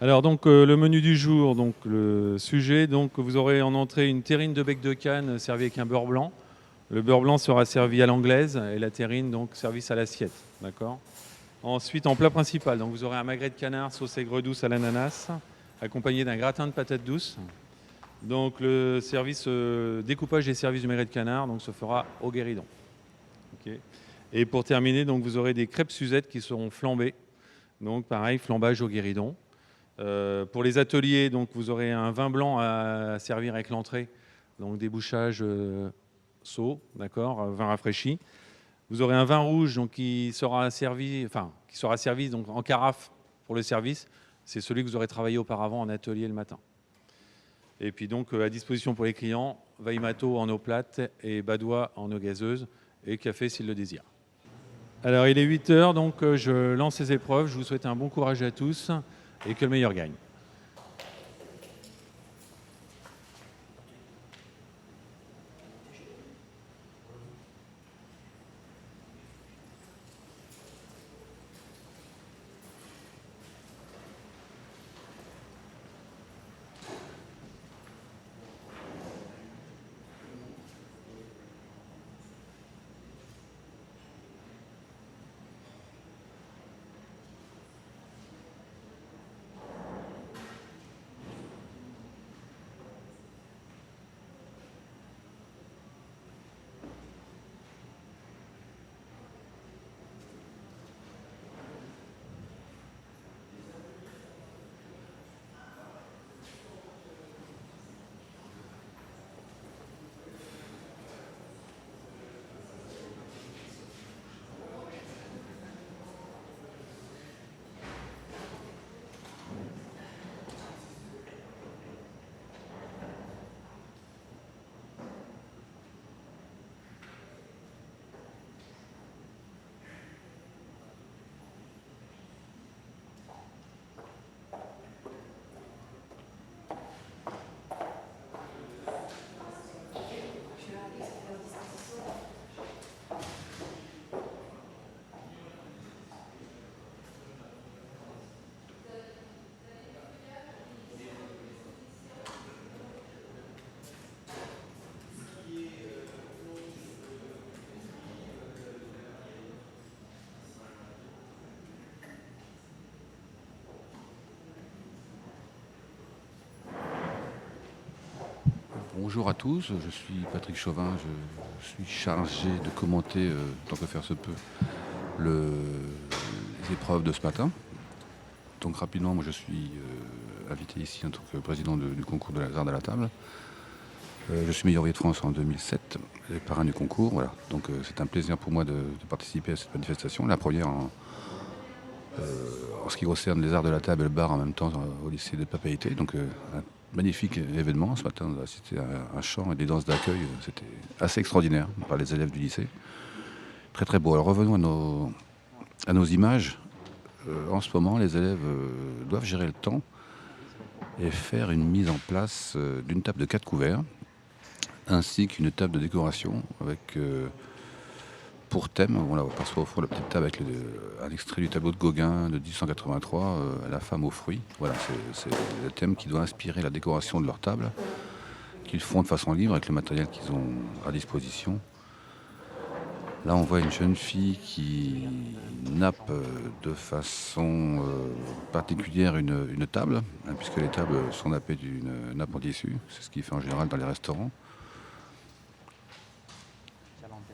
Alors donc le menu du jour, donc le sujet, donc vous aurez en entrée une terrine de bec de canne servie avec un beurre blanc. Le beurre blanc sera servi à l'anglaise et la terrine donc service à l'assiette, d'accord. Ensuite en plat principal, donc vous aurez un magret de canard sauce aigre douce à l'ananas, accompagné d'un gratin de patates douces. Donc le service découpage des services du magret de canard donc se fera au guéridon. Ok. Et pour terminer, donc vous aurez des crêpes Suzette qui seront flambées. Donc pareil, flambage au guéridon. Pour les ateliers, donc, vous aurez un vin blanc à servir avec l'entrée, donc débouchage saut, d'accord, vin rafraîchi. Vous aurez un vin rouge donc, qui sera servi donc, en carafe pour le service. C'est celui que vous aurez travaillé auparavant en atelier le matin. Et puis donc à disposition pour les clients, Vaimato en eau plate et Badois en eau gazeuse et café s'ils le désirent. Alors il est 8 heures, donc je lance ces épreuves. Je vous souhaite un bon courage à tous et que le meilleur gagne. Bonjour à tous, je suis Patrick Chauvin, je suis chargé de commenter, tant que faire se peut, les épreuves de ce matin. Donc rapidement, moi je suis invité ici en tant que président du concours de la hasard à la table. Je suis meilleur ouvrier de France en 2007, et parrain du concours. Voilà. Donc c'est un plaisir pour moi de participer à cette manifestation, la première en ce qui concerne les arts de la table et le bar en même temps au lycée de Papeete. Donc un magnifique événement. Ce matin, on a assisté à un chant et des danses d'accueil. C'était assez extraordinaire par les élèves du lycée. Très très beau. Alors revenons à nos images. En ce moment, les élèves doivent gérer le temps et faire une mise en place d'une table de 4 couverts ainsi qu'une table de décoration avec pour thème, on la perçoit au fond la petite table avec un extrait du tableau de Gauguin de 1883, La femme aux fruits. Voilà, c'est le thème qui doit inspirer la décoration de leur table, qu'ils font de façon libre avec le matériel qu'ils ont à disposition. Là, on voit une jeune fille qui nappe de façon particulière une table, hein, puisque les tables sont nappées d'une nappe en tissu. C'est ce qui fait en général dans les restaurants.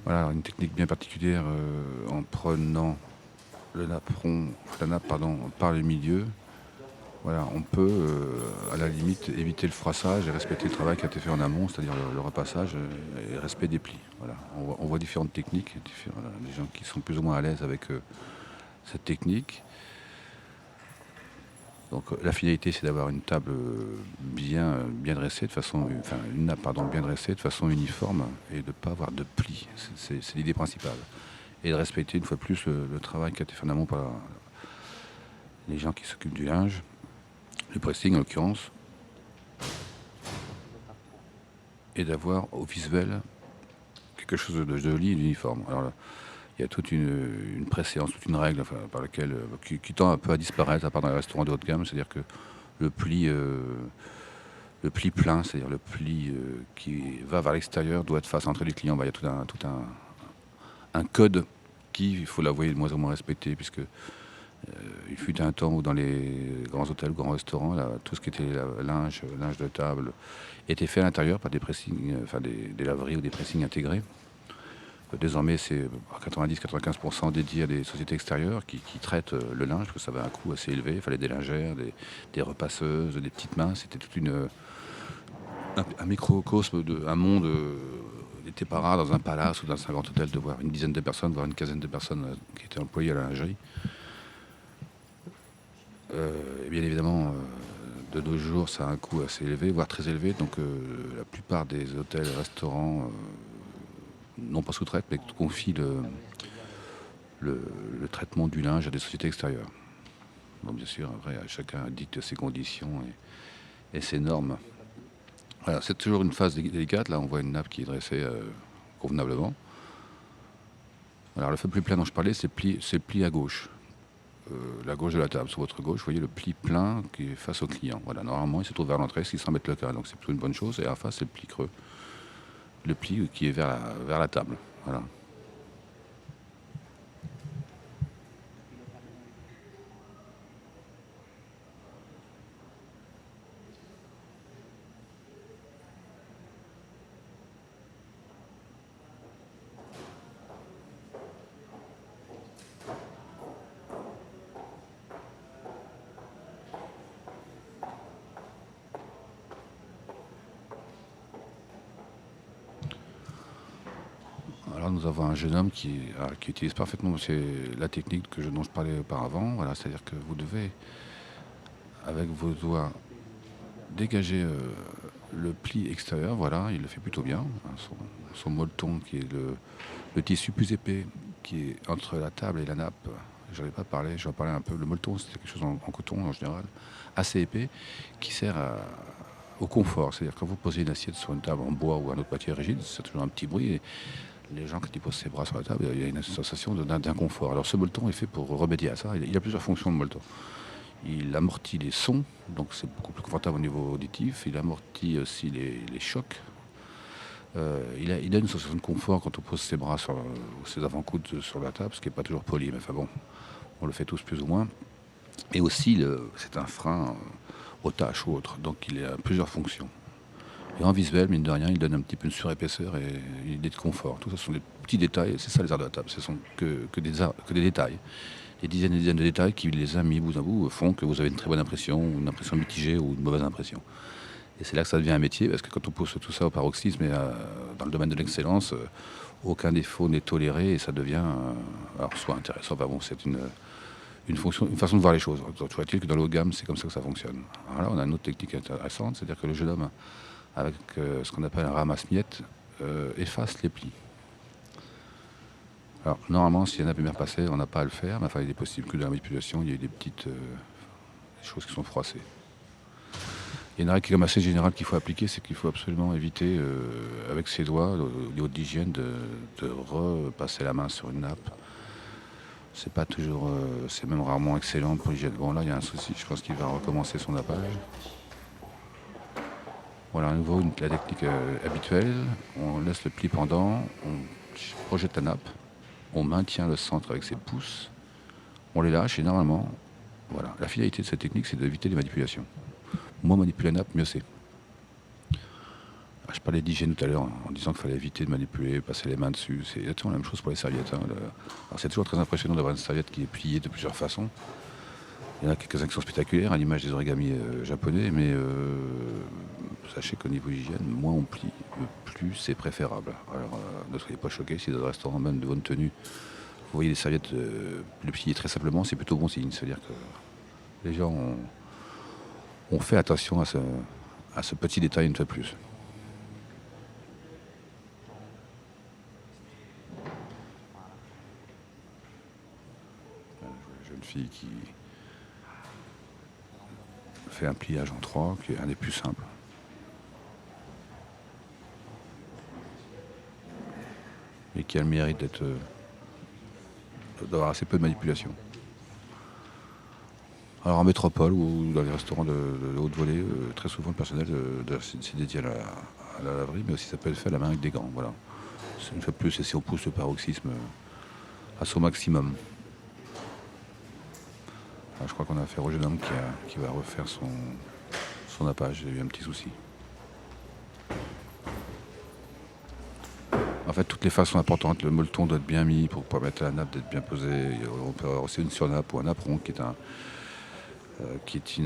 Voilà, une technique bien particulière en prenant la nappe par le milieu. Voilà, on peut à la limite éviter le froissage et respecter le travail qui a été fait en amont, c'est-à-dire le repassage et le respect des plis. Voilà. On voit différentes techniques, des gens qui sont plus ou moins à l'aise avec cette technique. Donc la finalité, c'est d'avoir une table bien dressée, une nappe bien dressée de façon uniforme et de ne pas avoir de plis. C'est l'idée principale. Et de respecter une fois de plus le travail qui a été fait en amont par les gens qui s'occupent du linge, le pressing en l'occurrence, et d'avoir au visuel quelque chose de joli et d'uniforme. Alors là, il y a toute une préséance, toute une règle par laquelle qui tend un peu à disparaître, à part dans les restaurants de haut de gamme, c'est-à-dire que le pli, plein, c'est-à-dire le pli qui va vers l'extérieur, doit être face à l'entrée du client. Il y a un code qui, il faut l'avouer, est de moins en moins respecté, puisque il fut un temps où dans les grands hôtels, grands restaurants, là, tout ce qui était linge de table, était fait à l'intérieur par des pressings, des laveries ou des pressings intégrés. Désormais, c'est à 90-95% dédié à des sociétés extérieures qui traitent le linge, parce que ça avait un coût assez élevé. Il fallait des lingères, des repasseuses, des petites mains. C'était un microcosme, un monde. Il n'était pas rare dans un palace ou dans un grand hôtel de voir une dizaine de personnes, voire une quinzaine de personnes qui étaient employées à la lingerie. Et bien évidemment, de nos jours, ça a un coût assez élevé, voire très élevé. Donc la plupart des hôtels et restaurants non pas sous-traitent, mais confient le traitement du linge à des sociétés extérieures. Bon, bien sûr, après, chacun dicte ses conditions et ses normes. Voilà, c'est toujours une phase délicate. Là, on voit une nappe qui est dressée convenablement. Alors, le fait plus plein dont je parlais, c'est le pli à gauche. La gauche de la table, sur votre gauche, vous voyez le pli plein qui est face au client. Voilà, normalement, il se trouve vers l'entrée, ce qui semble être le cas. Donc, c'est plutôt une bonne chose. Et en face, c'est le pli creux. Le pli qui est vers la table. Voilà. Alors nous avons un jeune homme qui utilise parfaitement la technique dont je parlais auparavant. Voilà, c'est-à-dire que vous devez, avec vos doigts, dégager le pli extérieur. Voilà, il le fait plutôt bien. Hein, son molleton, qui est le tissu plus épais, qui est entre la table et la nappe. J'en ai pas parlé, j'en parlais un peu. Le molleton, c'est quelque chose en coton en général, assez épais, qui sert au confort. C'est-à-dire quand vous posez une assiette sur une table en bois ou un autre matière rigide, c'est toujours un petit bruit. Et les gens, quand ils posent ses bras sur la table, il y a une sensation d'inconfort. Alors ce molleton est fait pour remédier à ça. Il a plusieurs fonctions, le molleton. Il amortit les sons, donc c'est beaucoup plus confortable au niveau auditif. Il amortit aussi les chocs. Il a une sensation de confort quand on pose ses bras ou ses avant-coudes sur la table, ce qui n'est pas toujours poli, mais enfin bon, on le fait tous plus ou moins. Et aussi, c'est un frein aux tâches ou autres, donc il a plusieurs fonctions. Et en visuel, mine de rien, il donne un petit peu une surépaisseur et une idée de confort. Tout ça, ce sont des petits détails, c'est ça les arts de la table, ce sont que des détails. Des dizaines et des dizaines de détails qui, les uns mis bout à bout, font que vous avez une très bonne impression, ou une impression mitigée, ou une mauvaise impression. Et c'est là que ça devient un métier, parce que quand on pousse tout ça au paroxysme, et dans le domaine de l'excellence, aucun défaut n'est toléré, et ça devient alors soit intéressant, enfin bon, c'est une façon de voir les choses. Toujours est-il que dans le haut de gamme, c'est comme ça que ça fonctionne. Alors là, on a une autre technique intéressante, c'est-à-dire que le jeune homme, avec ce qu'on appelle un ramasse-miettes, efface les plis. Alors, normalement, si la nappe est bien passée, on n'a pas à le faire, mais enfin, il est possible que dans la manipulation, il y ait des petites choses qui sont froissées. Il y a une règle qui est comme assez générale qu'il faut appliquer, c'est qu'il faut absolument éviter, avec ses doigts, au niveau de l'hygiène, de repasser la main sur une nappe. C'est pas toujours, c'est même rarement excellent pour l'hygiène. Bon, là, il y a un souci, je pense qu'il va recommencer son nappage. Voilà, à nouveau, la technique habituelle. On laisse le pli pendant, on projette la nappe, on maintient le centre avec ses pouces, on les lâche et normalement, voilà. La finalité de cette technique, c'est d'éviter les manipulations. Moins manipuler la nappe, mieux c'est. Je parlais d'hygiène tout à l'heure en disant qu'il fallait éviter de manipuler, passer les mains dessus. C'est exactement la même chose pour les serviettes. Hein. Alors c'est toujours très impressionnant d'avoir une serviette qui est pliée de plusieurs façons. Il y en a quelques-uns qui sont spectaculaires, à l'image des origamis japonais, mais sachez qu'au niveau hygiène, moins on plie, plus c'est préférable. Alors ne soyez pas choqués si dans un restaurant, même de bonne tenue, vous voyez des serviettes le plier très simplement, c'est plutôt bon signe. C'est-à-dire que les gens ont fait attention à ce petit détail une fois de plus. Une jeune fille qui fait un pliage en 3, qui est un des plus simples. Et qui a le mérite d'avoir assez peu de manipulation. Alors en métropole ou dans les restaurants de haute volée, très souvent le personnel c'est dédié à la laverie, mais aussi ça peut être fait à la main avec des gants. Voilà. Une fois de plus, et si on pousse le paroxysme à son maximum. Ah, je crois qu'on a affaire au jeune homme qui va refaire son nappage. J'ai eu un petit souci. En fait, toutes les phases sont importantes. Le molleton doit être bien mis pour permettre à la nappe d'être bien posée. On peut avoir aussi une surnappe ou un napperon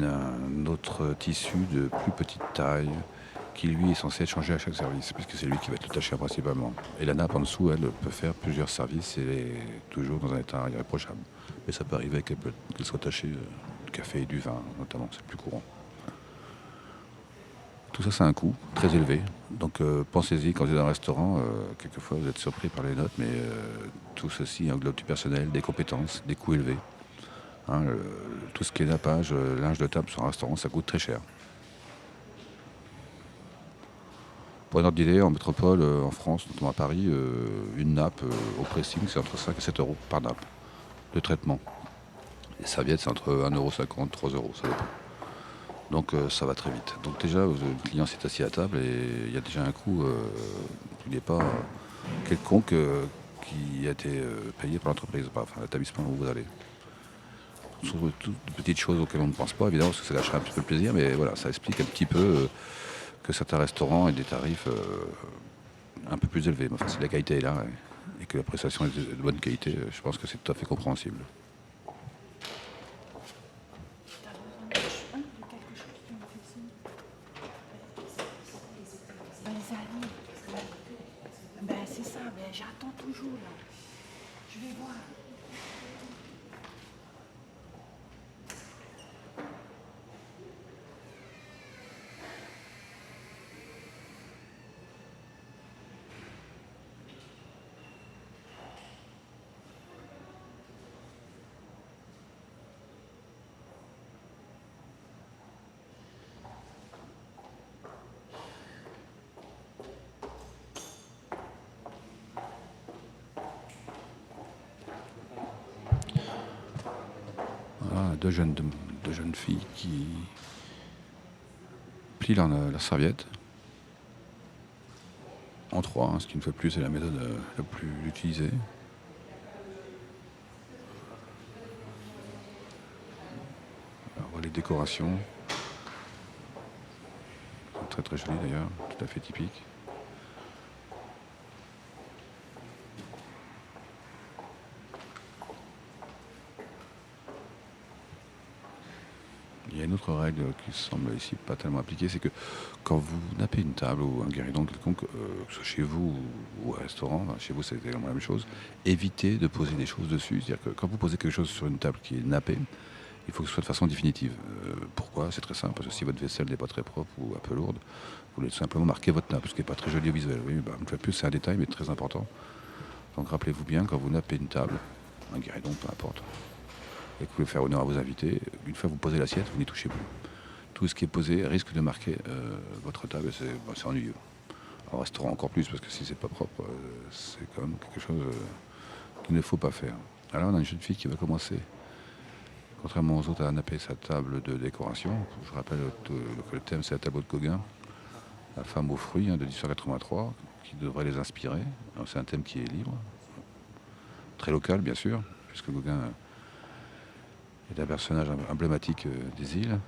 un autre tissu de plus petite taille qui lui est censé être changé à chaque service, puisque c'est lui qui va être le tacheur principalement. Et la nappe en dessous, elle peut faire plusieurs services et elle est toujours dans un état irréprochable. Mais ça peut arriver qu'elle soit tachée de café et du vin, notamment, c'est plus courant. Tout ça, c'est un coût très élevé. Donc pensez-y, quand vous êtes dans un restaurant, quelquefois vous êtes surpris par les notes, mais tout ceci englobe du personnel, des compétences, des coûts élevés. Hein, tout ce qui est nappage, linge de table sur un restaurant, ça coûte très cher. Pour un ordre d'idée, en métropole, en France, notamment à Paris, une nappe au pressing, c'est entre 5 et 7 euros par nappe de traitement. Les serviettes, c'est entre 1,50 €, 3 euros, ça dépend. Donc ça va très vite. Donc déjà, le client s'est assis à table et il y a déjà un coût qui n'est pas quelconque qui a été payé par l'entreprise, enfin l'établissement où vous allez. Ce sont toutes de petites choses auxquelles on ne pense pas, évidemment, parce que ça gâcherait un petit peu le plaisir, mais voilà, ça explique un petit peu que certains restaurants aient des tarifs un peu plus élevés. Mais enfin, si la qualité est là et que la prestation est de bonne qualité, je pense que c'est tout à fait compréhensible. Ben, Zali, ben, c'est ça, ben, j'attends toujours là. Je vais voir. Voilà, deux jeunes filles qui plient leur serviette en trois, hein, ce qui une fois de plus est la méthode la plus utilisée. Alors, on voit les décorations, sont très très jolies d'ailleurs, tout à fait typiques. Il y a une autre règle qui semble ici pas tellement appliquée, c'est que quand vous nappez une table ou un guéridon quelconque, que ce soit chez vous ou au restaurant, enfin, chez vous c'est également la même chose, évitez de poser des choses dessus. C'est-à-dire que quand vous posez quelque chose sur une table qui est nappée, il faut que ce soit de façon définitive. Pourquoi? C'est très simple, parce que si votre vaisselle n'est pas très propre ou un peu lourde, vous voulez tout simplement marquer votre nappe, ce qui n'est pas très joli au visuel. Oui, bah, une fois de plus, c'est un détail, mais très important. Donc rappelez-vous bien, quand vous nappez une table, un guéridon, peu importe, et que vous voulez faire honneur à vos invités, une fois que vous posez l'assiette, vous n'y touchez plus. Tout ce qui est posé risque de marquer votre table, et c'est ennuyeux. En restaurant encore plus, parce que si c'est pas propre, c'est quand même quelque chose qu'il ne faut pas faire. Alors on a une jeune fille qui va commencer, contrairement aux autres, à napper sa table de décoration. Je rappelle que le thème c'est la tableau de Gauguin, la femme aux fruits, hein, de 1883, qui devrait les inspirer. C'est un thème qui est libre, très local bien sûr, puisque Gauguin est un personnage emblématique des îles.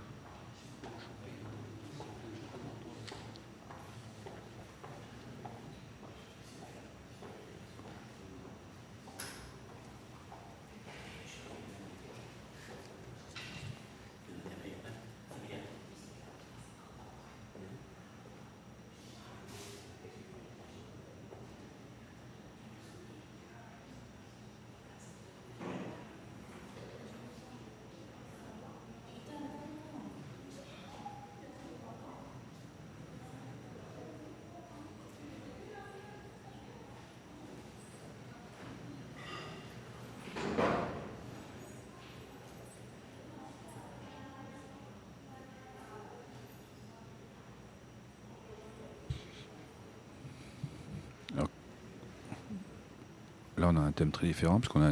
Alors, là, on a un thème très différent, puisqu'on a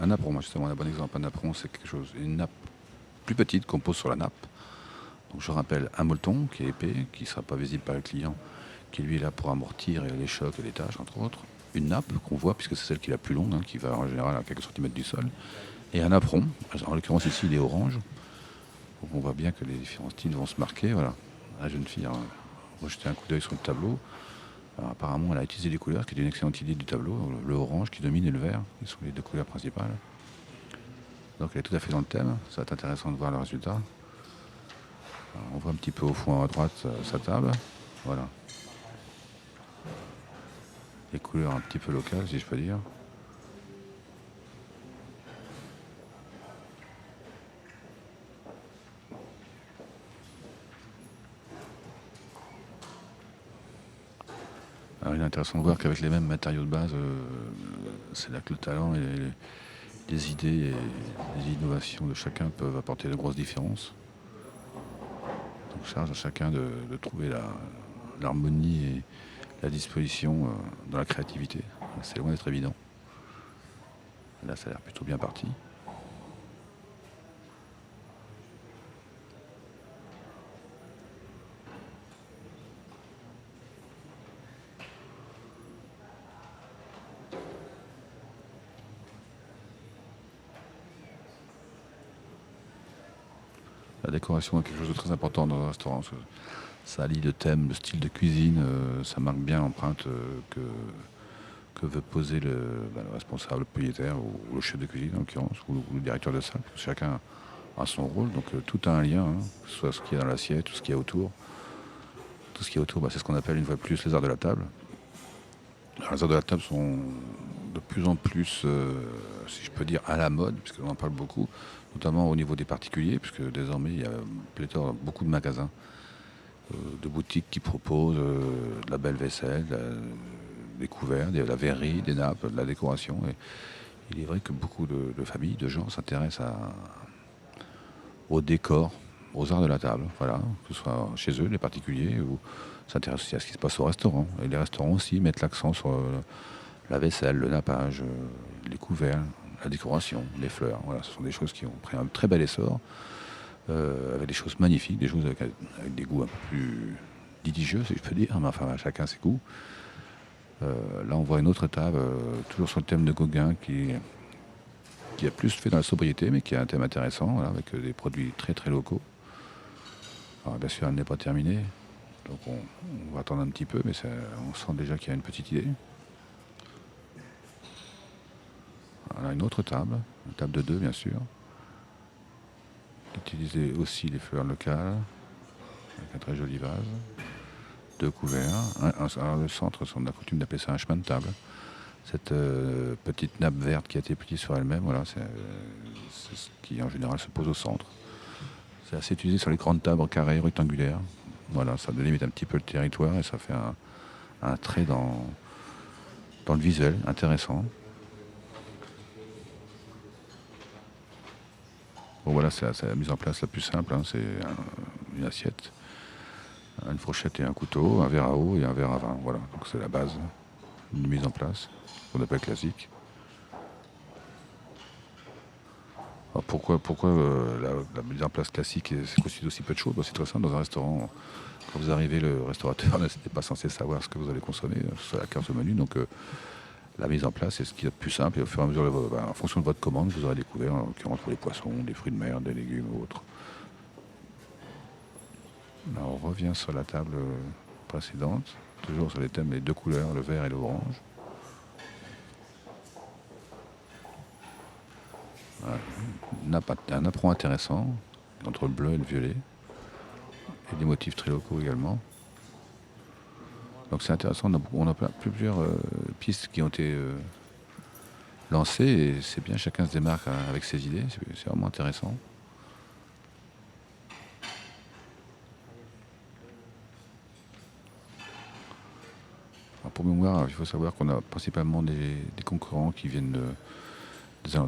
un napperon. Moi, justement, un bon exemple. Un napperon, c'est quelque chose, une nappe plus petites qu'on pose sur la nappe. Donc je rappelle un molleton qui est épais, qui ne sera pas visible par le client, qui lui est là pour amortir les chocs et les tâches, entre autres. Une nappe qu'on voit, puisque c'est celle qui est la plus longue, hein, qui va en général à quelques centimètres du sol. Et un napperon, en l'occurrence ici il est orange. Donc on voit bien que les différents styles vont se marquer. Voilà. La jeune fille a rejeté un coup d'œil sur le tableau. Alors, apparemment elle a utilisé les couleurs, ce qui est une excellente idée du tableau. Le orange qui domine et le vert, qui sont les deux couleurs principales. Donc elle est tout à fait dans le thème. Ça va être intéressant de voir le résultat. Alors, on voit un petit peu au fond à droite sa table. Voilà. Les couleurs un petit peu locales, si je peux dire. Alors, il est intéressant de voir qu'avec les mêmes matériaux de base, c'est là que le talent et les idées et les innovations de chacun peuvent apporter de grosses différences. Donc charge à chacun de trouver l'harmonie et la disposition dans la créativité. C'est loin d'être évident. Là, ça a l'air plutôt bien parti. La décoration est quelque chose de très important dans un restaurant. Ça allie le thème, le style de cuisine, ça marque bien l'empreinte que veut poser le responsable, le propriétaire ou le chef de cuisine en l'occurrence, ou le directeur de salle. Chacun a son rôle, donc tout a un lien, hein, que ce soit ce qu'il y a dans l'assiette, tout ce qu'il y a autour. Tout ce qui est autour, c'est ce qu'on appelle une fois de plus les arts de la table. Alors, les arts de la table sont de plus en plus, si je peux dire, à la mode, puisqu'on en parle beaucoup, notamment au niveau des particuliers, puisque désormais il y a beaucoup de magasins, de boutiques qui proposent de la belle vaisselle, des couverts, de la verrerie, des nappes, de la décoration. Et il est vrai que beaucoup de familles, de gens s'intéressent au décor, aux arts de la table, voilà, que ce soit chez eux, les particuliers, ou s'intéressent aussi à ce qui se passe au restaurant. Et les restaurants aussi mettent l'accent sur la vaisselle, le nappage, les couverts, la décoration, les fleurs. Voilà, ce sont des choses qui ont pris un très bel essor, avec des choses magnifiques, des choses avec des goûts un peu plus litigieux, si je peux dire, mais enfin, chacun ses goûts. Là, on voit une autre table, toujours sur le thème de Gauguin, qui a plus fait dans la sobriété, mais qui a un thème intéressant, voilà, avec des produits très très locaux. Alors, bien sûr, elle n'est pas terminée, donc on va attendre un petit peu, mais on sent déjà qu'il y a une petite idée. Voilà, une autre table, une table de deux, bien sûr. Utiliser aussi les fleurs locales, avec un très joli vase. Deux couverts. Alors, le centre, on a coutume d'appeler ça un chemin de table. Cette petite nappe verte qui a été pliée sur elle-même, voilà, c'est ce qui en général se pose au centre. C'est assez utilisé sur les grandes tables carrées, rectangulaires. Voilà, ça délimite un petit peu le territoire et ça fait un trait dans le visuel intéressant. Bon voilà, c'est la mise en place la plus simple, hein, c'est une assiette, une fourchette et un couteau, un verre à eau et un verre à vin. Voilà, donc c'est la base d'une mise en place, qu'on appelle classique. Alors pourquoi la mise en place classique constitue aussi peu de choses? C'est très simple, dans un restaurant, quand vous arrivez, le restaurateur n'est pas censé savoir ce que vous allez consommer, sur la carte au menu, donc la mise en place, c'est ce qui est le plus simple, et au fur et à mesure, en fonction de votre commande, vous aurez découvert, en l'occurrence pour les poissons, des fruits de mer, des légumes ou autres. Là, on revient sur la table précédente, toujours sur les thèmes, les deux couleurs, le vert et l'orange. Voilà. Un apron intéressant, entre le bleu et le violet, et des motifs très locaux également. Donc c'est intéressant, on a plusieurs pistes qui ont été lancées, et c'est bien, chacun se démarque avec ses idées, c'est vraiment intéressant. Alors pour mémoire, il faut savoir qu'on a principalement des concurrents qui viennent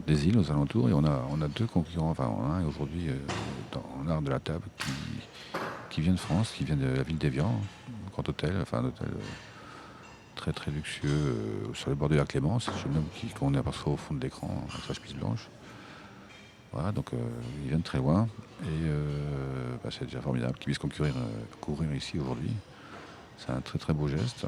des îles aux alentours, et on a deux concurrents, enfin on a un aujourd'hui en art de la table qui vient de France, qui vient de la ville d'Évian, un grand hôtel, enfin un hôtel très très luxueux sur les bords du lac Léman. C'est le jeune homme qu'on aperçoit au fond de l'écran, avec sa chemise blanche. Voilà, donc ils viennent très loin. Et c'est déjà formidable qu'ils puissent courir ici aujourd'hui. C'est un très très beau geste.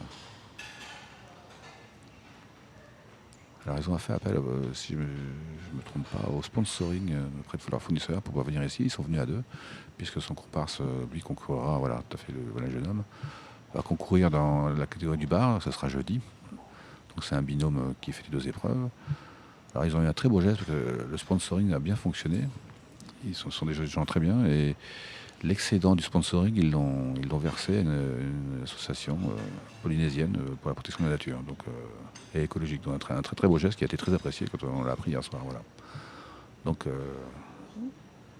Alors ils ont fait appel, si je ne me trompe pas, au sponsoring auprès de leur fournisseur pour pouvoir venir ici. Ils sont venus à deux, puisque son comparse, lui, concourra, voilà, tout à fait, voilà, le jeune homme, va concourir dans la catégorie du bar, ce sera jeudi. Donc c'est un binôme qui fait les deux épreuves. Alors ils ont eu un très beau geste, parce que le sponsoring a bien fonctionné. Ils sont des gens très bien, et l'excédent du sponsoring, ils l'ont versé à une association polynésienne pour la protection de la nature, donc, et écologique. Donc un très très beau geste qui a été très apprécié quand on l'a appris hier soir. Voilà. Donc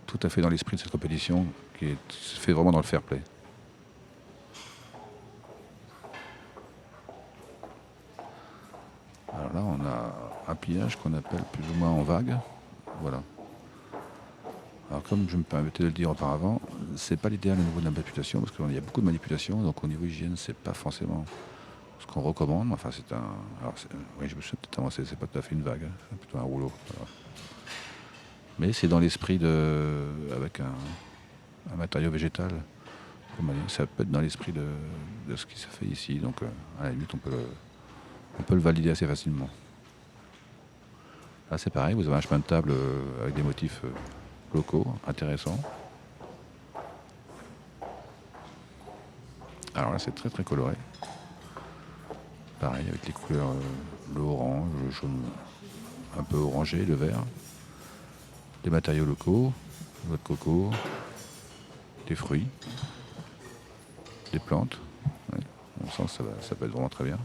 tout à fait dans l'esprit de cette compétition qui se fait vraiment dans le fair play. Alors là, on a un pliage qu'on appelle plus ou moins en vague. Voilà. Alors comme je me permettais de le dire auparavant, c'est pas l'idéal au niveau de la manipulation, parce qu'il y a beaucoup de manipulations, donc au niveau hygiène, c'est pas forcément ce qu'on recommande. Enfin, c'est un. Alors, oui, je me suis peut-être avancé, c'est pas tout à fait une vague, hein, c'est plutôt un rouleau. Voilà. Mais c'est dans l'esprit de. Avec un matériau végétal. Ça peut être dans l'esprit de ce qui se fait ici, donc à la limite, on peut le valider assez facilement. Là, c'est pareil, vous avez un chemin de table avec des motifs locaux, intéressants. Alors là, c'est très très coloré. Pareil, avec les couleurs, le orange, le jaune un peu orangé, le vert. Des matériaux locaux, noix de coco, des fruits, des plantes. Ouais, on sent que ça peut être vraiment très bien.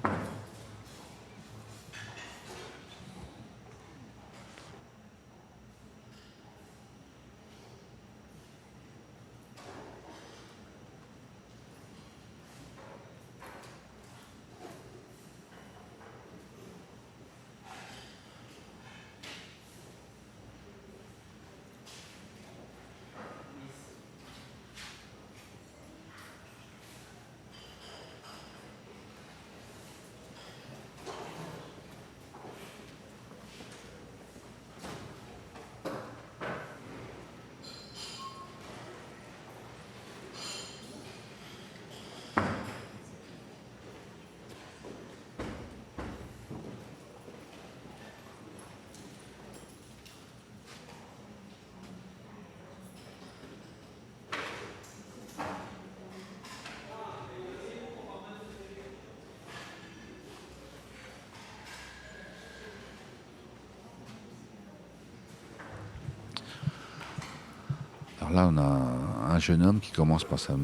Alors là, on a un jeune homme qui commence par sa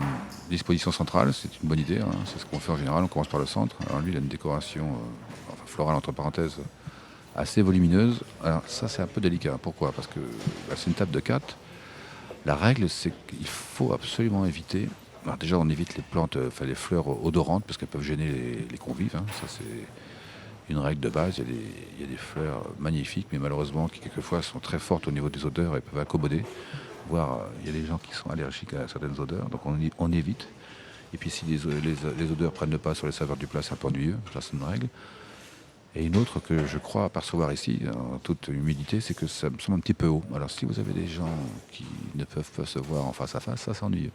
disposition centrale. C'est une bonne idée, hein. C'est ce qu'on fait en général, on commence par le centre. Alors lui, il a une décoration florale, entre parenthèses, assez volumineuse. Alors ça, c'est un peu délicat. Pourquoi? Parce que c'est une table de 4. La règle, c'est qu'il faut absolument éviter. Alors déjà, on évite les plantes, les fleurs odorantes, parce qu'elles peuvent gêner les convives, hein. Ça, c'est une règle de base. Il y a des fleurs magnifiques, mais malheureusement, qui quelquefois sont très fortes au niveau des odeurs et peuvent accommoder. Voire, il y a des gens qui sont allergiques à certaines odeurs, donc on évite. Et puis si les odeurs prennent le pas sur les saveurs du plat, c'est un peu ennuyeux. Ça, c'est une règle. Et une autre que je crois apercevoir ici, en toute humilité, c'est que ça me semble un petit peu haut. Alors si vous avez des gens qui ne peuvent pas se voir en face à face, ça c'est ennuyeux.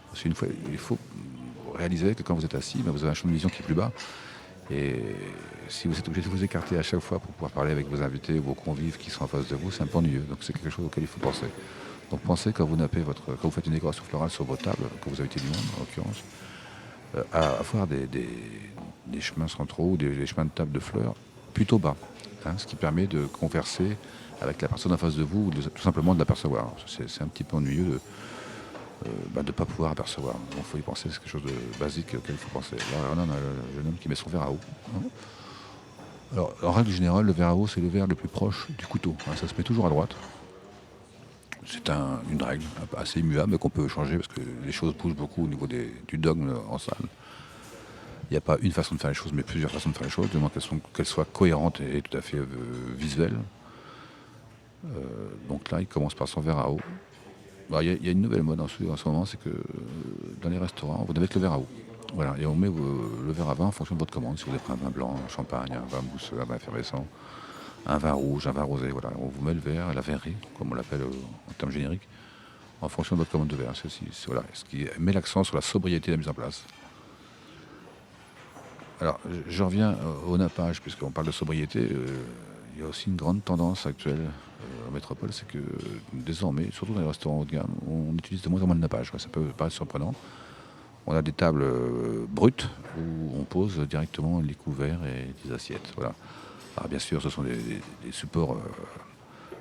Parce qu'une fois, il faut réaliser que quand vous êtes assis, vous avez un champ de vision qui est plus bas. Et si vous êtes obligé de vous écarter à chaque fois pour pouvoir parler avec vos invités ou vos convives qui sont en face de vous, c'est un peu ennuyeux. Donc c'est quelque chose auquel il faut penser. Donc pensez quand quand vous faites une décoration florale sur vos tables, quand vous invitez du monde en l'occurrence, à avoir des chemins centraux ou des chemins de table de fleurs plutôt bas, hein, ce qui permet de converser avec la personne en face de vous ou tout simplement de l'apercevoir. C'est un petit peu ennuyeux de ne pas pouvoir apercevoir. Donc il faut y penser, c'est quelque chose de basique auquel il faut penser. Là, on a le jeune homme qui met son verre à eau. Hein. Alors, en règle générale, le verre à eau, c'est le verre le plus proche du couteau. Hein, ça se met toujours à droite. C'est une règle assez immuable qu'on peut changer parce que les choses bougent beaucoup au niveau du dogme en salle. Il n'y a pas une façon de faire les choses, mais plusieurs façons de faire les choses, du moins qu'elles soient cohérentes et tout à fait visuelles. Donc là, il commence par son verre à eau. Il y a une nouvelle mode en ce moment, c'est que dans les restaurants, vous devez mettre le verre à eau. Voilà, et on met le verre à vin en fonction de votre commande. Si vous avez pris un vin blanc, un champagne, un vin mousseux, un vin effervescent, un vin rouge, un vin rosé. Voilà. On vous met le verre, la verrerie, comme on l'appelle en termes génériques, en fonction de votre commande de verre. Voilà, ce qui met l'accent sur la sobriété de la mise en place. Alors, je reviens au nappage, puisqu'on parle de sobriété. Il y a aussi une grande tendance actuelle en métropole, c'est que désormais, surtout dans les restaurants haut de gamme, on utilise de moins en moins de nappage. Ça peut paraître surprenant. On a des tables brutes où on pose directement les couverts et les assiettes. Voilà. Alors bien sûr, ce sont des supports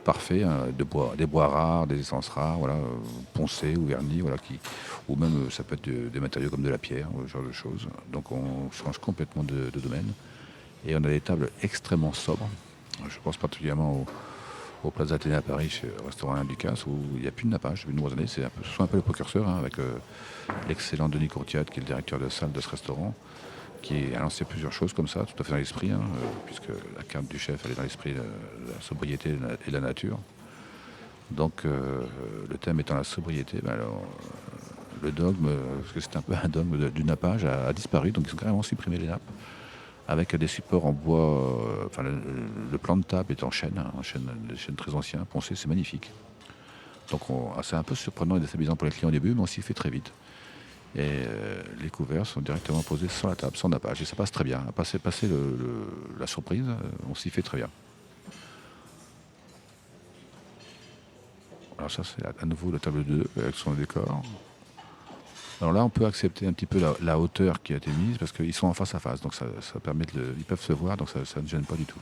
parfaits, hein, des bois rares, des essences rares, voilà, poncés ou vernis, voilà, ou même ça peut être des matériaux comme de la pierre, ce genre de choses. Donc on change complètement de domaine. Et on a des tables extrêmement sobres. Je pense particulièrement au Plaza Athénée à Paris, chez le restaurant Alain Ducasse, où il n'y a plus de nappage depuis de nombreuses années. Ce sont un peu les précurseurs, hein, avec l'excellent Denis Courtiade, qui est le directeur de salle de ce restaurant, qui a lancé plusieurs choses comme ça, tout à fait dans l'esprit, hein, puisque la carte du chef, elle est dans l'esprit de la sobriété et de la nature. Donc le thème étant la sobriété, alors, le dogme, parce que c'est un peu un dogme du nappage, a disparu, donc ils ont carrément supprimé les nappes, avec des supports en bois, enfin le plan de table est en chêne, hein, des chênes très anciens, poncés, c'est magnifique. Donc c'est un peu surprenant et déstabilisant pour les clients au début, mais on s'y fait très vite. Et les couverts sont directement posés sur la table, sans nappage. Et ça passe très bien. Passer la surprise, on s'y fait très bien. Alors ça, c'est à nouveau la table 2 avec son décor. Alors là, on peut accepter un petit peu la hauteur qui a été mise, parce qu'ils sont en face à face. Donc ça permet ils peuvent se voir, donc ça ne gêne pas du tout.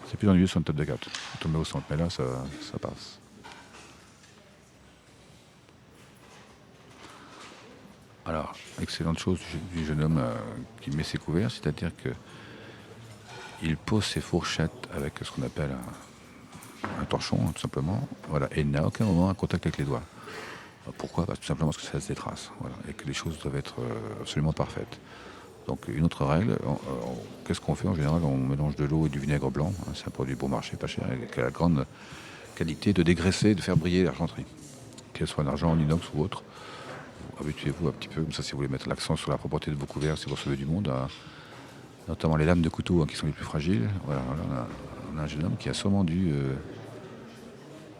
C'est plus ennuyeux sur une table de 4. On met au centre, mais là, ça passe. Alors, excellente chose du jeune homme qui met ses couverts, c'est-à-dire qu'il pose ses fourchettes avec ce qu'on appelle un torchon, tout simplement, voilà, et il n'a aucun moment un contact avec les doigts. Pourquoi ? Tout simplement parce que ça laisse des traces, voilà, et que les choses doivent être absolument parfaites. Donc une autre règle, qu'est-ce qu'on fait en général ? On mélange de l'eau et du vinaigre blanc, hein, c'est un produit bon marché, pas cher, et qui a la grande qualité de dégraisser, de faire briller l'argenterie, qu'elle soit en argent, en inox ou autre. Habituez-vous un petit peu, comme ça, si vous voulez mettre l'accent sur la propreté de vos couverts, si vous recevez du monde, notamment les lames de couteau, hein, qui sont les plus fragiles. Voilà, on a un jeune homme qui a sûrement dû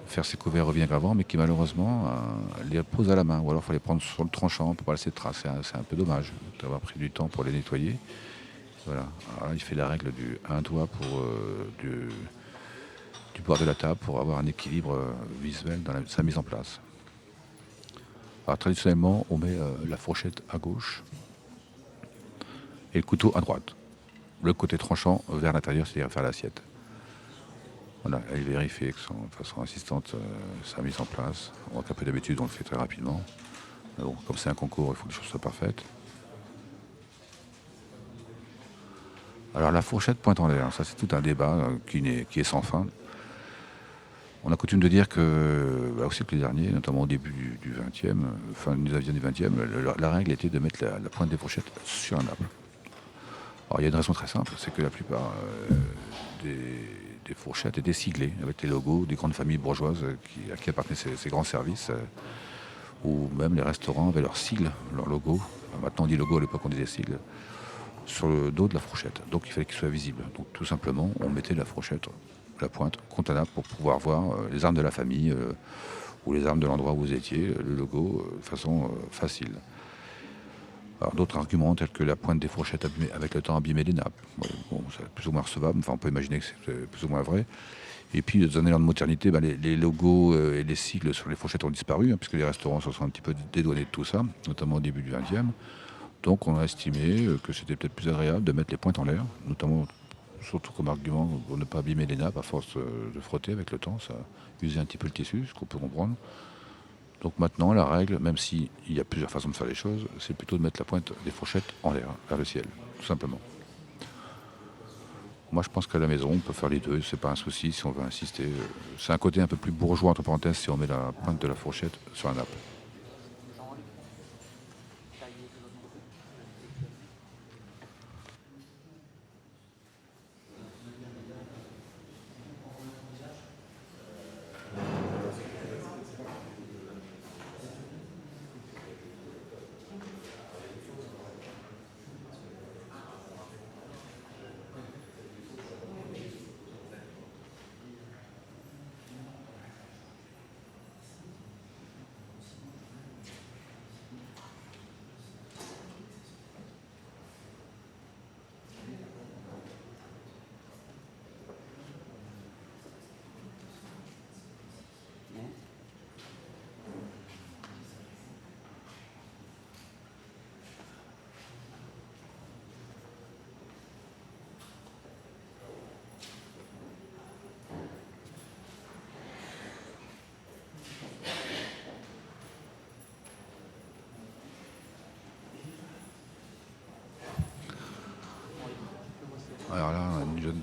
faire ses couverts au vinaigre avant, mais qui malheureusement les pose à la main, ou alors il faut les prendre sur le tranchant pour pas laisser de traces. C'est un peu dommage d'avoir pris du temps pour les nettoyer. Voilà. Alors là, il fait la règle du un doigt pour du bord de la table pour avoir un équilibre visuel dans sa mise en place. Alors traditionnellement, on met la fourchette à gauche et le couteau à droite. Le côté tranchant vers l'intérieur, c'est-à-dire vers l'assiette. Voilà, elle vérifie de façon assistante sa mise en place. On voit qu'un peu d'habitude, on le fait très rapidement. Mais bon, comme c'est un concours, il faut que les choses soient parfaites. Alors la fourchette pointe en l'air, ça c'est tout un débat qui est sans fin. On a coutume de dire que, au siècle dernier, notamment au début du 20e, fin du 20e, la règle était de mettre la pointe des fourchettes sur un arbre. Alors il y a une raison très simple, c'est que la plupart des fourchettes étaient siglées avec les logos des grandes familles bourgeoises à qui appartenaient ces grands services, ou même les restaurants avaient leur sigle, leur logo. Enfin, maintenant on dit logo, à l'époque on disait sigle, sur le dos de la fourchette. Donc il fallait qu'il soit visible. Donc tout simplement, on mettait la fourchette, la pointe contre un arbre pour pouvoir voir les armes de la famille ou les armes de l'endroit où vous étiez, le logo de façon facile. Alors d'autres arguments tels que la pointe des fourchettes avec le temps abîmait les nappes. Ouais, bon, c'est plus ou moins recevable, enfin on peut imaginer que c'est plus ou moins vrai. Et puis dans un élan de modernité, les logos et les sigles sur les fourchettes ont disparu, hein, puisque les restaurants se sont un petit peu dédouanés de tout ça, notamment au début du XXe. Donc on a estimé que c'était peut-être plus agréable de mettre les pointes en l'air, notamment surtout comme argument pour ne pas abîmer les nappes à force de frotter avec le temps, ça usait un petit peu le tissu, ce qu'on peut comprendre. Donc maintenant, la règle, même s'il y a plusieurs façons de faire les choses, c'est plutôt de mettre la pointe des fourchettes en l'air, vers le ciel, tout simplement. Moi, je pense qu'à la maison, on peut faire les deux, c'est pas un souci si on veut insister. C'est un côté un peu plus bourgeois, entre parenthèses, si on met la pointe de la fourchette sur un nappe.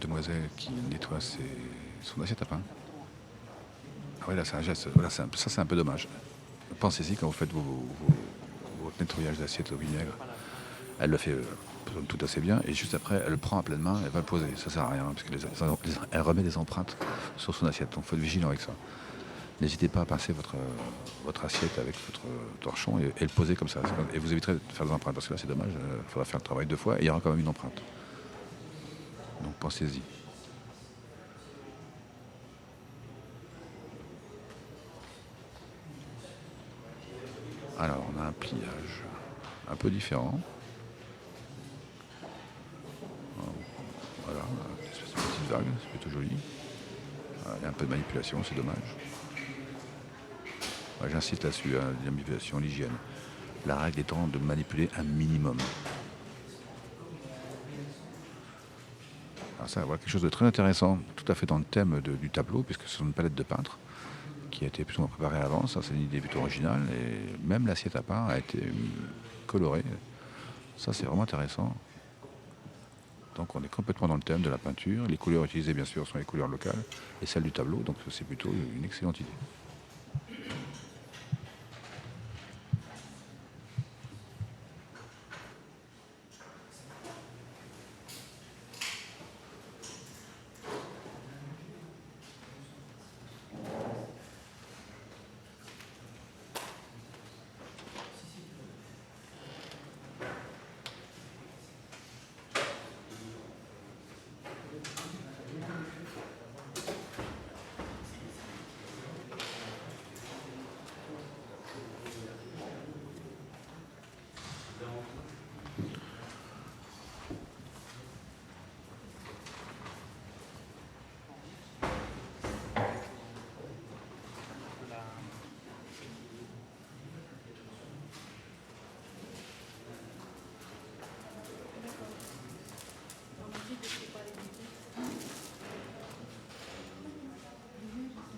demoiselle qui nettoie son assiette à pain. Ah oui, là, c'est un geste. Voilà, ça, c'est un peu dommage. Pensez-y quand vous faites votre nettoyage d'assiette au vinaigre. Elle le fait tout assez bien. Et juste après, elle le prend à pleine main et elle va le poser. Ça sert à rien, parce qu'elle remet des empreintes sur son assiette. Donc il faut être vigilant avec ça. N'hésitez pas à pincer votre assiette avec votre torchon et le poser comme ça. Et vous éviterez de faire des empreintes. Parce que là, c'est dommage. Il faudra faire le travail 2 fois et il y aura quand même une empreinte. Donc pensez-y. Alors, on a un pliage un peu différent. Voilà, une espèce de petite vague, c'est plutôt joli. Il y a un peu de manipulation, c'est dommage. Ouais, j'insiste là-dessus, hein, la manipulation, l'hygiène. La règle étant de manipuler un minimum. Alors ça, voilà quelque chose de très intéressant, tout à fait dans le thème du tableau, puisque ce sont une palette de peintre qui a été plutôt préparée à l'avance. Ça, c'est une idée plutôt originale. Et même l'assiette à pain a été colorée. Ça, c'est vraiment intéressant. Donc on est complètement dans le thème de la peinture. Les couleurs utilisées, bien sûr, sont les couleurs locales et celles du tableau. Donc c'est plutôt une excellente idée.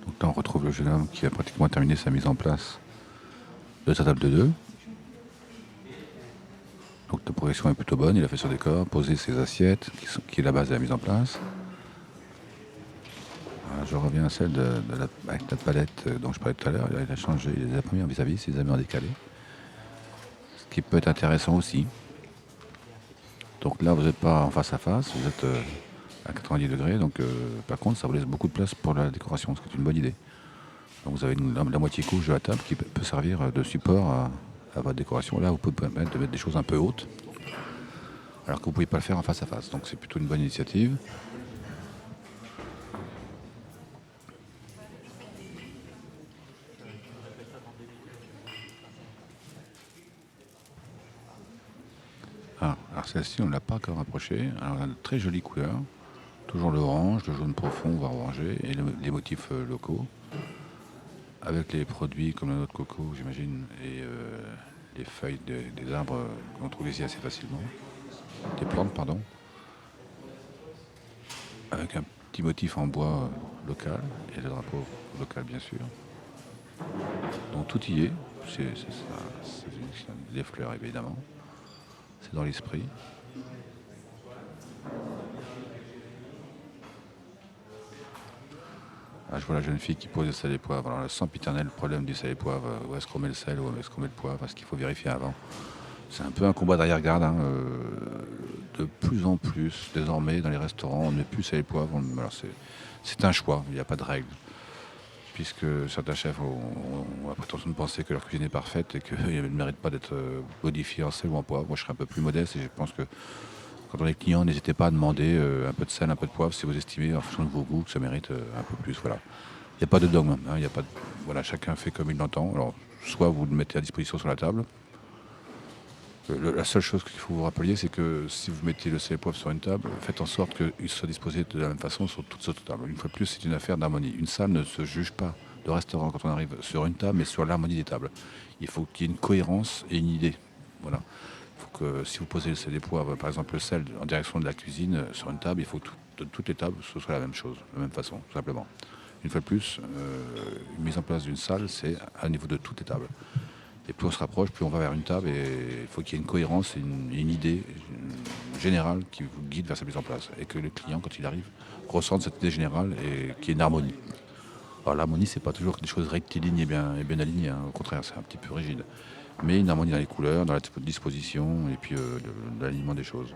Donc là, on retrouve le jeune homme qui a pratiquement terminé sa mise en place de sa table de 2. Donc la progression est plutôt bonne, il a fait son décor, posé ses assiettes, qui est la base de la mise en place. Voilà, je reviens à celle avec la palette dont je parlais tout à l'heure. Il a changé, il les a pas mis en vis-à-vis, il les a mis en décalé. Ce qui peut être intéressant aussi. Donc là, vous n'êtes pas en face à face, vous êtes à 90 degrés. Donc par contre, ça vous laisse beaucoup de place pour la décoration, ce qui est une bonne idée. Donc vous avez la moitié couche de la table qui peut servir de support à votre décoration. Là, vous pouvez permettre de mettre des choses un peu hautes, alors que vous ne pouvez pas le faire en face à face. Donc c'est plutôt une bonne initiative. Alors celle-ci, on ne l'a pas encore approchée. Alors elle a de très jolies couleurs. Toujours l'orange, le jaune profond, voire orangé, et les motifs locaux. Avec les produits comme la noix de coco, j'imagine, et les feuilles des arbres qu'on trouve ici assez facilement. Des plantes, pardon. Avec un petit motif en bois local, et le drapeau local, bien sûr. Donc tout y est. C'est des fleurs, évidemment. C'est dans l'esprit. Ah, je vois la jeune fille qui pose le sel et poivre. Alors, le sempiternel problème du sel et poivre. Où est-ce qu'on met le sel, où est-ce qu'on met le poivre? Parce qu'il faut vérifier avant. C'est un peu un combat d'arrière-garde. Hein. De plus en plus, désormais, dans les restaurants, on ne met plus sel et poivre. Alors, c'est un choix, il n'y a pas de règle. Puisque certains chefs ont la prétention de penser que leur cuisine est parfaite et qu'elle ne mérite pas d'être modifiée en sel ou en poivre. Moi, je serais un peu plus modeste et je pense que quand on est client, n'hésitez pas à demander un peu de sel, un peu de poivre, si vous estimez, en fonction de vos goûts, que ça mérite un peu plus. Voilà. Il n'y a pas de dogme. Hein, y a pas de... Voilà, chacun fait comme il l'entend. Alors, soit vous le mettez à disposition sur la table. La seule chose qu'il faut vous rappeler, c'est que si vous mettez le sel et le poivre sur une table, faites en sorte qu'il soit disposé de la même façon sur toute cette table. Une fois de plus, c'est une affaire d'harmonie. Une salle ne se juge pas de restaurant quand on arrive sur une table, mais sur l'harmonie des tables. Il faut qu'il y ait une cohérence et une idée. Voilà. Il faut que si vous posez le sel et le poivre, par exemple le sel en direction de la cuisine sur une table, il faut que toutes les tables ce soit la même chose, de la même façon, tout simplement. Une fois de plus, une mise en place d'une salle, c'est à niveau de toutes les tables. Et plus on se rapproche, plus on va vers une table et il faut qu'il y ait une cohérence et une idée générale qui vous guide vers sa mise en place. Et que le client, quand il arrive, ressente cette idée générale et qu'il y ait une harmonie. Alors l'harmonie, c'est pas toujours des choses rectilignes et bien alignées, hein. Au contraire, c'est un petit peu rigide. Mais une harmonie dans les couleurs, dans la disposition et puis l'alignement des choses.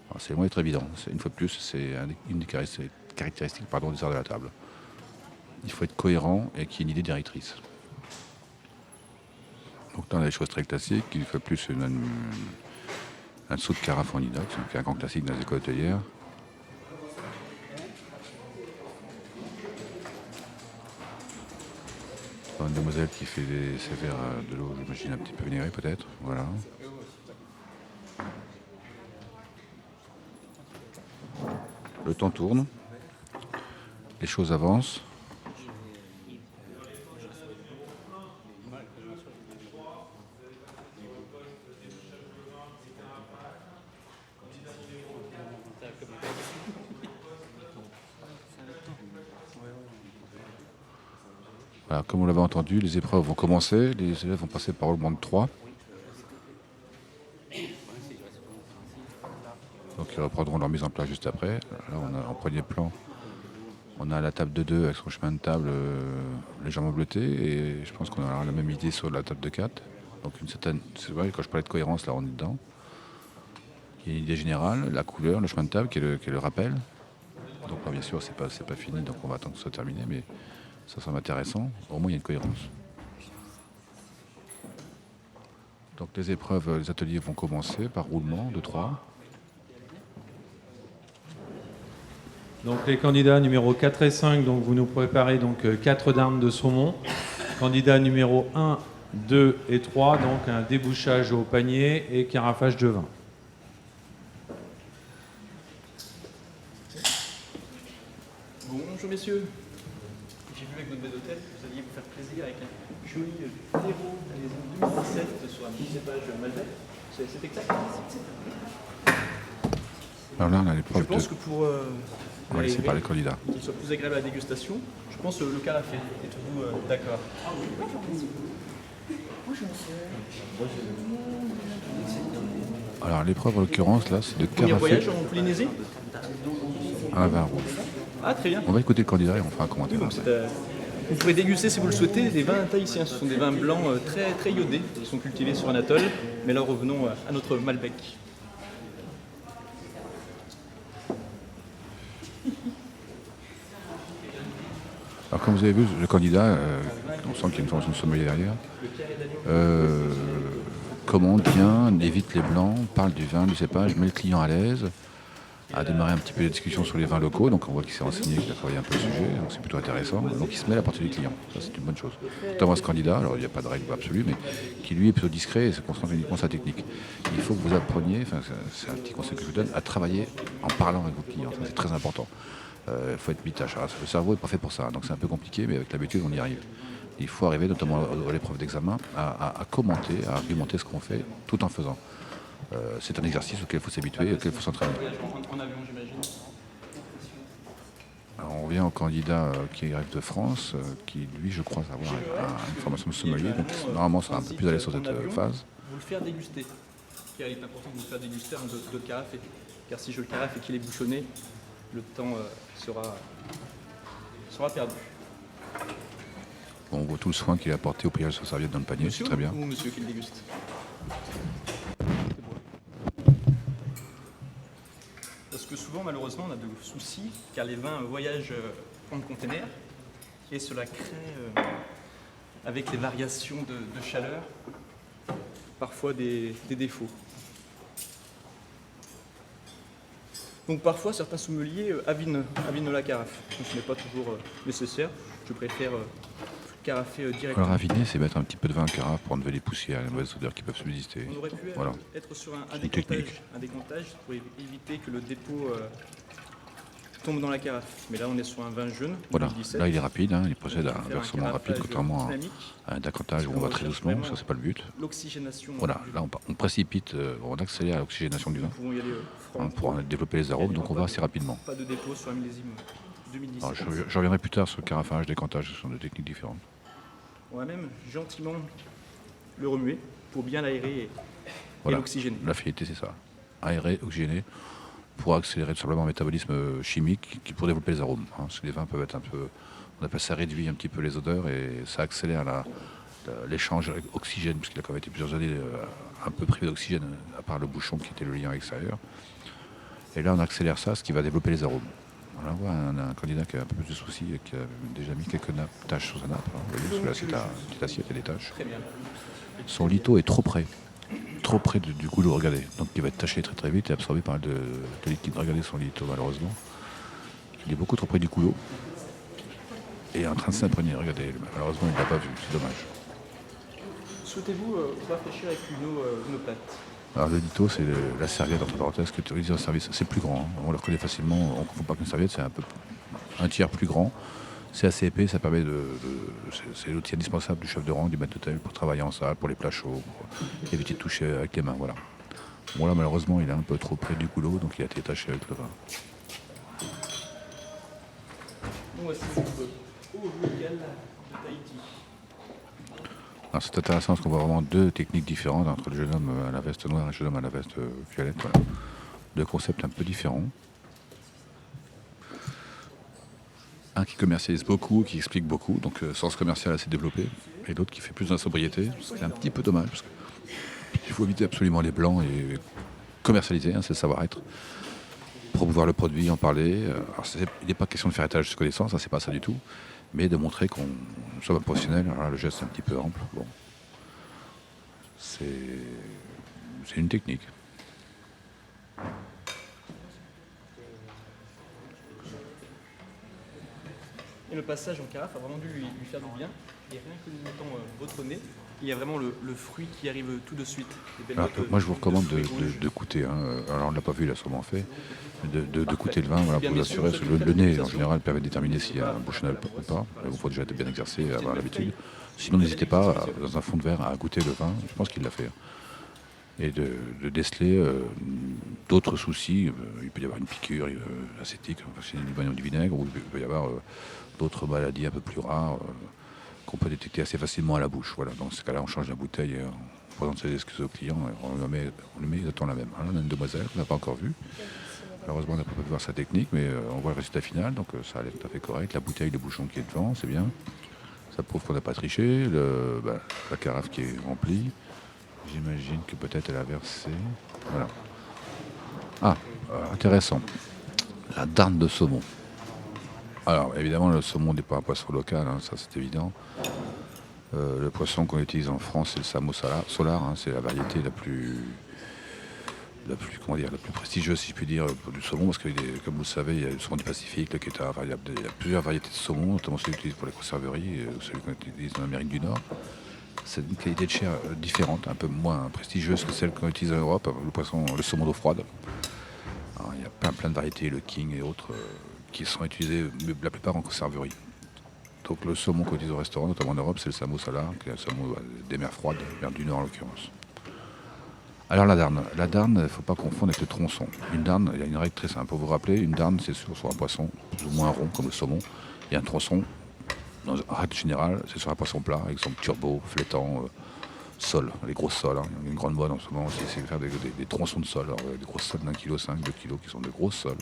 Alors, c'est loin d'être évident. Une fois de plus, c'est une des caractéristiques des arts de la table. Il faut être cohérent et qu'il y ait une idée directrice. Donc là, on a des choses très classiques. Il faut plus un saut de carafe en inox, qui est un grand classique dans les écoles hôtelières. Une demoiselle qui fait ses verres de l'eau, j'imagine un petit peu vénérée peut-être. Voilà. Le temps tourne, les choses avancent. Voilà, comme on l'avait entendu, les épreuves vont commencer, les élèves vont passer par roulement de 3. Donc ils reprendront leur mise en place juste après. Là, on a en premier plan, on a la table de 2 avec son chemin de table légèrement bleuté, et je pense qu'on aura la même idée sur la table de 4. Donc c'est vrai, quand je parlais de cohérence, là on est dedans. Il y a une idée générale, la couleur, le chemin de table qui est le rappel. Donc là, bien sûr, c'est pas fini, donc on va attendre que ce soit terminé, mais ça semble intéressant. Au moins il y a une cohérence. Donc les épreuves, les ateliers vont commencer par roulement de 3. Donc les candidats numéro 4 et 5, donc vous nous préparez donc 4 darnes de saumon. Candidat numéro 1, 2 et 3, donc un débouchage au panier et carafage de vin. Bonjour messieurs, j'ai vu avec votre baie d'hôtel que vous alliez vous faire plaisir avec un joli Nero maison 2017 sur un petit cépage Malbec. C'est exact. Alors là, on a l'épreuve Je pense que pour on va laisser parler le candidat. qu'il soit plus agréable à la dégustation, je pense le carafé. Êtes-vous d'accord? Alors l'épreuve en l'occurrence là, c'est de Premier carafé voyage en Polynésie? à un vin rouge. Ah très bien. On va écouter le candidat et on fera un commentaire. Donc, vous pourrez déguster si vous le souhaitez des vins tahitiens. Ce sont des vins blancs très, très iodés qui sont cultivés sur un atoll. Mais là revenons à notre Malbec. Alors comme vous avez vu, le candidat, on sent qu'il y a une formation de sommelier derrière, commande bien, évite les blancs, parle du vin, du cépage, met le client à l'aise, a démarré un petit peu les discussions sur les vins locaux, donc on voit qu'il s'est renseigné, qu'il a travaillé un peu le sujet, donc c'est plutôt intéressant. Donc il se met à la portée du client, ça c'est une bonne chose. Notamment ce candidat, alors il n'y a pas de règle absolue, mais qui lui est plutôt discret et se concentre uniquement sur sa technique. Il faut que vous appreniez, c'est un petit conseil que je vous donne, à travailler en parlant avec vos clients, ça c'est très important. Il faut être bitache. Alors, le cerveau n'est pas fait pour ça, donc c'est un peu compliqué, mais avec l'habitude, on y arrive. Il faut arriver, notamment à l'épreuve d'examen, à commenter, à argumenter ce qu'on fait, tout en faisant. C'est un exercice auquel il faut s'habituer, auquel il faut s'entraîner. En avion, j'imagine. Alors, on revient au candidat qui arrive de France, qui, lui, je crois, avoir une formation de sommelier, donc normalement, ça sera un peu plus à l'aise sur cette phase. Vous le faire déguster. Car il est important de vous le faire déguster avant de le carafer. Car si je le carafe et qu'il est bouchonné, le temps sera perdu. Bon, on voit tout le soin qu'il a apporté au pliage sur serviette dans le panier, c'est très bien. Ou monsieur qui le déguste? Parce que souvent, malheureusement, on a de soucis, car les vins voyagent en container, et cela crée, avec les variations de chaleur, parfois des défauts. Donc parfois, certains sommeliers avinent la carafe. Donc, ce n'est pas toujours nécessaire. Je préfère carafer directement. Alors, raffiner, c'est mettre un petit peu de vin en carafe pour enlever les poussières et les mauvaises odeurs qui peuvent subsister. On aurait pu Voilà. être sur un une technique. décantage pour éviter que le dépôt tombe dans la carafe. Mais là, on est sur un vin jeune, Voilà, 2017. là il est rapide, hein, il procède à un Faire versement carafage rapide, contrairement dynamique. à un décantage où on va très doucement, ça c'est pas le but. L'oxygénation. Voilà, là on précipite, on accélère l'oxygénation du vin Nous pouvons y aller franc. pour développer les arômes, donc on va assez rapidement. Pas de dépôt sur un millésime 2017. Alors, je reviendrai plus tard sur le carafage, décantage, ce sont deux techniques différentes. On va même gentiment le remuer pour bien l'aérer et Voilà, l'oxygéner. la finalité c'est ça. aéré, oxygéné, pour accélérer tout simplement le métabolisme chimique pour développer les arômes. Parce que les vins peuvent être un peu, on appelle ça réduit un petit peu les odeurs et ça accélère l'échange avec oxygène, puisqu'il a quand même été plusieurs années un peu privé d'oxygène, à part le bouchon qui était le lien extérieur. Et là, on accélère ça, ce qui va développer les arômes. On voit un candidat qui a un peu plus de soucis et qui a déjà mis quelques taches sur sa nappe. Vous voyez, celui-là, c'est la petite assiette, il y a des taches. Très bien. Son litho est trop près du goulot, regardez. Donc il va être taché très très vite et absorbé par de liquide. Regardez son litho, malheureusement. Il est beaucoup trop près du goulot. Et est en train de s'imprégner, regardez. Malheureusement, il ne l'a pas vu, c'est dommage. Souhaitez-vous rafraîchir avec une eau plate? Alors le litho, c'est la serviette, entre parenthèses, que tu utilises en service. C'est plus grand, hein. On le reconnaît facilement. On ne confond pas qu'une serviette, c'est un tiers plus grand. C'est assez épais, ça permet c'est l'outil indispensable du chef de rang, du maître d'hôtel pour travailler en salle, pour les plats chauds, pour éviter de toucher avec les mains, voilà. Bon là, malheureusement, il est un peu trop près du goulot, donc il a été taché avec le vin. Voici notre eau locale de Tahiti. Alors, c'est intéressant parce qu'on voit vraiment deux techniques différentes entre le jeune homme à la veste noire et le jeune homme à la veste violette. Voilà. Deux concepts un peu différents. Un qui commercialise beaucoup, qui explique beaucoup, donc sens commercial assez développé, et l'autre qui fait plus dans la sobriété, ce qui est un petit peu dommage, parce qu'il faut éviter absolument les blancs et commercialiser, hein, c'est le savoir-être, promouvoir le produit, en parler. Alors, il n'est pas question de faire étage de connaissances, hein, c'est pas ça du tout, mais de montrer qu'on soit un professionnel. Alors là, le geste est un petit peu ample, bon. C'est une technique. Et le passage en carafe a vraiment dû lui faire du bien. Et rien que nous mettons votre nez, il y a vraiment le fruit qui arrive tout de suite. Alors, moi, je vous recommande de goûter. Hein. Alors, on ne l'a pas vu, il a sûrement fait. De goûter le vin, voilà, pour vous assurer. Parce que le nez, en général, permet de déterminer s'il y a un bouchonnage ou pas. Il faut déjà être bien exercé, avoir l'habitude. Sinon, n'hésitez pas, dans un fond de verre, à goûter le vin. Je pense qu'il l'a fait. Et de déceler d'autres soucis. Il peut y avoir une piqûre acétique, c'est du vinaigre, ou il peut y avoir d'autres maladies un peu plus rares qu'on peut détecter assez facilement à la bouche. Voilà. Dans ce cas-là, on change la bouteille, on présente ses excuses au client, et on le met exactement la même. Alors, on a une demoiselle qu'on n'a pas encore vue. Malheureusement, on n'a pas pu voir sa technique, mais on voit le résultat final, donc ça a l'air tout à fait correct. La bouteille, le bouchon qui est devant, c'est bien. Ça prouve qu'on n'a pas triché. La carafe qui est remplie. J'imagine que peut-être elle a versé. Voilà. Ah, intéressant. La darne de saumon. Alors, évidemment, le saumon n'est pas un poisson local, hein, ça c'est évident. Le poisson qu'on utilise en France, c'est le Samo solar, hein, c'est la variété la plus prestigieuse, si je puis dire, du saumon, parce que, comme vous le savez, il y a le saumon du Pacifique, le keta, il y a plusieurs variétés de saumon, notamment celui qu'on utilise pour les conserveries, celui qu'on utilise en Amérique du Nord. C'est une qualité de chair différente, un peu moins prestigieuse que celle qu'on utilise en Europe, le saumon d'eau froide. Alors, il y a plein de variétés, le king et autres, qui sont utilisés la plupart en conserverie. Donc le saumon qu'on utilise au restaurant, notamment en Europe, c'est le Samo solar, qui est un saumon des mers froides, mer du Nord en l'occurrence. Alors la darne, il ne faut pas confondre avec le tronçon. Une darne, il y a une règle très simple. Pour vous rappeler, une darne, c'est sur un poisson plus ou moins rond, comme le saumon. Il y a un tronçon. Dans une règle générale, c'est sur un poisson plat, exemple turbo, flétan, sol, les grosses sols. Hein. Il y a une grande mode en ce moment aussi, c'est de faire des tronçons de sol. Alors, des grosses sols d'1,5 kg, 2 kg, qui sont de grosses sols.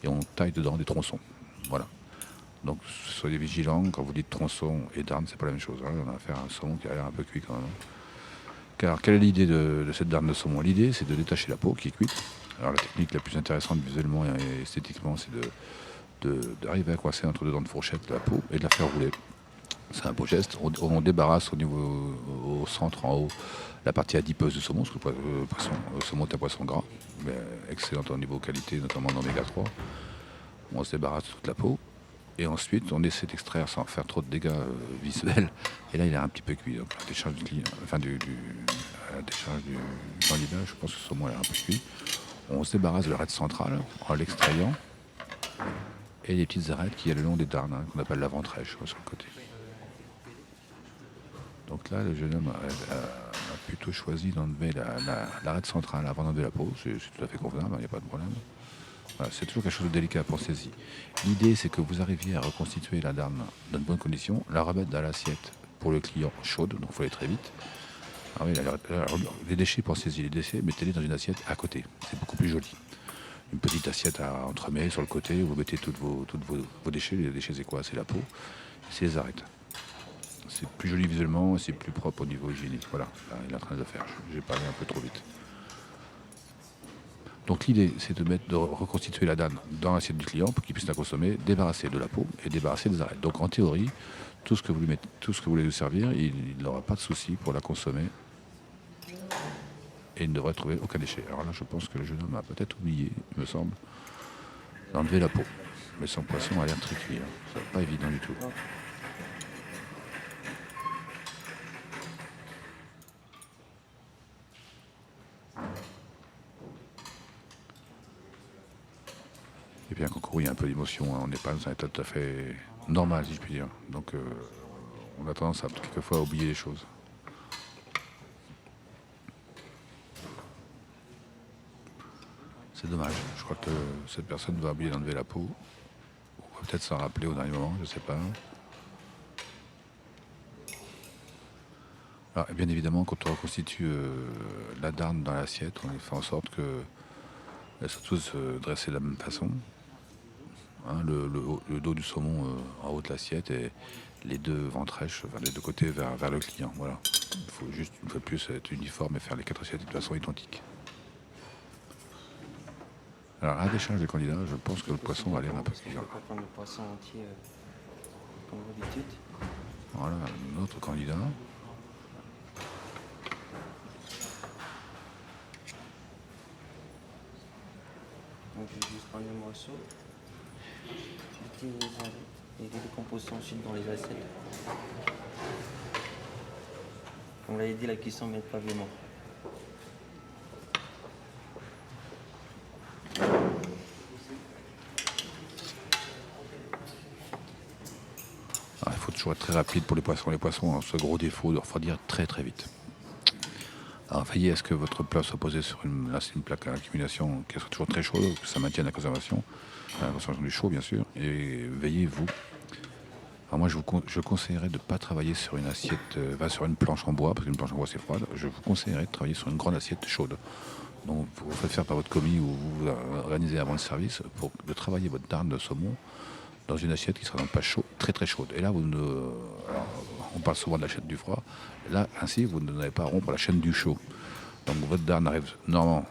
Et on taille dedans des tronçons. Voilà. Donc soyez vigilants, quand vous dites tronçon et darne, c'est pas la même chose. Hein. On a affaire à un saumon qui a l'air un peu cuit quand même. Car quelle est l'idée de cette darne de saumon? L'idée, c'est de détacher la peau qui est cuite. Alors la technique la plus intéressante visuellement et esthétiquement, c'est d'arriver à coincer entre deux dents de fourchette la peau et de la faire rouler. C'est un beau geste. On débarrasse au centre, en haut, la partie adipeuse du saumon, parce que le saumon est un poisson gras, mais excellent au niveau qualité, notamment en oméga 3. On se débarrasse de toute la peau. Et ensuite, on essaie d'extraire sans faire trop de dégâts visuels. Et là, il est un petit peu cuit. Donc, la décharge du candidat, je pense que le saumon est un peu cuit. On se débarrasse de l'arête centrale en l'extrayant. Et les petites arêtes qui y a le long des darnes, hein, qu'on appelle la ventrèche sur le côté. Donc là, le jeune homme a plutôt choisi d'enlever l'arête centrale avant d'enlever la peau. C'est tout à fait convenable, il n'y a pas de problème. Voilà, c'est toujours quelque chose de délicat, pensez-y. L'idée, c'est que vous arriviez à reconstituer la darne dans de bonnes conditions, la remettre dans l'assiette pour le client chaude, donc il faut aller très vite. Ah oui, alors, les déchets, pensez-y, les déchets, mettez-les dans une assiette à côté. C'est beaucoup plus joli. Une petite assiette à entremets sur le côté où vous mettez vos déchets. Les déchets, c'est quoi? C'est la peau. C'est les arêtes. C'est plus joli visuellement et c'est plus propre au niveau hygiénique. Voilà, là, il est en train de le faire. J'ai parlé un peu trop vite. Donc l'idée, c'est de reconstituer la dame dans l'assiette du client pour qu'il puisse la consommer, débarrasser de la peau et débarrasser des arêtes. Donc en théorie, tout ce que vous voulez lui servir, il n'aura pas de souci pour la consommer et il ne devrait trouver aucun déchet. Alors là, je pense que le jeune homme a peut-être oublié, il me semble, d'enlever la peau. Mais son poisson a l'air très cuit. C'est pas évident du tout. Et bien qu'en il y a un peu d'émotion, hein. On n'est pas dans un état tout à fait normal, si je puis dire. Donc on a tendance à quelquefois à oublier les choses. C'est dommage. Je crois que cette personne va oublier d'enlever la peau. On va peut-être s'en rappeler au dernier moment, je ne sais pas. Alors, et bien évidemment, quand on reconstitue la darne dans l'assiette, on fait en sorte qu'elles soient tous dressées de la même façon. Hein, le dos du saumon en haut de l'assiette et les deux ventrèches, enfin, les deux côtés vers le client. Voilà. Il faut juste une fois de plus être uniforme et faire les 4 assiettes de façon identique. Alors à l'échange des candidats, je pense que le poisson va l'air un peu Je cuire. peux pas prendre le poisson entier comme d'habitude. Voilà, notre candidat. Donc je vais juste prendre le morceau, retirer les arêtes et les décomposer ensuite dans les assiettes. On l'a dit, la cuisson met pas vraiment. Alors, il faut toujours être très rapide pour les poissons. Les poissons ont ce gros défaut de refroidir très très vite. Alors veillez à ce que votre plat soit posé sur une plaque à accumulation, qu'elle soit toujours très chaude, que ça maintienne la conservation du chaud bien sûr. Et veillez vous. Alors moi je conseillerais de ne pas travailler sur une assiette, sur une planche en bois, parce qu'une planche en bois c'est froide. Je vous conseillerais de travailler sur une grande assiette chaude. Donc vous faites faire par votre commis ou vous organisez avant le service de travailler votre darne de saumon dans une assiette qui sera donc pas chaude, très très chaude. Et là, alors, on parle souvent de la chaîne du froid. Là, ainsi, vous n'avez pas à rompre la chaîne du chaud. Donc votre darne arrive normalement,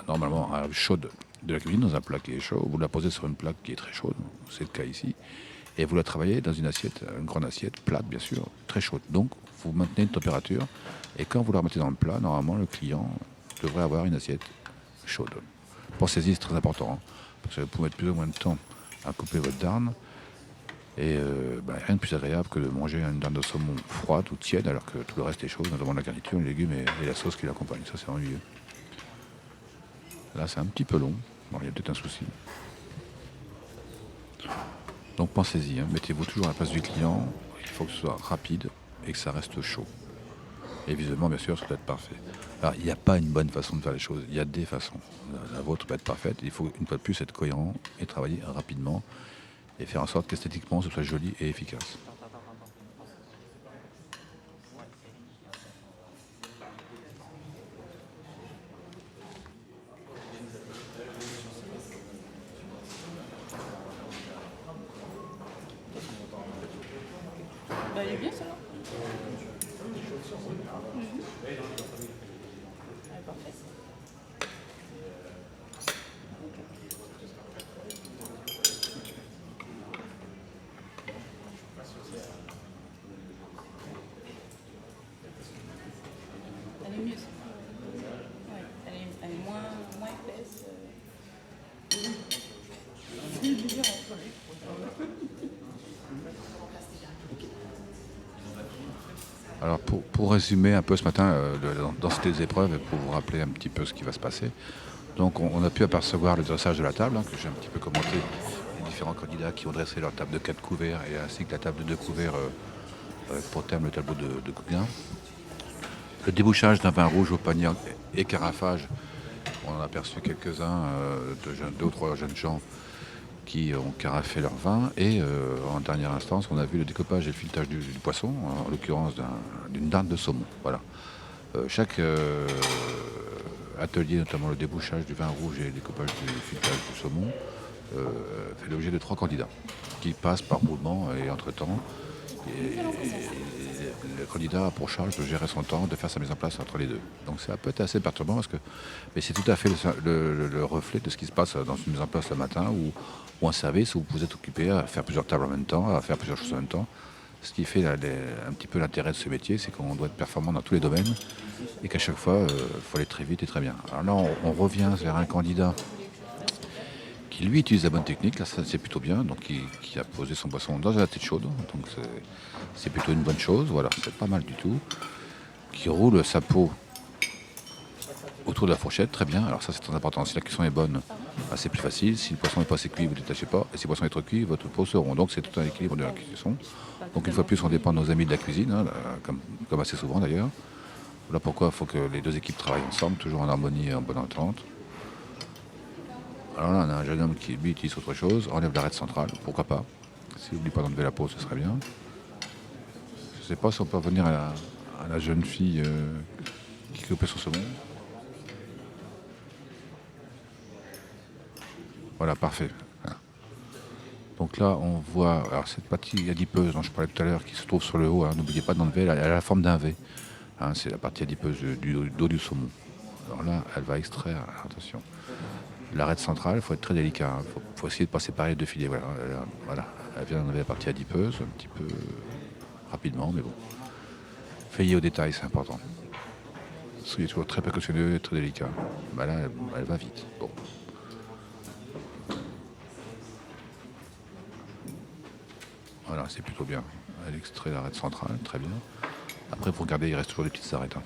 normalement arrive chaude de la cuisine dans un plat qui est chaud. Vous la posez sur une plaque qui est très chaude, c'est le cas ici. Et vous la travaillez dans une assiette, une grande assiette, plate bien sûr, très chaude. Donc vous maintenez une température. Et quand vous la remettez dans le plat, normalement, le client devrait avoir une assiette chaude. Pensez-y, c'est très important. Hein, parce que vous pouvez mettre plus ou moins de temps à couper votre darne. Et rien de plus agréable que de manger une darne de saumon froide ou tiède alors que tout le reste est chaud, notamment la garniture, les légumes et la sauce qui l'accompagne. Ça, c'est ennuyeux. Là, c'est un petit peu long. Bon, il y a peut-être un souci. Donc pensez-y, hein, mettez-vous toujours à la place du client. Il faut que ce soit rapide et que ça reste chaud. Et visuellement, bien sûr, ça doit être parfait. Alors, il n'y a pas une bonne façon de faire les choses. Il y a des façons. La vôtre peut être parfaite. Il faut une fois de plus être cohérent et travailler rapidement et faire en sorte qu'esthétiquement, ce soit joli et efficace. Bah, il est bien, ça, là. Ouais, parfait. Elle est mieux, ça. Ouais, elle est moins épaisse. C'est différent. Alors pour résumer un peu ce matin dans ces épreuves et pour vous rappeler un petit peu ce qui va se passer, donc on a pu apercevoir le dressage de la table, hein, que j'ai un petit peu commenté, les différents candidats qui ont dressé leur table de 4 couverts et ainsi que la table de 2 couverts avec pour terme le tableau de Gauguin. Le débouchage d'un vin rouge au panier et carafage, on en a aperçu quelques-uns, 2 ou 3 jeunes gens qui ont carafé leur vin. Et en dernière instance, on a vu le découpage et le filetage du poisson, en l'occurrence d'une dinde de saumon. Voilà. Chaque atelier, notamment le débouchage du vin rouge et le découpage du filetage du saumon, fait l'objet de 3 candidats qui passent par roulement et entre-temps. Et le candidat a pour charge de gérer son temps, de faire sa mise en place entre les deux. Donc ça peut être assez perturbant mais c'est tout à fait le reflet de ce qui se passe dans une mise en place le matin ou un service où vous êtes occupé à faire plusieurs tables en même temps, à faire plusieurs choses en même temps. Ce qui fait un petit peu l'intérêt de ce métier, c'est qu'on doit être performant dans tous les domaines et qu'à chaque fois, il faut aller très vite et très bien. Alors là, on revient vers un candidat qui lui utilise la bonne technique, là ça, c'est plutôt bien, donc qui a posé son poisson dans la tête chaude, donc c'est plutôt une bonne chose, voilà, c'est pas mal du tout. Qui roule sa peau autour de la fourchette, très bien, alors ça c'est très important, si la cuisson est bonne, bah, c'est plus facile, si le poisson n'est pas assez cuit, vous ne détachez pas, et si le poisson est trop cuit, votre peau se rompt, donc c'est tout un équilibre de la cuisson. Donc une fois de plus, on dépend de nos amis de la cuisine, hein, comme assez souvent d'ailleurs. Voilà pourquoi il faut que les deux équipes travaillent ensemble, toujours en harmonie et en bonne entente. Alors là, on a un jeune homme qui, lui, utilise autre chose, enlève l'arête centrale, pourquoi pas. S'il n'oublie pas d'enlever la peau, ce serait bien. Je ne sais pas si on peut revenir à la jeune fille qui coupait son saumon. Voilà, parfait. Voilà. Donc là, on voit alors cette partie adipeuse dont je parlais tout à l'heure qui se trouve sur le haut. Hein, n'oubliez pas d'enlever, elle a la forme d'un V. Hein, c'est la partie adipeuse du dos du saumon. Alors là, elle va extraire, attention. L'arête centrale, il faut être très délicat. Il faut essayer de ne pas séparer les deux filets. Voilà. Elle vient d'enlever la partie adipeuse, un petit peu rapidement, mais bon. Veillez aux détails, c'est important. Soyez toujours très précautionneux et très délicat. Bah là, elle va vite. Bon. Voilà, c'est plutôt bien. Elle extrait l'arête centrale, très bien. Après, pour regarder, il reste toujours des petites arêtes. Hein.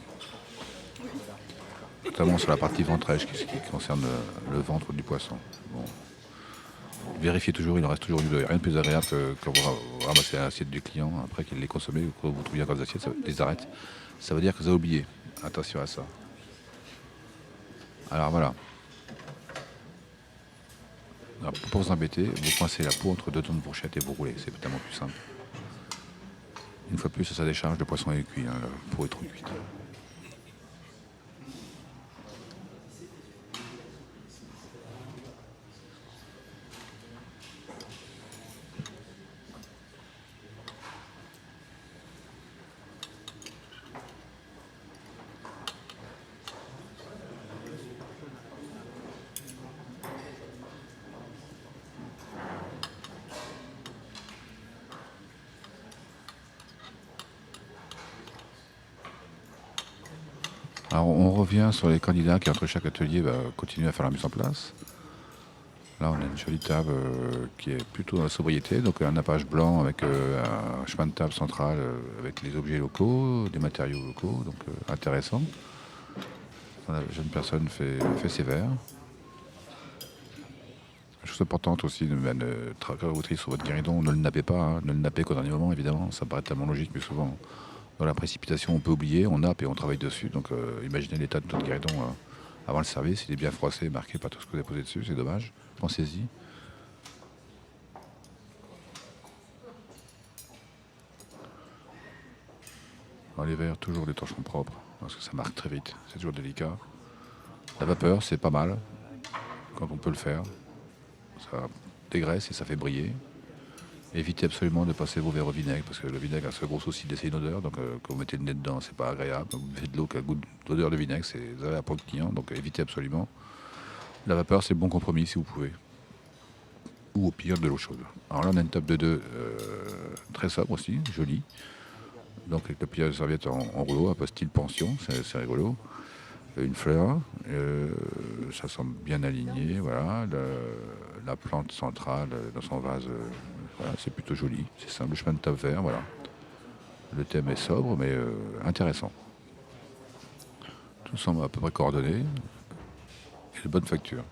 Notamment sur la partie ventrèche qui concerne le ventre du poisson. Bon. Vérifiez toujours, il en reste toujours une ou deux. Rien de plus agréable que quand vous ramassez l'assiette du client après qu'il l'ait consommé ou que vous trouviez encore des assiettes, des arêtes. Ça veut dire que vous avez oublié. Attention à ça. Alors voilà. Alors, pour pas vous embêter, vous coincez la peau entre deux tonnes de fourchette et vous roulez. C'est tellement plus simple. Une fois de plus, ça décharge, le poisson est cuit. Hein, la peau est trop cuite. Alors on revient sur les candidats qui entre chaque atelier continuent à faire la mise en place. Là on a une jolie table qui est plutôt dans la sobriété, donc un nappage blanc avec un chemin de table central avec les objets locaux, des matériaux locaux, donc intéressant. La jeune personne fait ses verres. Chose importante aussi, quand vous triez sur votre guéridon, ne le nappez pas, hein, ne le nappez qu'au dernier moment évidemment, ça paraît tellement logique, mais souvent dans la précipitation on peut oublier, on nappe et on travaille dessus, donc imaginez l'état de notre guéridon avant le service, il est bien froissé, marqué par tout ce que vous avez posé dessus, c'est dommage, pensez-y. Alors les verres, toujours des torchons propres, parce que ça marque très vite, c'est toujours délicat. La vapeur, c'est pas mal, quand on peut le faire. Ça dégraisse et ça fait briller. Évitez absolument de passer vos verres au vinaigre, parce que le vinaigre a ce gros souci de laisser une odeur, donc quand vous mettez le nez dedans, c'est pas agréable. Vous buvez de l'eau qui a goût d'odeur de vinaigre, c'est agréable pour le client, donc évitez absolument. La vapeur, c'est le bon compromis si vous pouvez. Ou au pire, de l'eau chaude. Alors là, on a une table de deux très sobre aussi, jolie. Donc avec le pliage de serviette en rouleau, un peu style pension, c'est rigolo. Une fleur, ça semble bien aligné, voilà. La plante centrale dans son vase, voilà, c'est plutôt joli, c'est simple, le chemin de table vert, voilà. Le thème est sobre mais intéressant. Tout semble à peu près coordonné et de bonne facture.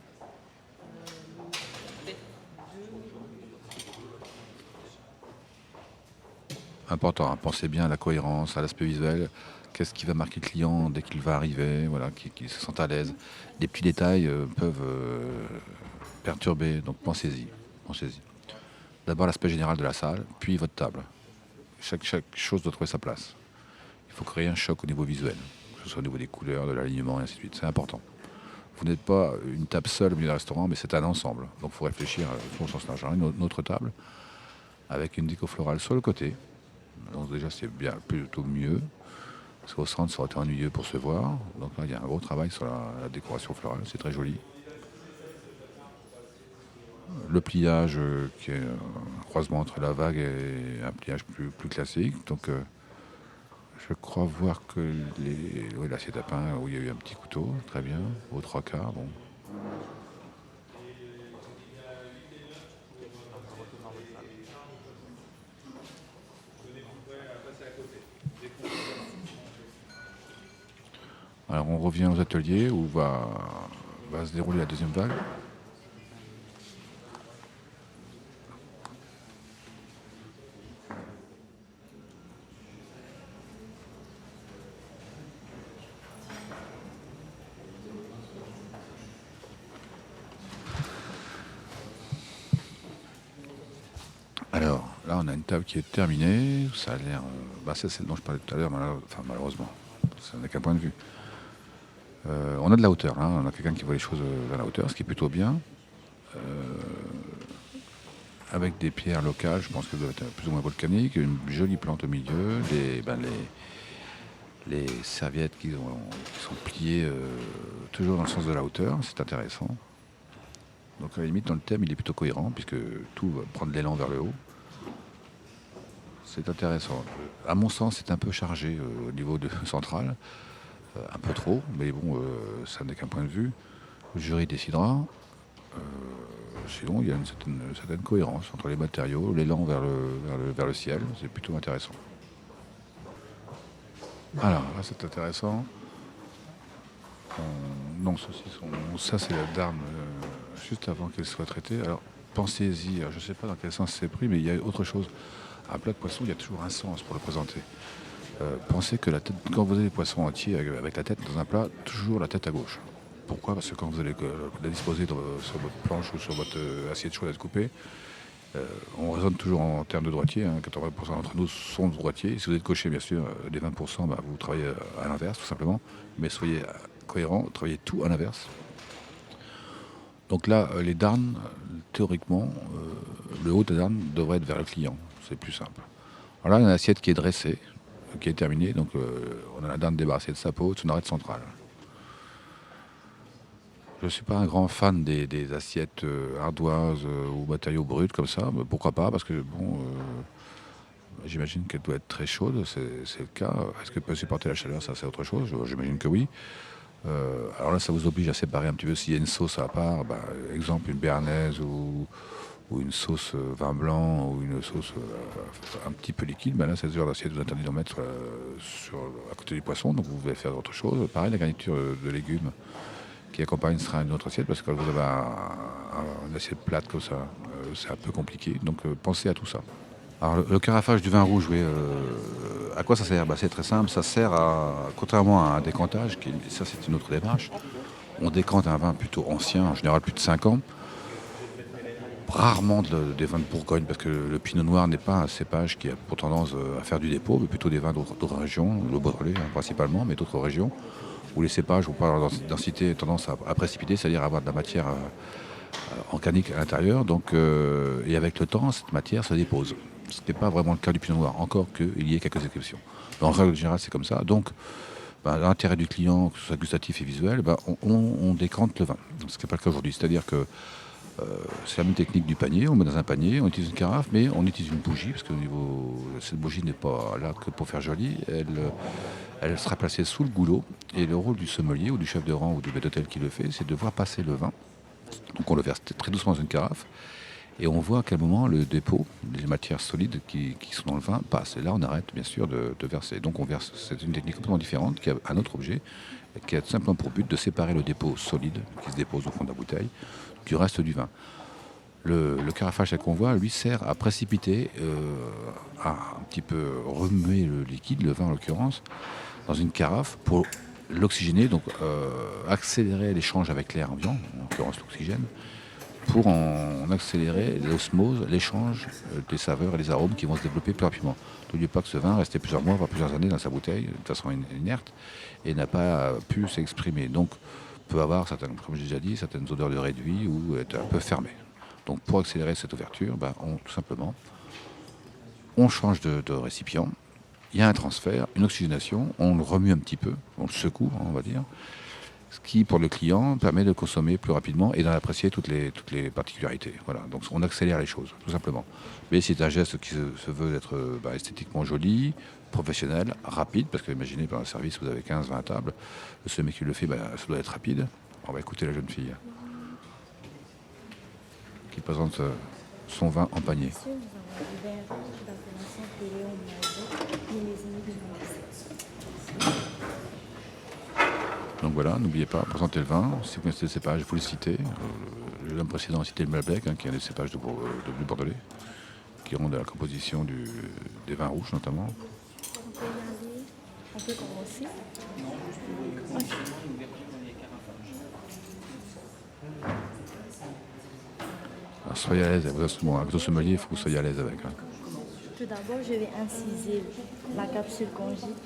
Important, hein, pensez bien à la cohérence, à l'aspect visuel. Qu'est-ce qui va marquer le client dès qu'il va arriver, voilà, qu'il se sente à l'aise. Des petits détails peuvent perturber, donc pensez-y. Pensez-y. D'abord l'aspect général de la salle, puis votre table. Chaque chose doit trouver sa place. Il faut créer un choc au niveau visuel, que ce soit au niveau des couleurs, de l'alignement, et ainsi de suite. C'est important. Vous n'êtes pas une table seule au milieu d'un restaurant, mais c'est un ensemble. Donc il faut réfléchir au sens large. Une autre table, avec une déco florale sur le côté. Donc déjà c'est bien, plutôt mieux. Parce qu'au centre, ça aurait été ennuyeux pour se voir. Donc là, il y a un gros travail sur la décoration florale. C'est très joli. Le pliage qui est un croisement entre la vague et un pliage plus classique. Donc je crois voir que l'assiette à pain où il y a eu un petit couteau, très bien, aux 3/4. Bon. Alors on revient aux ateliers où va se dérouler la deuxième vague. Alors là on a une table qui est terminée, ça a l'air... c'est celle dont je parlais tout à l'heure, malheureusement, ça n'est qu'un point de vue. On a de la hauteur, hein. On a quelqu'un qui voit les choses vers la hauteur, ce qui est plutôt bien. Avec des pierres locales, je pense que ça doit être plus ou moins volcanique, une jolie plante au milieu, les serviettes qui sont pliées toujours dans le sens de la hauteur, c'est intéressant. Donc à la limite, dans le thème, il est plutôt cohérent, puisque tout va prendre l'élan vers le haut. C'est intéressant. À mon sens, c'est un peu chargé au niveau central. Un peu trop, mais bon, ça n'est qu'un point de vue. Le jury décidera. Sinon, il y a une certaine cohérence entre les matériaux, l'élan vers le ciel. C'est plutôt intéressant. Alors, là, c'est intéressant. Non, ça, c'est la dame juste avant qu'elle soit traitée. Alors, pensez-y. Je ne sais pas dans quel sens c'est pris, mais il y a autre chose. Un plat de poisson, il y a toujours un sens pour le présenter. Pensez que la tête, quand vous avez les poissons entiers avec la tête dans un plat, toujours la tête à gauche. Pourquoi ? Parce que quand vous allez la disposer sur votre planche ou sur votre assiette chaude à couper, on raisonne toujours en termes de droitier. 80% d'entre nous sont droitiers. Si vous êtes coché, bien sûr, les 20%, vous travaillez à l'inverse, tout simplement. Mais soyez cohérents, travaillez tout à l'inverse. Donc là, les darnes, théoriquement, le haut des darnes devrait être vers le client. C'est plus simple. Alors là, il y a une assiette qui est dressée, qui est terminée. Donc on a la darne débarrassée de sa peau, de son arête centrale. Je ne suis pas un grand fan des assiettes ardoises ou matériaux bruts comme ça. Mais pourquoi pas ? Parce que j'imagine qu'elle doit être très chaude, c'est le cas. Est-ce qu'elle peut supporter la chaleur ? Ça, c'est autre chose. J'imagine que oui. Alors là, ça vous oblige à séparer un petit peu s'il y a une sauce à part. Exemple, une béarnaise ou une sauce vin blanc ou une sauce un petit peu liquide. Là, cette genre d'assiette vous interdit d'en mettre à côté du poisson. Donc vous pouvez faire autre chose. Pareil, la garniture de légumes qui accompagne sera une autre assiette, parce que quand vous avez une assiette plate comme ça, c'est un peu compliqué. Donc pensez à tout ça. Alors le carafage du vin rouge, oui, à quoi ça sert ? C'est très simple, ça sert contrairement à un décantage, ça c'est une autre démarche, on décante un vin plutôt ancien, en général plus de 5 ans, rarement des vins de Bourgogne, parce que le pinot noir n'est pas un cépage qui a pour tendance à faire du dépôt, mais plutôt des vins d'autres régions, le Beaujolais principalement, mais d'autres régions, où les cépages ont par leur densité tendance à précipiter, c'est-à-dire à avoir de la matière organique à l'intérieur. Donc, et avec le temps, cette matière se dépose. Ce n'est pas vraiment le cas du pinot noir, encore qu'il y ait quelques exceptions. Mais en règle générale, c'est comme ça. Donc, l'intérêt du client, que ce soit gustatif et visuel, on décante le vin. Ce qui n'est pas le cas aujourd'hui. C'est-à-dire que c'est la même technique du panier. On met dans un panier, on utilise une carafe, mais on utilise une bougie, parce que cette bougie n'est pas là que pour faire joli. Elle sera placée sous le goulot. Et le rôle du sommelier ou du chef de rang ou du maître d'hôtel qui le fait, c'est de voir passer le vin. Donc on le verse très doucement dans une carafe. Et on voit à quel moment le dépôt, les matières solides qui sont dans le vin passent. Et là, on arrête bien sûr de verser. Donc on verse. C'est une technique complètement différente qui a un autre objet, qui a simplement pour but de séparer le dépôt solide qui se dépose au fond de la bouteille du reste du vin. Le carafage qu'on voit, lui, sert à précipiter, à un petit peu remuer le liquide, le vin en l'occurrence, dans une carafe pour l'oxygéner, donc accélérer l'échange avec l'air ambiant, en l'occurrence l'oxygène, pour en accélérer l'osmose, l'échange des saveurs et des arômes qui vont se développer plus rapidement. N'oubliez pas que ce vin restait plusieurs mois, voire plusieurs années dans sa bouteille, de façon inerte, et n'a pas pu s'exprimer. Donc, peut avoir, comme j'ai déjà dit, certaines odeurs de réduit ou être un peu fermé. Donc, pour accélérer cette ouverture, tout simplement, on change de récipient. Il y a un transfert, une oxygénation, on le remue un petit peu, on le secoue, on va dire, ce qui, pour le client, permet de consommer plus rapidement et d'en apprécier toutes les particularités. Voilà. Donc on accélère les choses, tout simplement. Mais c'est un geste qui se veut être esthétiquement joli, professionnel, rapide, parce que imaginez, par un service, vous avez 15-20 tables, ce mec qui le fait, ça doit être rapide. On va écouter la jeune fille qui présente son vin en panier. Monsieur, nous avons du vin rouge d'appellation Péléon Malbec, millésimé 2017. Donc voilà, n'oubliez pas, présentez le vin. Si vous connaissez le cépage, vous le citez. L'homme précédent a cité le Malbec, qui est un des cépages de bleu bordelais, qui rend de la composition des vins rouges notamment. On peut y aller, on peut commencer. Alors, soyez à l'aise avec vos instruments. Avec vos sommeliers, il faut que vous soyez à l'aise avec. Tout d'abord, je vais inciser la capsule congite.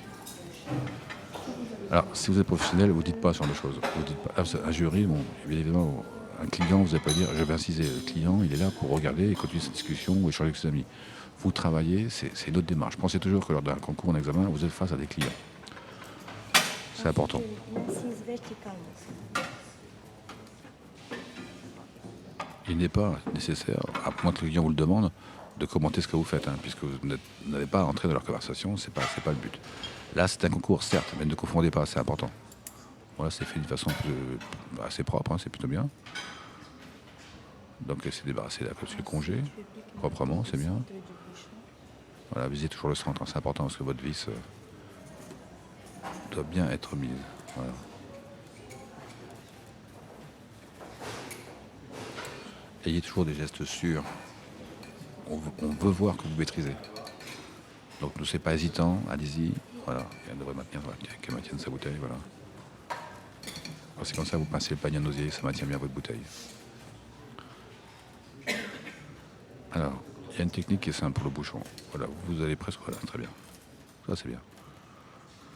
Alors, si vous êtes professionnel, vous ne dites pas ce genre de choses. Vous dites pas, un jury, bon, bien évidemment, un client, vous n'allez pas dire je vais inciser. Le client, il est là pour regarder et continuer cette discussion ou échanger avec ses amis. Vous travaillez, c'est une autre démarche. Pensez toujours que lors d'un concours, d'un examen, vous êtes face à des clients. C'est important. Je l'incise verticalement. Il n'est pas nécessaire, à moins que le client vous le demande, de commenter ce que vous faites, puisque vous n'avez pas à entrer dans leur conversation, c'est pas le but. Là, c'est un concours, certes, mais ne confondez pas, c'est important. Voilà, c'est fait d'une façon assez propre, c'est plutôt bien. Donc, c'est débarrasser la capsule congé, proprement, c'est bien. Voilà, visez toujours le centre, c'est important, parce que votre vis doit bien être mise. Voilà. Ayez toujours des gestes sûrs. On veut voir que vous maîtrisez. Donc ne soyez pas hésitant, allez-y. Voilà, elle devrait qu'elle maintienne sa bouteille. Voilà. Quand c'est comme ça, vous pincez le panier en osier, ça maintient bien votre bouteille. Alors, il y a une technique qui est simple pour le bouchon. Voilà, vous allez presque, voilà, très bien. Ça c'est bien.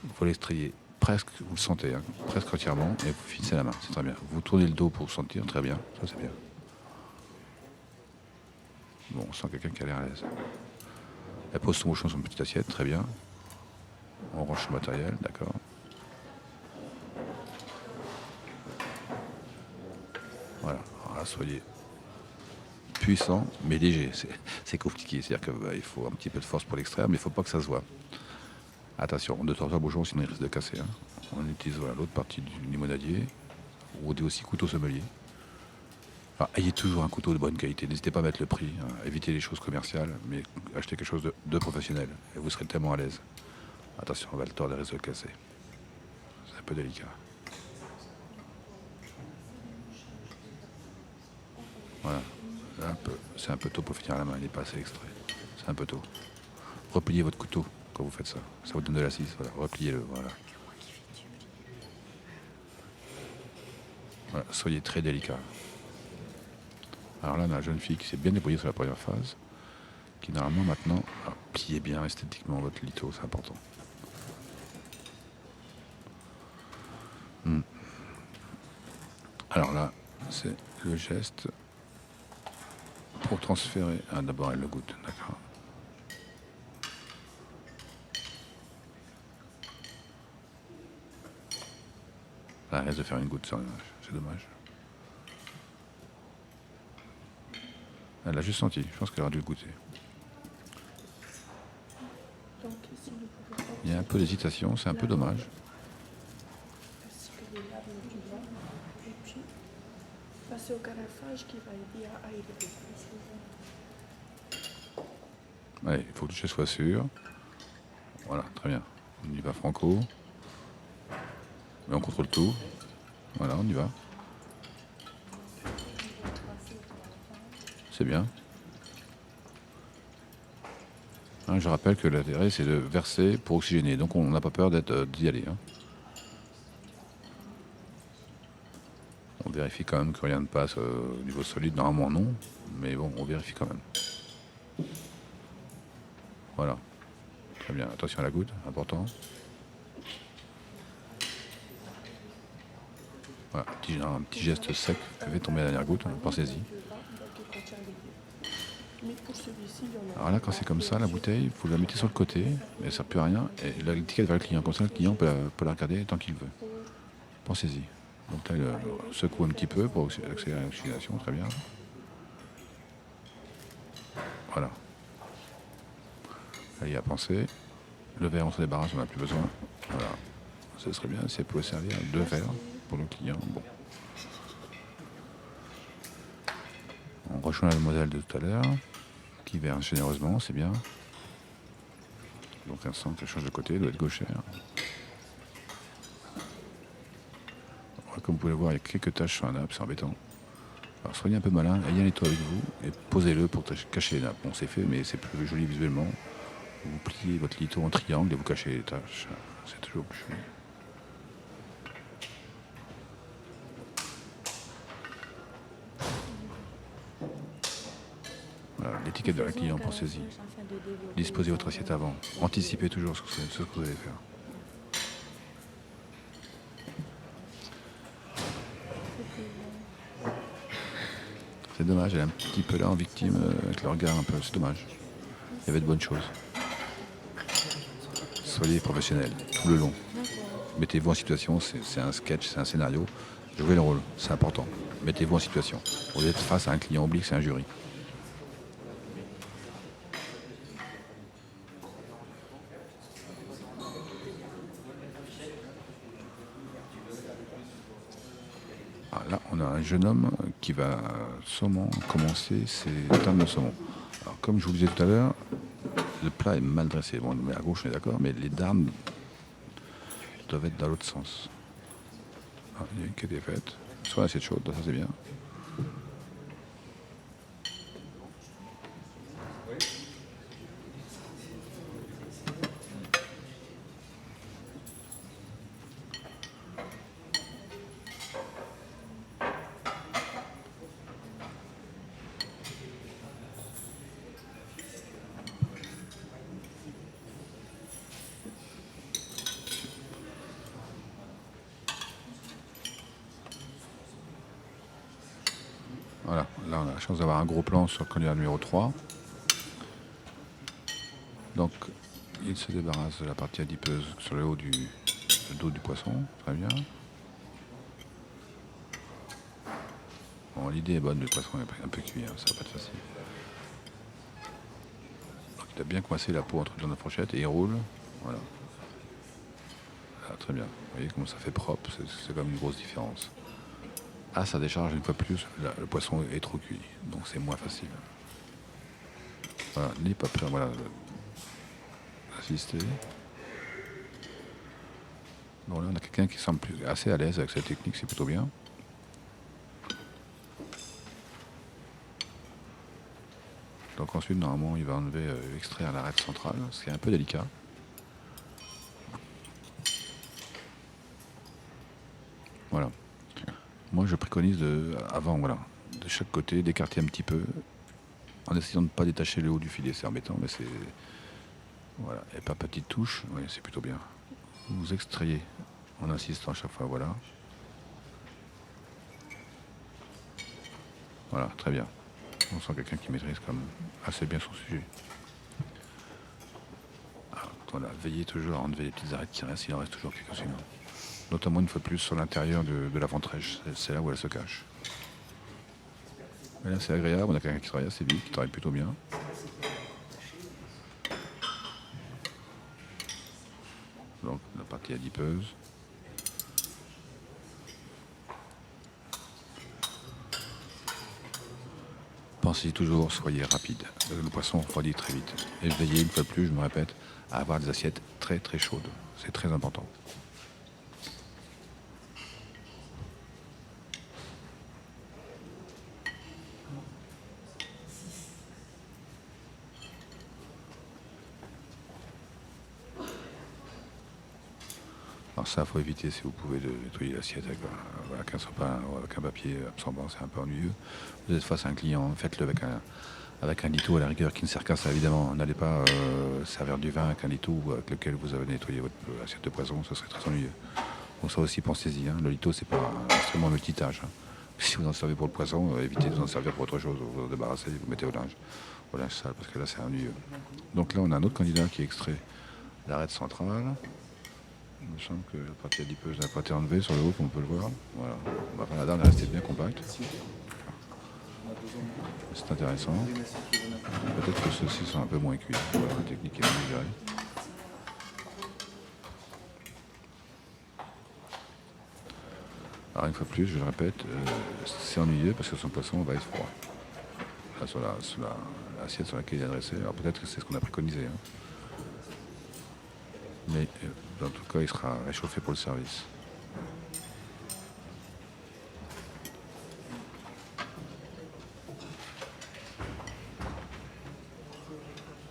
Il faut l'extrayer presque, vous le sentez, presque entièrement, et vous finissez la main, c'est très bien. Vous tournez le dos pour sentir, très bien, ça c'est bien. Bon, on sent quelqu'un qui a l'air à l'aise. Elle pose son bouchon sur une petite assiette, très bien. On range son matériel, d'accord. Voilà, alors là, soyez puissant, mais léger. C'est compliqué, c'est-à-dire qu'il faut un petit peu de force pour l'extraire, mais il ne faut pas que ça se voit. Attention, on ne tord pas le bouchon, sinon il risque de casser. On utilise l'autre partie du limonadier, ou on dit aussi couteau sommelier. Alors, ayez toujours un couteau de bonne qualité, n'hésitez pas à mettre le prix, évitez les choses commerciales, mais achetez quelque chose de professionnel, et vous serez tellement à l'aise. Attention, on va le tordre et risque de le casser. C'est un peu délicat. Voilà, c'est un peu tôt pour finir la main, il n'est pas assez extrait. C'est un peu tôt. Repliez votre couteau quand vous faites ça, ça vous donne de l'assise, voilà, repliez-le, voilà. Voilà, soyez très délicat. Alors là, on a la jeune fille qui s'est bien débrouillée sur la première phase, qui normalement maintenant, pliez bien esthétiquement votre litho, c'est important. Alors là, c'est le geste pour transférer. Ah, d'abord, elle le goûte, d'accord. Là, elle reste de faire une goutte, c'est dommage. Elle l'a juste senti, je pense qu'elle aurait dû le goûter. Il y a un peu d'hésitation, c'est un peu dommage. Passer au carafage qui va aider à élever. Ouais, il faut que le geste soit sûr. Voilà, très bien. On y va franco. Mais on contrôle tout. Voilà, on y va. C'est bien. Je rappelle que l'intérêt, c'est de verser pour oxygéner. Donc on n'a pas peur d'y aller. On vérifie quand même que rien ne passe au niveau solide. Normalement non, mais bon, on vérifie quand même. Voilà. Très bien. Attention à la goutte, important. Voilà, un petit geste sec, fait tomber la dernière goutte, pensez-y. Mais pour celui-ci, il y en a. Alors là, quand c'est comme ça, la bouteille, vous la mettez sur le côté, mais elle ne sert plus à rien, et l'étiquette va le client. Comme ça, le client peut la regarder tant qu'il veut. Pensez-y. Donc là, il secoue un petit peu pour accélérer l'oxydation, très bien. Voilà. Allez, à penser. Le verre, on se débarrasse, on n'a plus besoin. Voilà. Ce serait bien si elle pouvait servir 2 verres pour le client. Bon. On rejoint le modèle de tout à l'heure, qui verse généreusement, c'est bien. Donc un sang qui change de côté, doit être gauchère. Comme vous pouvez le voir, il y a quelques taches sur la nappe, c'est embêtant. Alors soyez un peu malin, ayez un étau avec vous et posez-le pour cacher les nappes. Bon, c'est fait, mais c'est plus joli visuellement. Vous pliez votre lito en triangle et vous cachez les taches. C'est toujours plus joli. Voilà, l'étiquette de la client, pensez-y. Disposez votre assiette avant. Anticipez toujours ce que vous allez faire. C'est dommage, elle est un petit peu là en victime avec le regard un peu, c'est dommage. Il y avait de bonnes choses. Soyez professionnels tout le long. Mettez-vous en situation, c'est un sketch, c'est un scénario. Jouez le rôle, c'est important. Mettez-vous en situation. Vous êtes face à un client oblique, c'est un jury. Alors là, on a un jeune homme qui va sûrement commencer ses dames de saumon. Alors, comme je vous le disais tout à l'heure, le plat est mal dressé. Bon, on le met à gauche, on est d'accord, mais les dames doivent être dans l'autre sens. Ah, il y a une qui a été faite. Soit l'assiette chaude, ça c'est bien. Voilà, là on a la chance d'avoir un gros plan sur le candidat numéro 3. Donc il se débarrasse de la partie adipeuse sur le haut du dos du poisson, très bien. Bon, l'idée est bonne, le poisson est un peu cuit, hein, ça va pas être facile. Donc, il a bien coincé la peau entre les deux fourchettes et il roule, voilà. Ah, très bien, vous voyez comment ça fait propre, c'est quand même une grosse différence. À sa décharge, une fois de plus, le poisson est trop cuit, donc c'est moins facile. Voilà, n'ayez pas peur, voilà. Assister. Bon, là, on a quelqu'un qui semble assez à l'aise avec cette technique, c'est plutôt bien. Donc ensuite, normalement, il va enlever, extraire l'arête centrale, ce qui est un peu délicat. Voilà. Moi, je préconise avant, voilà, de chaque côté, d'écarter un petit peu, en essayant de ne pas détacher le haut du filet. C'est embêtant, mais c'est... Voilà. Et par petites touches, oui, c'est plutôt bien. Vous extrayez en insistant à chaque fois, voilà. Voilà, très bien. On sent quelqu'un qui maîtrise comme assez bien son sujet. Alors, voilà, veillez toujours à enlever les petites arêtes qui restent, il en reste toujours quelques-unes. Notamment une fois de plus sur l'intérieur de la ventrèche, c'est là où elle se cache. Et là c'est agréable, on a quelqu'un qui travaille assez vite, qui travaille plutôt bien. Donc la partie adipeuse. Pensez toujours, soyez rapide. Le poisson refroidit très vite. Et veillez une fois de plus, je me répète, à avoir des assiettes très très chaudes. C'est très important. Alors ça, il faut éviter si vous pouvez de nettoyer l'assiette avec un sopalin ou avec un papier absorbant, c'est un peu ennuyeux. Vous êtes face à un client, faites-le avec un lito à la rigueur qui ne sert qu'à ça évidemment. N'allez pas servir du vin avec un lito avec lequel vous avez nettoyé votre assiette de poisson, ce serait très ennuyeux. Donc ça aussi, pensez-y, hein. Le lito, c'est pas un instrument multitâche. Hein. Si vous en servez pour le poisson, évitez de vous en servir pour autre chose. Vous vous débarrassez, vous mettez au linge sale, parce que là, c'est ennuyeux. Donc là, on a un autre candidat qui est extrait l'arête centrale. Il me semble que la partie adipeuse n'a pas été enlevée sur le haut, comme on peut le voir. Voilà. Enfin, la dame est restée bien compacte. C'est intéressant. Peut-être que ceux-ci sont un peu moins cuits. Voilà, la technique est mieux gérée. Alors une fois de plus, je le répète, c'est ennuyeux parce que son poisson va être froid. Là, sur l'assiette sur laquelle il est adressé. Alors peut-être que c'est ce qu'on a préconisé. Hein. Mais en tout cas, il sera réchauffé pour le service.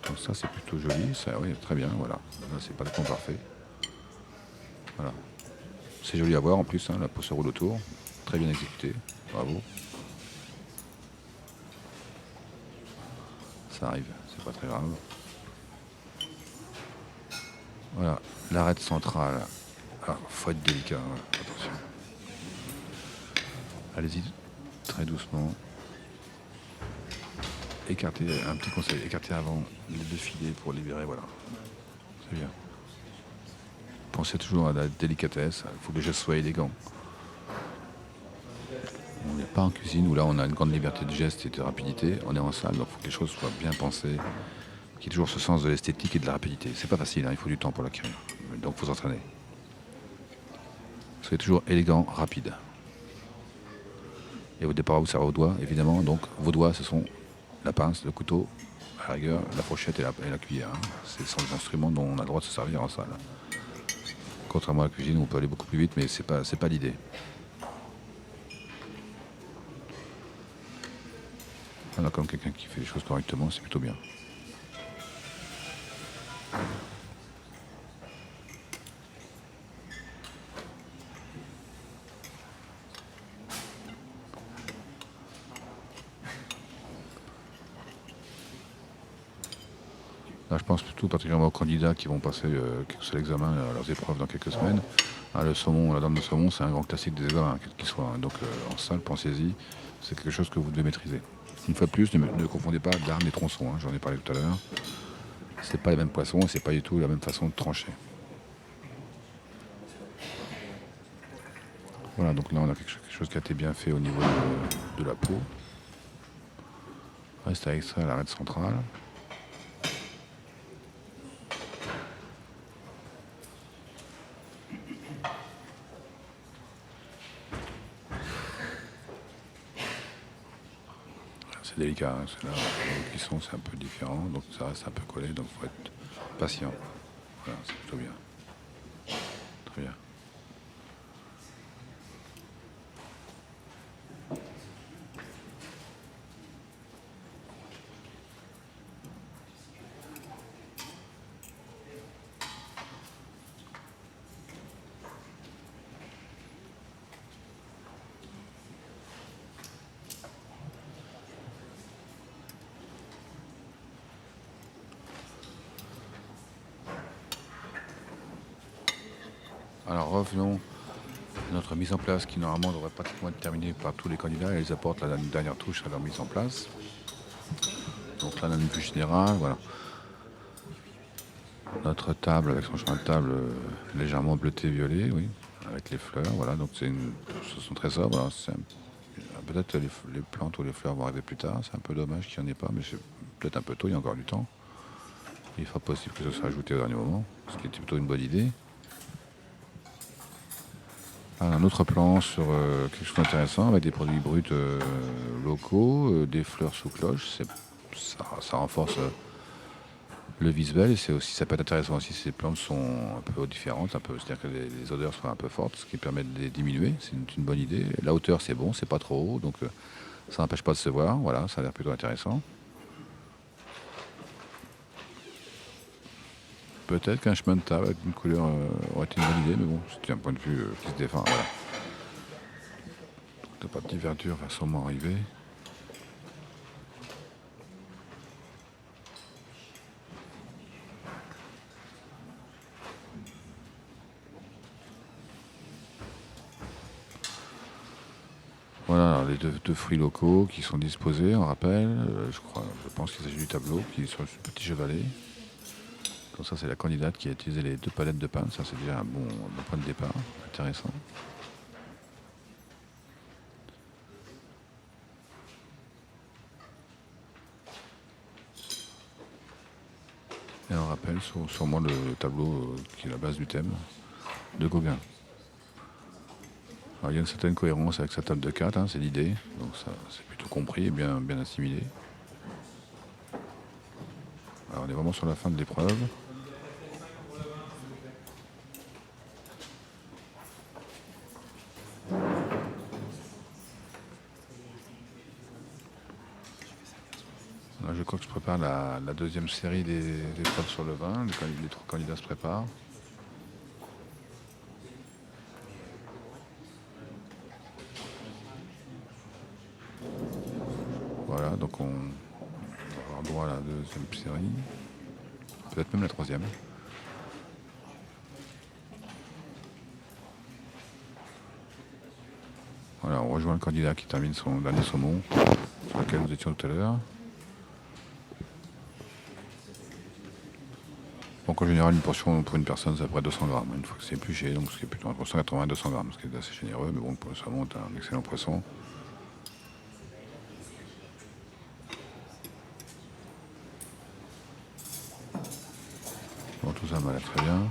Donc ça, c'est plutôt joli. Ça, oui, très bien, voilà. Là, c'est pas le temps parfait. Voilà. C'est joli à voir en plus, hein, la peau se roule autour. Très bien exécuté. Bravo. Ça arrive, c'est pas très grave. Voilà, l'arête centrale. Ah, faut être délicat, hein. Attention. Allez-y très doucement. Écartez, un petit conseil, écartez avant les deux filets pour libérer, voilà. C'est bien. Pensez toujours à la délicatesse, il faut que les gestes soient élégants. On n'est pas en cuisine où là on a une grande liberté de geste et de rapidité, on est en salle, donc il faut que les choses soient bien pensées, qu'il y ait toujours ce sens de l'esthétique et de la rapidité. C'est pas facile, hein, il faut du temps pour l'acquérir, donc il faut s'entraîner. Soyez toujours élégant, rapide. Et au départ, vous servez vos doigts, évidemment, donc vos doigts ce sont la pince, le couteau, à la rigueur, la fourchette et la cuillère. Hein. Ce sont les instruments dont on a le droit de se servir en salle. Contrairement à la cuisine, on peut aller beaucoup plus vite, mais c'est pas l'idée. Voilà, comme quelqu'un qui fait les choses correctement, c'est plutôt bien. Là, je pense plutôt particulièrement aux candidats qui vont passer sur l'examen, leurs épreuves dans quelques semaines. Ah, le saumon, la dame de saumon, c'est un grand classique des examens, quel qu'il soit. Hein. Donc en salle, pensez-y, c'est quelque chose que vous devez maîtriser. Une fois de plus, ne confondez pas darne et tronçon, hein, j'en ai parlé tout à l'heure. C'est pas les mêmes poissons et c'est pas du tout la même façon de trancher. Voilà, donc là on a quelque chose qui a été bien fait au niveau de la peau. Reste à extraire l'arête centrale. C'est délicat, hein, là, la cuisson c'est un peu différent, donc ça reste un peu collé, donc il faut être patient. Voilà, c'est plutôt bien. Très bien. Alors revenons à notre mise en place qui normalement devrait pratiquement être terminée par tous les candidats. Ils apportent la dernière touche à leur mise en place. Donc là, on a une vue générale, voilà. Notre table avec son chemin de table légèrement bleuté violet, oui, avec les fleurs, voilà. Donc ce sont très sobres. Voilà. Peut-être les plantes ou les fleurs vont arriver plus tard. C'est un peu dommage qu'il n'y en ait pas, mais c'est peut-être un peu tôt, il y a encore du temps. Il sera possible que ce soit ajouté au dernier moment, ce qui était plutôt une bonne idée. Un autre plan sur quelque chose d'intéressant avec des produits bruts locaux, des fleurs sous cloche. Ça renforce le visuel et ça peut être intéressant aussi si ces plantes sont un peu différentes, c'est-à-dire que les odeurs soient un peu fortes, ce qui permet de les diminuer. C'est une bonne idée. La hauteur c'est bon, c'est pas trop haut, donc ça n'empêche pas de se voir. Voilà, ça a l'air plutôt intéressant. Peut-être qu'un chemin de table avec une couleur aurait été une bonne idée, mais bon, c'était un point de vue qui se défend. Voilà. La partie verdure va sûrement arriver. Voilà, les deux fruits locaux qui sont disposés, on rappelle. Je pense qu'il s'agit du tableau qui est sur ce petit chevalet. Donc ça, c'est la candidate qui a utilisé les 2 palettes de pain. Ça, c'est déjà un bon point de départ. Intéressant. Et on rappelle sûrement le tableau qui est la base du thème de Gauguin. Alors, il y a une certaine cohérence avec sa table de 4, hein, c'est l'idée. Donc ça, c'est plutôt compris et bien assimilé. Alors, on est vraiment sur la fin de l'épreuve. Je crois que je prépare la deuxième série des épreuves sur le vin. Les 3 candidats se préparent. Voilà, donc on va avoir droit à la deuxième série. Peut-être même la 3e. Voilà, on rejoint le candidat qui termine son dernier saumon, sur lequel nous étions tout à l'heure. Donc en général, une portion pour une personne, c'est à peu près 200 grammes. Une fois que c'est épluché, donc ce qui est plutôt entre 180 et 200 grammes, ce qui est assez généreux, mais bon, pour le saumon, c'est un excellent poisson. Bon, tout ça m'a l'air très bien.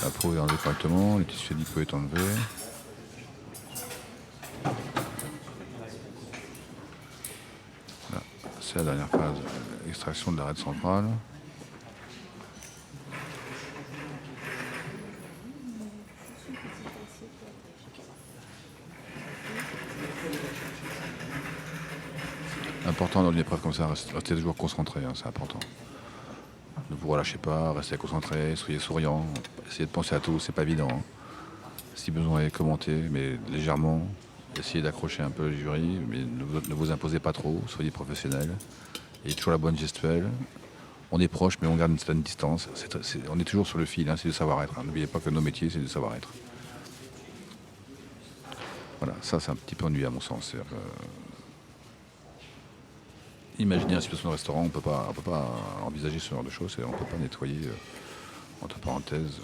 La peau est enlevée correctement, le tissu adipeux est enlevé. Là, c'est la dernière phase, l'extraction de l'arête centrale. Important dans une épreuve comme ça, restez toujours concentré, hein, c'est important. Ne vous relâchez pas, restez concentré, soyez souriant, essayez de penser à tout, c'est pas évident. Hein. Si besoin est, commentez, mais légèrement. Essayez d'accrocher un peu le jury, mais ne vous imposez pas trop, soyez professionnel. Ayez toujours la bonne gestuelle. On est proche, mais on garde une certaine distance. On est toujours sur le fil, hein, c'est du savoir-être. Hein. N'oubliez pas que nos métiers, c'est du savoir-être. Voilà, ça c'est un petit peu ennuyeux à mon sens. Imaginez une situation de restaurant, on ne peut pas envisager ce genre de choses, on ne peut pas nettoyer, entre parenthèses,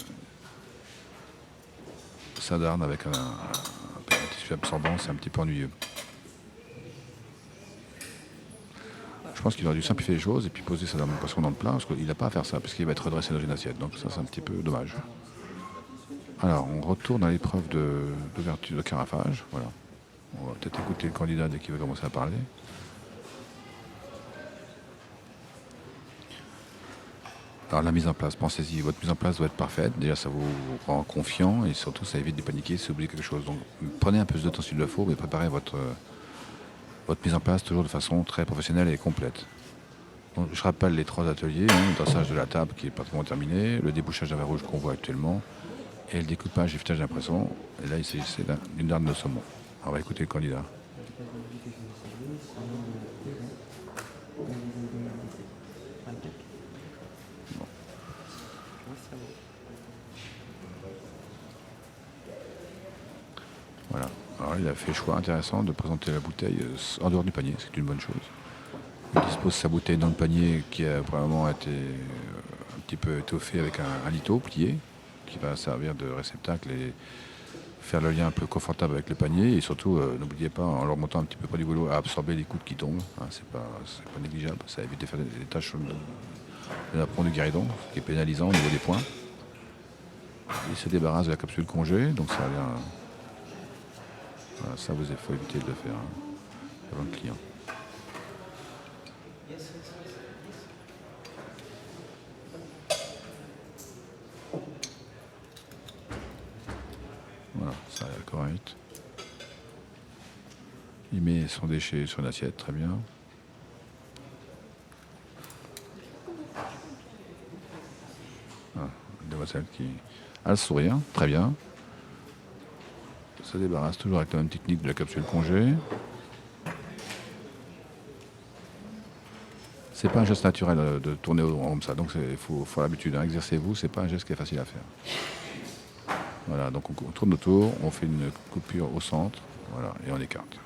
sa darne avec un tissu absorbant, c'est un petit peu ennuyeux. Je pense qu'il aurait dû simplifier les choses et puis poser sa darne de poisson dans le plat, parce qu'il n'a pas à faire ça, parce qu'il va être redressé dans une assiette, donc ça c'est un petit peu dommage. Alors, on retourne à l'épreuve d'ouverture de carafage, voilà. On va peut-être écouter le candidat dès qu'il va commencer à parler. Alors la mise en place, pensez-y, votre mise en place doit être parfaite. Déjà, ça vous rend confiant et surtout, ça évite de paniquer si vous oubliez quelque chose. Donc, prenez un peu de temps s'il le faut, mais préparez votre mise en place toujours de façon très professionnelle et complète. Donc, je rappelle les 3 ateliers, le dressage de la table qui est pratiquement terminé, le débouchage d'un verre rouge qu'on voit actuellement, et le découpage et filetage d'impression. Et là, il s'agissait d'une darne de saumon. On va écouter le candidat. Voilà. Alors il a fait le choix intéressant de présenter la bouteille en dehors du panier, c'est une bonne chose. Il dispose sa bouteille dans le panier qui a probablement été un petit peu étoffé avec un lito plié, qui va servir de réceptacle et faire le lien un peu confortable avec le panier. Et surtout, n'oubliez pas, en le remontant un petit peu près du goulot, à absorber les gouttes qui tombent. Hein, c'est pas négligeable, ça évite de faire des taches de l'apron du guéridon, ce qui est pénalisant au niveau des points. Il se débarrasse de la capsule congé, donc ça vient... Voilà, ça, il faut éviter de le faire avant le client. Voilà, ça a l'air correct. Il met son déchet sur l'assiette, très bien. demoiselle qui a le sourire, très bien. Se débarrasse toujours avec la même technique de la capsule congé. C'est pas un geste naturel de tourner au rond comme ça, donc il faut l'habitude. Hein. Exercez-vous, c'est pas un geste qui est facile à faire. Voilà, donc on tourne autour, on fait une coupure au centre, voilà, et on écarte.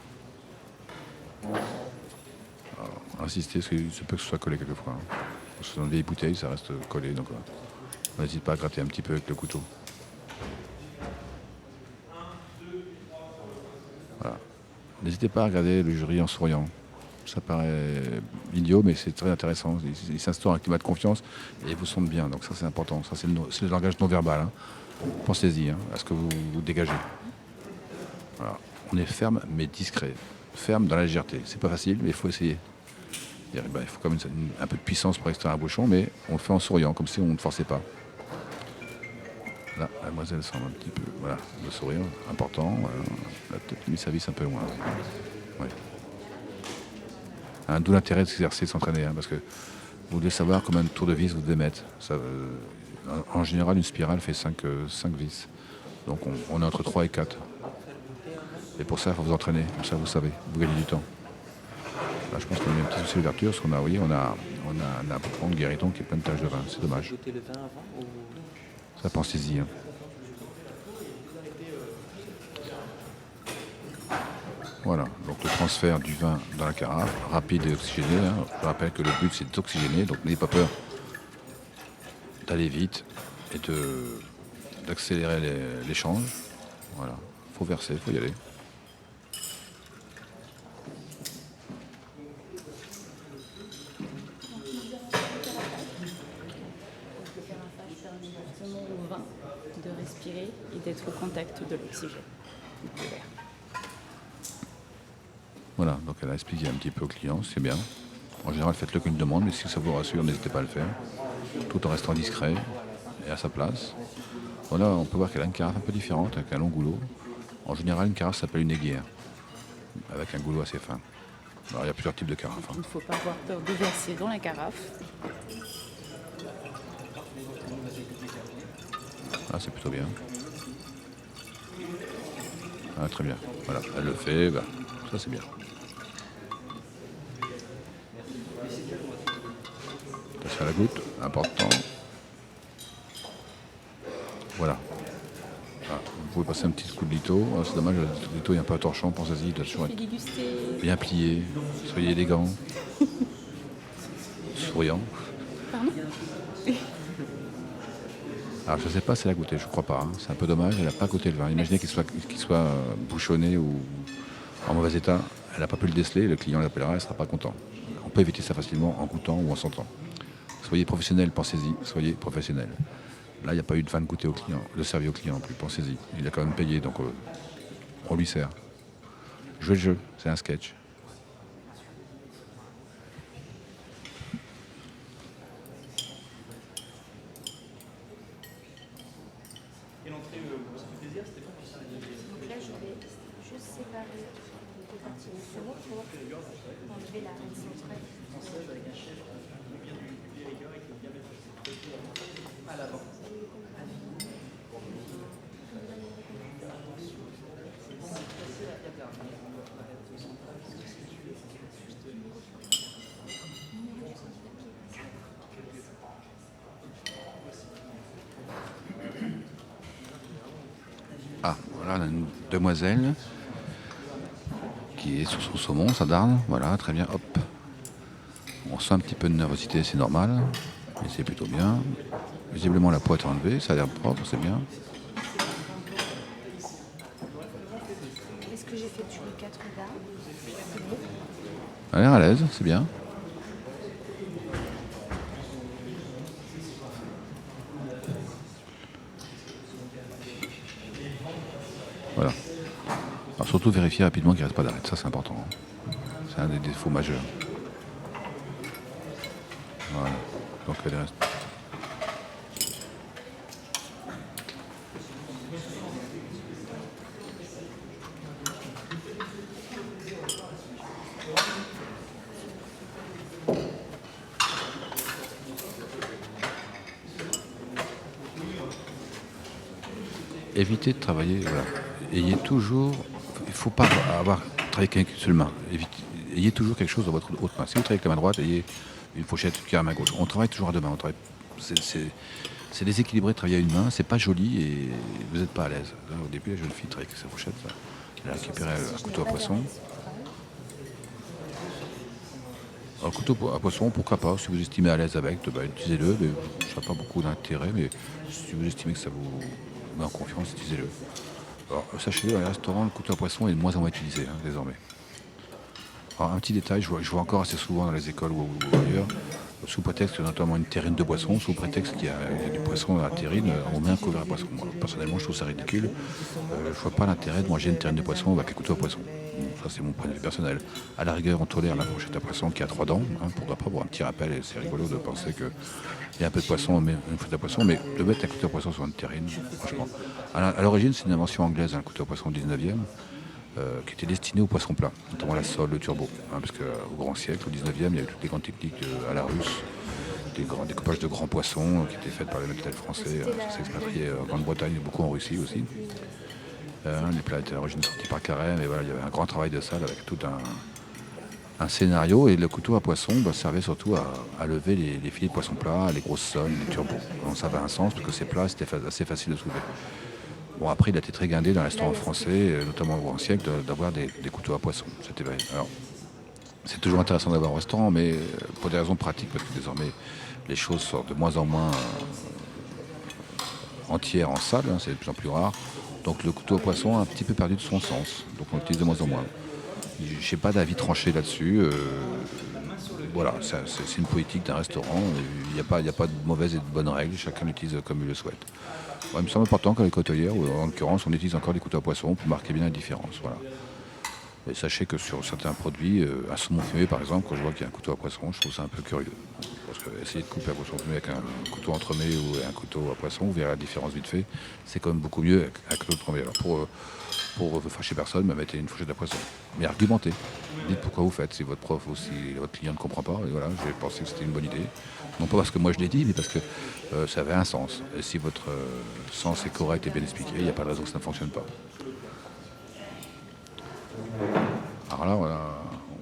Alors, insistez, parce qu'il se peut que ce soit collé quelquefois. Hein. Parce que dans une vieille bouteille, ça reste collé, donc on n'hésite pas à gratter un petit peu avec le couteau. Voilà. N'hésitez pas à regarder le jury en souriant. Ça paraît idiot, mais c'est très intéressant. Il s'instaure un climat de confiance et ils vous sentent bien. Donc ça, c'est important. Ça, c'est le langage non verbal. Hein. Pensez-y à ce que vous dégagez. Voilà. On est ferme, mais discret. Ferme dans la légèreté. C'est pas facile, mais il faut essayer. Il faut quand même un peu de puissance pour extraire un bouchon, mais on le fait en souriant, comme si on ne forçait pas. Là, la demoiselle semble un petit peu. Voilà, le sourire, important. Voilà. Elle a peut-être mis sa vis un peu loin. Ouais. D'où l'intérêt de s'exercer, de s'entraîner, hein, parce que vous devez savoir combien de tours de vis vous devez mettre. Ça, en général, une spirale fait 5 vis. Donc on est entre 3 et 4. Et pour ça, il faut vous entraîner. Comme ça, vous savez, vous gagnez du temps. Là, je pense qu'on a un petit souci d'ouverture, parce qu'on a, vous voyez, on a un important de guériton qui est plein de taches de vin. C'est dommage. Goûter le vin avant ou... Ça, pensez-y. Hein. Voilà, donc le transfert du vin dans la carafe, rapide et oxygéné. Hein. Je rappelle que le but c'est d'oxygéner, donc n'ayez pas peur d'aller vite et d'accélérer l'échange. Voilà, faut verser, faut y aller. Au vin, de respirer et d'être au contact de l'oxygène. De l'air. Voilà, donc elle a expliqué un petit peu au client, c'est bien. En général, faites-le qu'une demande, mais si ça vous rassure, n'hésitez pas à le faire, tout en restant discret et à sa place. Voilà, on peut voir qu'elle a une carafe un peu différente, avec un long goulot. En général, une carafe s'appelle une aiguière, avec un goulot assez fin. Alors, il y a plusieurs types de carafes. Hein. Il ne faut pas avoir peur de verser dans la carafe. Ah, c'est plutôt bien. Ah, très bien. Voilà, elle le fait, bah, ça c'est bien. Attention à la goutte, important. Voilà. Ah, vous pouvez passer un petit coup de lito. Ah, c'est dommage, le lito est un peu torchant, pensez-y, il doit toujours être bien plié. Soyez élégant. Souriant. Pardon ? Alors je ne sais pas si elle a goûté, je crois pas. Hein. C'est un peu dommage, elle n'a pas goûté le vin. Imaginez qu'il soit bouchonné ou en mauvais état. Elle n'a pas pu le déceler, le client l'appellera, elle ne sera pas content. On peut éviter ça facilement en goûtant ou en sentant. Soyez professionnel, pensez-y, soyez professionnel. Là, il n'y a pas eu de vin de goûter au client, de servir au client non plus, pensez-y. Il a quand même payé, donc on lui sert. Jouez le jeu, c'est un sketch. Et l'entrée, ça fait plaisir, c'était pas possible. Donc là, je vais juste séparer les deux parties du cerveau pour enlever la racine centrale. À l'avant. Ah, voilà, on a une demoiselle qui est sur son saumon, ça darne. Voilà, très bien, hop. On sent un petit peu de nervosité, c'est normal, mais c'est plutôt bien. Visiblement, la peau est enlevée, ça a l'air propre, c'est bien. Est-ce que j'ai fait tuer les 4 dames? C'est bon. Elle a l'air à l'aise, c'est bien. Voilà. Alors surtout vérifier rapidement qu'il ne reste pas d'arrêt, ça c'est important. C'est un des défauts majeurs. Voilà. Donc elle reste. évitez de travailler, voilà. Ayez toujours, il ne faut pas travaillé qu'avec une seule main. Ayez toujours quelque chose dans votre autre main. Si vous travaillez avec la main droite, ayez une fourchette qui a la main gauche. On travaille toujours à deux mains. C'est déséquilibré de travailler à une main, c'est pas joli et vous n'êtes pas à l'aise. Là, au début, la jeune fille travaille avec sa fourchette. Là. Elle a récupéré un couteau à poisson. Alors, le couteau à poisson, pourquoi pas, si vous estimez à l'aise avec, utilisez-le. Mais ça n'a pas beaucoup d'intérêt, mais si vous estimez que ça vous met en confiance, utilisez-le. Alors, sachez-le, dans les restaurants, le couteau à poisson est de moins en moins utilisé désormais. Alors, un petit détail, je vois encore assez souvent dans les écoles ou ailleurs, sous prétexte qu'il y a notamment une terrine de poisson, sous prétexte qu'il y a du poisson dans la terrine, on met un couvert à poisson. Moi, personnellement, je trouve ça ridicule. Je ne vois pas l'intérêt de manger une terrine de poisson avec un couteau à poisson. Ça, c'est mon point de vue personnel. À la rigueur, on tolère la fourchette à poisson qui a 3 dents. Pourquoi pas, pour un petit rappel, et c'est rigolo de penser qu'il y a un peu de poisson, on met une fourchette à poisson, mais de mettre un couteau à poisson sur une terrine, franchement. À l'origine, c'est une invention anglaise, un couteau à poisson au 19e. Qui était destiné aux poissons plats, notamment la sole, le turbo. Parce qu'au grand siècle, au 19e, il y avait toutes les grandes techniques à la russe, des grands découpages de grands poissons qui étaient faits par les métalleux français, qui s'expatriaient en Grande-Bretagne et beaucoup en Russie aussi. Les plats étaient à l'origine sortis par Carême, et voilà, il y avait un grand travail de salle avec tout un scénario. Et le couteau à poisson servait surtout à lever les filets de poissons plats, les grosses soles, les turbos. Donc ça avait un sens parce que ces plats, c'était assez facile de soulever. Bon, après, il a été très guindé dans les restaurants français, notamment au grand siècle, d'avoir des couteaux à poisson. Alors, c'est toujours intéressant d'avoir un restaurant, mais pour des raisons pratiques, parce que désormais, les choses sortent de moins en moins entières en salle, c'est de plus en plus rare. Donc le couteau à poisson a un petit peu perdu de son sens, donc on l'utilise de moins en moins. Je n'ai pas d'avis tranché là-dessus. Voilà, c'est une politique d'un restaurant, il n'y a pas de mauvaises et de bonnes règles, chacun l'utilise comme il le souhaite. Ouais, il me semble important qu'à l'écotelière, ou en l'occurrence, on utilise encore des couteaux à poisson pour marquer bien la différence. Voilà. Et sachez que sur certains produits, un saumon fumé par exemple, quand je vois qu'il y a un couteau à poisson, je trouve ça un peu curieux. Parce que essayer de couper un poisson fumé avec un couteau entremets ou un couteau à poisson, vous verrez la différence vite fait, c'est quand même beaucoup mieux avec l'autre entremets. Alors pour fâcher personne, mettez une fourchette à poisson. Mais argumentez. Dites pourquoi vous faites. Si votre prof ou si votre client ne comprend pas, et voilà, j'ai pensé que c'était une bonne idée. Non pas parce que moi je l'ai dit, mais parce que ça avait un sens. Et si votre sens est correct et bien expliqué, il n'y a pas de raison que ça ne fonctionne pas. Alors là, voilà,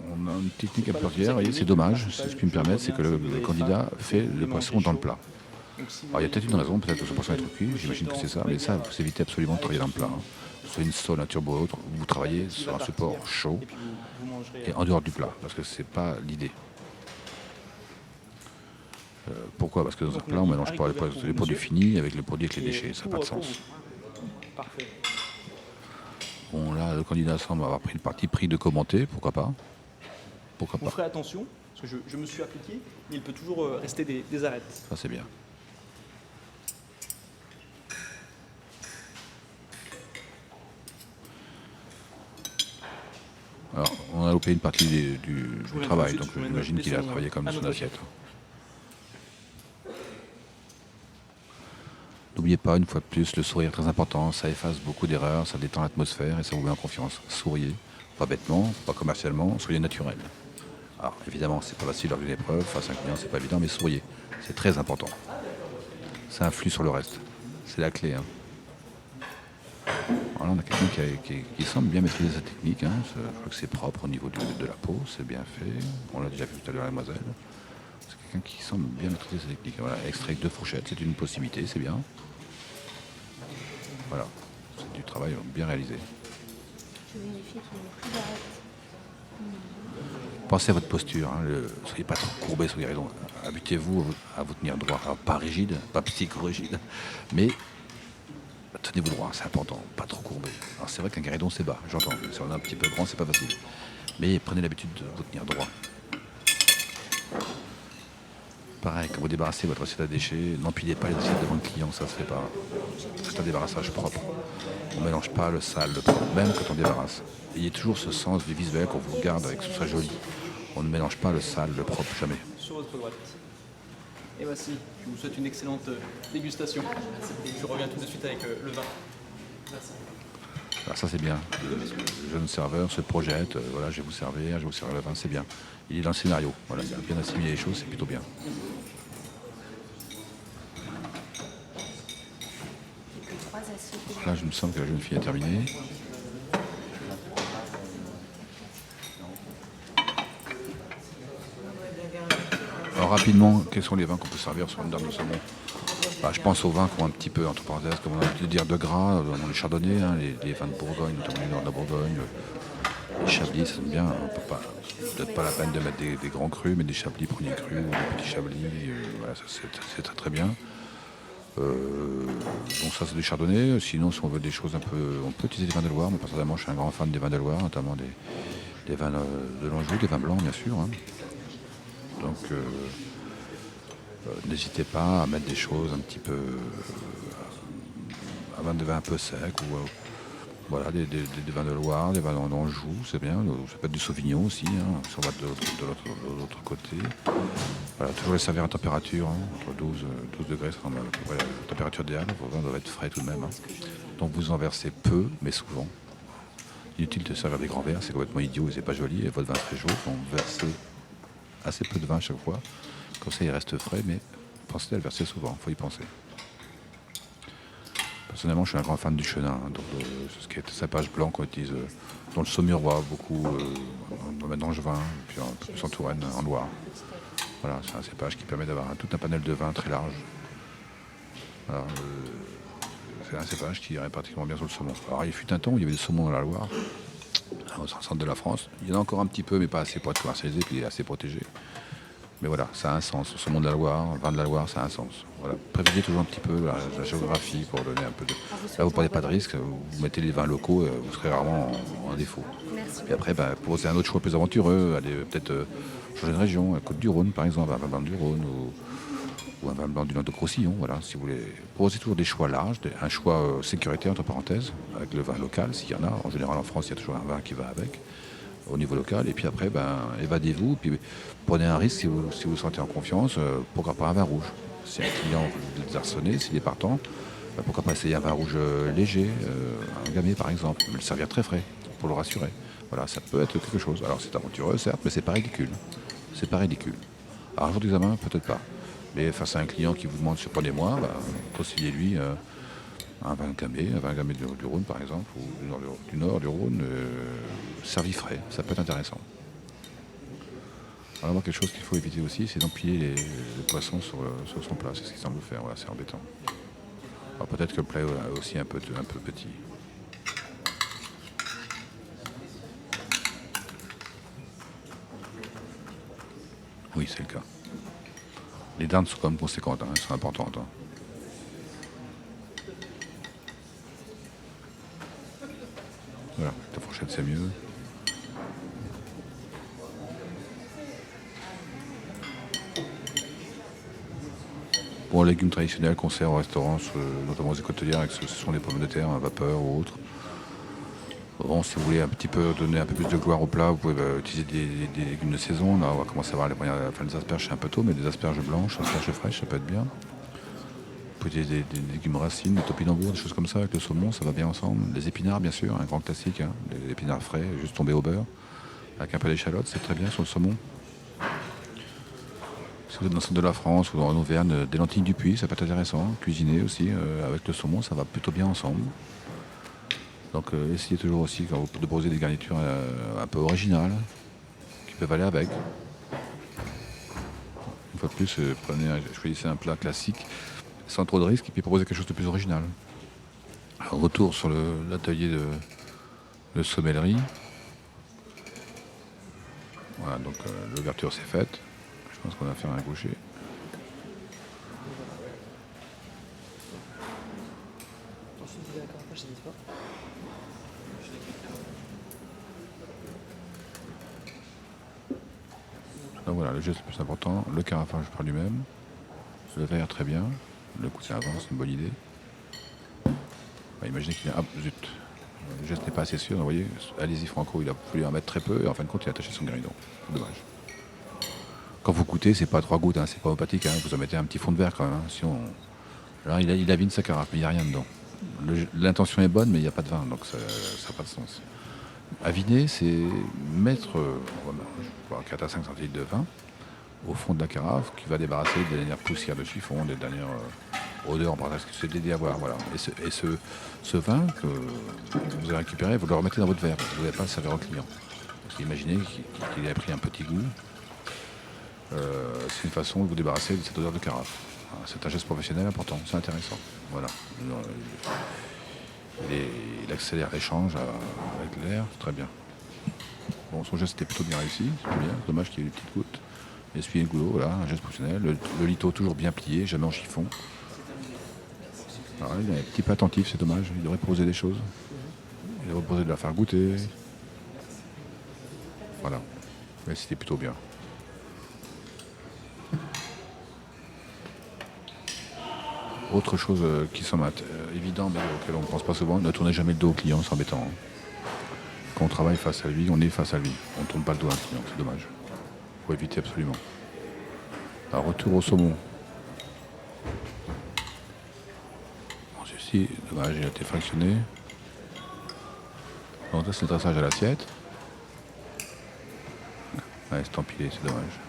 on a une technique à plusieurs, et c'est dommage, c'est ce qui me permet, c'est que le candidat fait le poisson dans le plat. Alors il y a peut-être une raison, peut-être que ce poisson est trop cuit, j'imagine que c'est ça, mais ça, vous évitez absolument de travailler dans le plat. Soit une sole, un turbo ou autre, vous travaillez sur un support chaud et en dehors du plat, parce que c'est pas l'idée. Pourquoi ? Parce que dans un plat, on ne mélange pas les produits finis avec les produits avec les déchets, ça n'a pas de sens. Bon, là, le candidat semble avoir pris le parti pris de commenter, pourquoi pas ? Pourquoi On pas ? ferait attention, parce que je me suis appliqué, mais il peut toujours rester des arêtes. Ça, c'est bien. Alors, on a loupé une partie du travail, donc j'imagine qu'il a travaillé comme son assiette. N'oubliez pas, une fois de plus, le sourire est très important, ça efface beaucoup d'erreurs, ça détend l'atmosphère et ça vous met en confiance. Souriez, pas bêtement, pas commercialement, soyez naturel. Alors, évidemment, c'est pas facile lors d'une épreuve, face à un client, c'est pas évident, mais souriez, c'est très important. Ça influe sur le reste, c'est la clé. Alors là, on a quelqu'un qui semble bien maîtriser sa technique. Je crois que c'est propre au niveau de la peau, c'est bien fait. On l'a déjà vu tout à l'heure, la demoiselle. C'est quelqu'un qui semble bien maîtriser sa technique. Voilà, extrait avec 2 fourchettes, c'est une possibilité, c'est bien. Voilà, c'est du travail bien réalisé. Je vérifie qu'il n'y ait plus d'arêtes. Pensez à votre posture, soyez pas trop courbé, soyez raison. Habituez-vous à vous tenir droit. Alors, pas rigide, pas psycho-rigide, mais tenez-vous droit, c'est important, pas trop courbé. Alors c'est vrai qu'un guéridon c'est bas, j'entends. Si on est un petit peu grand, c'est pas facile. Mais prenez l'habitude de vous tenir droit. Pareil, quand vous débarrassez votre assiette à déchets, n'empilez pas les assiettes devant le client, ça se fait pas. C'est un débarrassage propre. On ne mélange pas le sale, le propre, même quand on débarrasse. Ayez toujours ce sens du visuel qu'on vous regarde avec que ce soit joli. On ne mélange pas le sale, le propre, jamais. Sur votre droite. Et voici, je vous souhaite une excellente dégustation. Je reviens tout de suite avec le vin. Merci. Alors ça c'est bien. Le jeune serveur se projette, voilà, je vais vous servir le vin, c'est bien. Il est dans le scénario, voilà, il a bien assimilé les choses, c'est plutôt bien. Et que 3 assiettes. Là, je me sens que la jeune fille a terminé. Alors rapidement, quels sont les vins qu'on peut servir sur une dame de saumon? Bah, je pense aux vins qui ont un petit peu, entre parenthèses, comme on a pu dire, de gras, dans les chardonnays, hein, les vins de Bourgogne, notamment les nord de la Bourgogne, les chablis, ça sonne bien. On peut pas, peut-être pas la peine de mettre des grands crus, mais des chablis premiers crus ou des petits chablis, voilà, ça, c'est très très bien. Donc ça c'est du chardonnay. Sinon, si on veut des choses un peu, on peut utiliser des vins de Loire. Mais personnellement, je suis un grand fan des vins de Loire, notamment des vins de l'Anjou, des vins blancs bien sûr, hein. Donc n'hésitez pas à mettre des choses un petit peu, des vins un peu secs ou voilà, des vins de Loire, des vins d'Anjou, c'est bien. Ça peut être du Sauvignon aussi, hein, si on va de l'autre côté. Voilà, toujours les servir à température, hein, entre 12 degrés, c'est la température idéale. Vos vins doivent être frais tout de même, hein. Donc vous en versez peu, mais souvent. Inutile de servir des grands verres, c'est complètement idiot et c'est pas joli. Et votre vin très chaud, donc versez assez peu de vin à chaque fois. Comme ça, il reste frais, mais pensez à le verser souvent, il faut y penser. Personnellement, je suis un grand fan du chenin, hein, donc ce qui est cépage blanc qu'on utilise dans le Saumurois, beaucoup, on met dans le vin, puis un peu plus en Touraine, en Loire. Voilà, c'est un cépage qui permet d'avoir tout un panel de vins très large. Voilà, c'est un cépage qui irait particulièrement bien sur le saumon. Alors, il fut un temps où il y avait des saumons dans la Loire, au centre de la France. Il y en a encore un petit peu, mais pas assez pour être commercialisé, puis il est assez protégé. Mais voilà, ça a un sens. Le saumon de la Loire, vin de la Loire, ça a un sens. Voilà. Privilégiez toujours un petit peu la géographie pour donner un peu de... Là, vous ne prenez pas de risque, vous mettez les vins locaux, vous serez rarement en défaut. Et après, proposez un autre choix plus aventureux, allez peut-être changer de région, la Côte-du-Rhône par exemple, un vin blanc du Rhône ou un vin blanc du Languedoc-Roussillon. Voilà, si vous voulez. Proposez toujours des choix larges, un choix sécuritaire entre parenthèses, avec le vin local, s'il y en a. En général, en France, il y a toujours un vin qui va avec, au niveau local. Et puis après, évadez-vous, puis prenez un risque si vous vous sentez en confiance, pourquoi pas un vin rouge. Si un client vous désarçonnez, s'il est partant, pourquoi pas essayer un vin rouge léger, un gamay par exemple, mais le servir très frais, pour le rassurer. Voilà, ça peut être quelque chose. Alors c'est aventureux, certes, mais c'est pas ridicule. C'est pas ridicule. Alors un jour d'examen, peut-être pas. Mais face à un client qui vous demande surprenez-moi, conseillez-lui un vin gamay du Rhône par exemple, ou du nord du Rhône, servi frais. Ça peut être intéressant. Alors moi, quelque chose qu'il faut éviter aussi, c'est d'empiler les poissons sur son plat. C'est ce qu'il semble faire. Voilà, c'est embêtant. Alors peut-être que le plat est aussi un peu petit. Oui, c'est le cas. Les dindes sont quand même conséquentes, hein, elles sont importantes, hein. Voilà, la fourchette c'est mieux. Bon, légumes traditionnels qu'on sert au restaurant, notamment aux écotelières, ce sont les pommes de terre à vapeur ou autres. Bon, si vous voulez un petit peu donner un peu plus de gloire au plat, vous pouvez utiliser des légumes de saison. Là, on va commencer à voir les asperges, c'est un peu tôt, mais des asperges blanches, asperges fraîches, ça peut être bien. Vous pouvez utiliser des légumes racines, des topinambours, des choses comme ça avec le saumon, ça va bien ensemble. Les épinards, bien sûr, un grand classique, hein, des épinards frais, juste tombés au beurre, avec un peu d'échalote, c'est très bien sur le saumon. Si vous êtes dans le centre de la France ou en Auvergne, des lentilles du Puy, ça peut être intéressant. Cuisiner aussi avec le saumon, ça va plutôt bien ensemble. Donc essayez toujours aussi quand vous proposez des garnitures un peu originales, qui peuvent aller avec. Une fois de plus, choisissez un plat classique, sans trop de risques, et puis proposez quelque chose de plus original. Alors, retour sur l'atelier de sommellerie. Voilà, donc l'ouverture c'est faite. Je pense qu'on va faire un gaucher. Donc voilà, le geste le plus important, le carafage par lui-même, le verre très bien, le coussin avant, c'est une bonne idée. Imaginez qu'il a... Ah, zut, le geste n'est pas assez sûr, vous voyez, allez-y Franco, il a voulu en mettre très peu et en fin de compte il a attaché son guéridon. C'est dommage. Quand vous goûtez, c'est pas 3 gouttes, hein, c'est pas opathique, hein, vous en mettez un petit fond de verre quand même. Hein, sinon, là, il avine sa carafe, mais il n'y a rien dedans. L'intention est bonne, mais il n'y a pas de vin, donc ça n'a pas de sens. Aviner, c'est mettre 4 à 5 centilitres de vin au fond de la carafe qui va débarrasser des dernières poussières de chiffon, des dernières Odeur, bon, c'est l'idée à voir. Voilà. Et ce vin que vous avez récupéré, vous le remettez dans votre verre, parce que vous n'avez pas le servir au client. Parce qu'imaginez qu'il ait pris un petit goût. C'est une façon de vous débarrasser de cette odeur de carafe. Voilà, c'est un geste professionnel important, c'est intéressant. Voilà. Il accélère l'échange avec l'air, très bien. Bon, son geste était plutôt bien réussi, c'est bien, dommage qu'il y ait eu des petites gouttes. Essuyer le goulot, voilà, un geste professionnel. Le litho toujours bien plié, jamais en chiffon. Alors, il est un petit peu attentif, c'est dommage, il devrait poser des choses. Il devrait proposer de la faire goûter. Voilà, mais c'était plutôt bien. Autre chose qui semble évident, mais auquel on ne pense pas souvent, ne tournez jamais le dos au client, c'est embêtant. Quand on travaille face à lui, on est face à lui. On ne tourne pas le dos à un client, c'est dommage. Il faut éviter absolument. Un retour au saumon. Bon, ceci, dommage, il a été fractionné. Donc là, c'est le dressage à l'assiette. Ouais, c'est empilé, c'est dommage.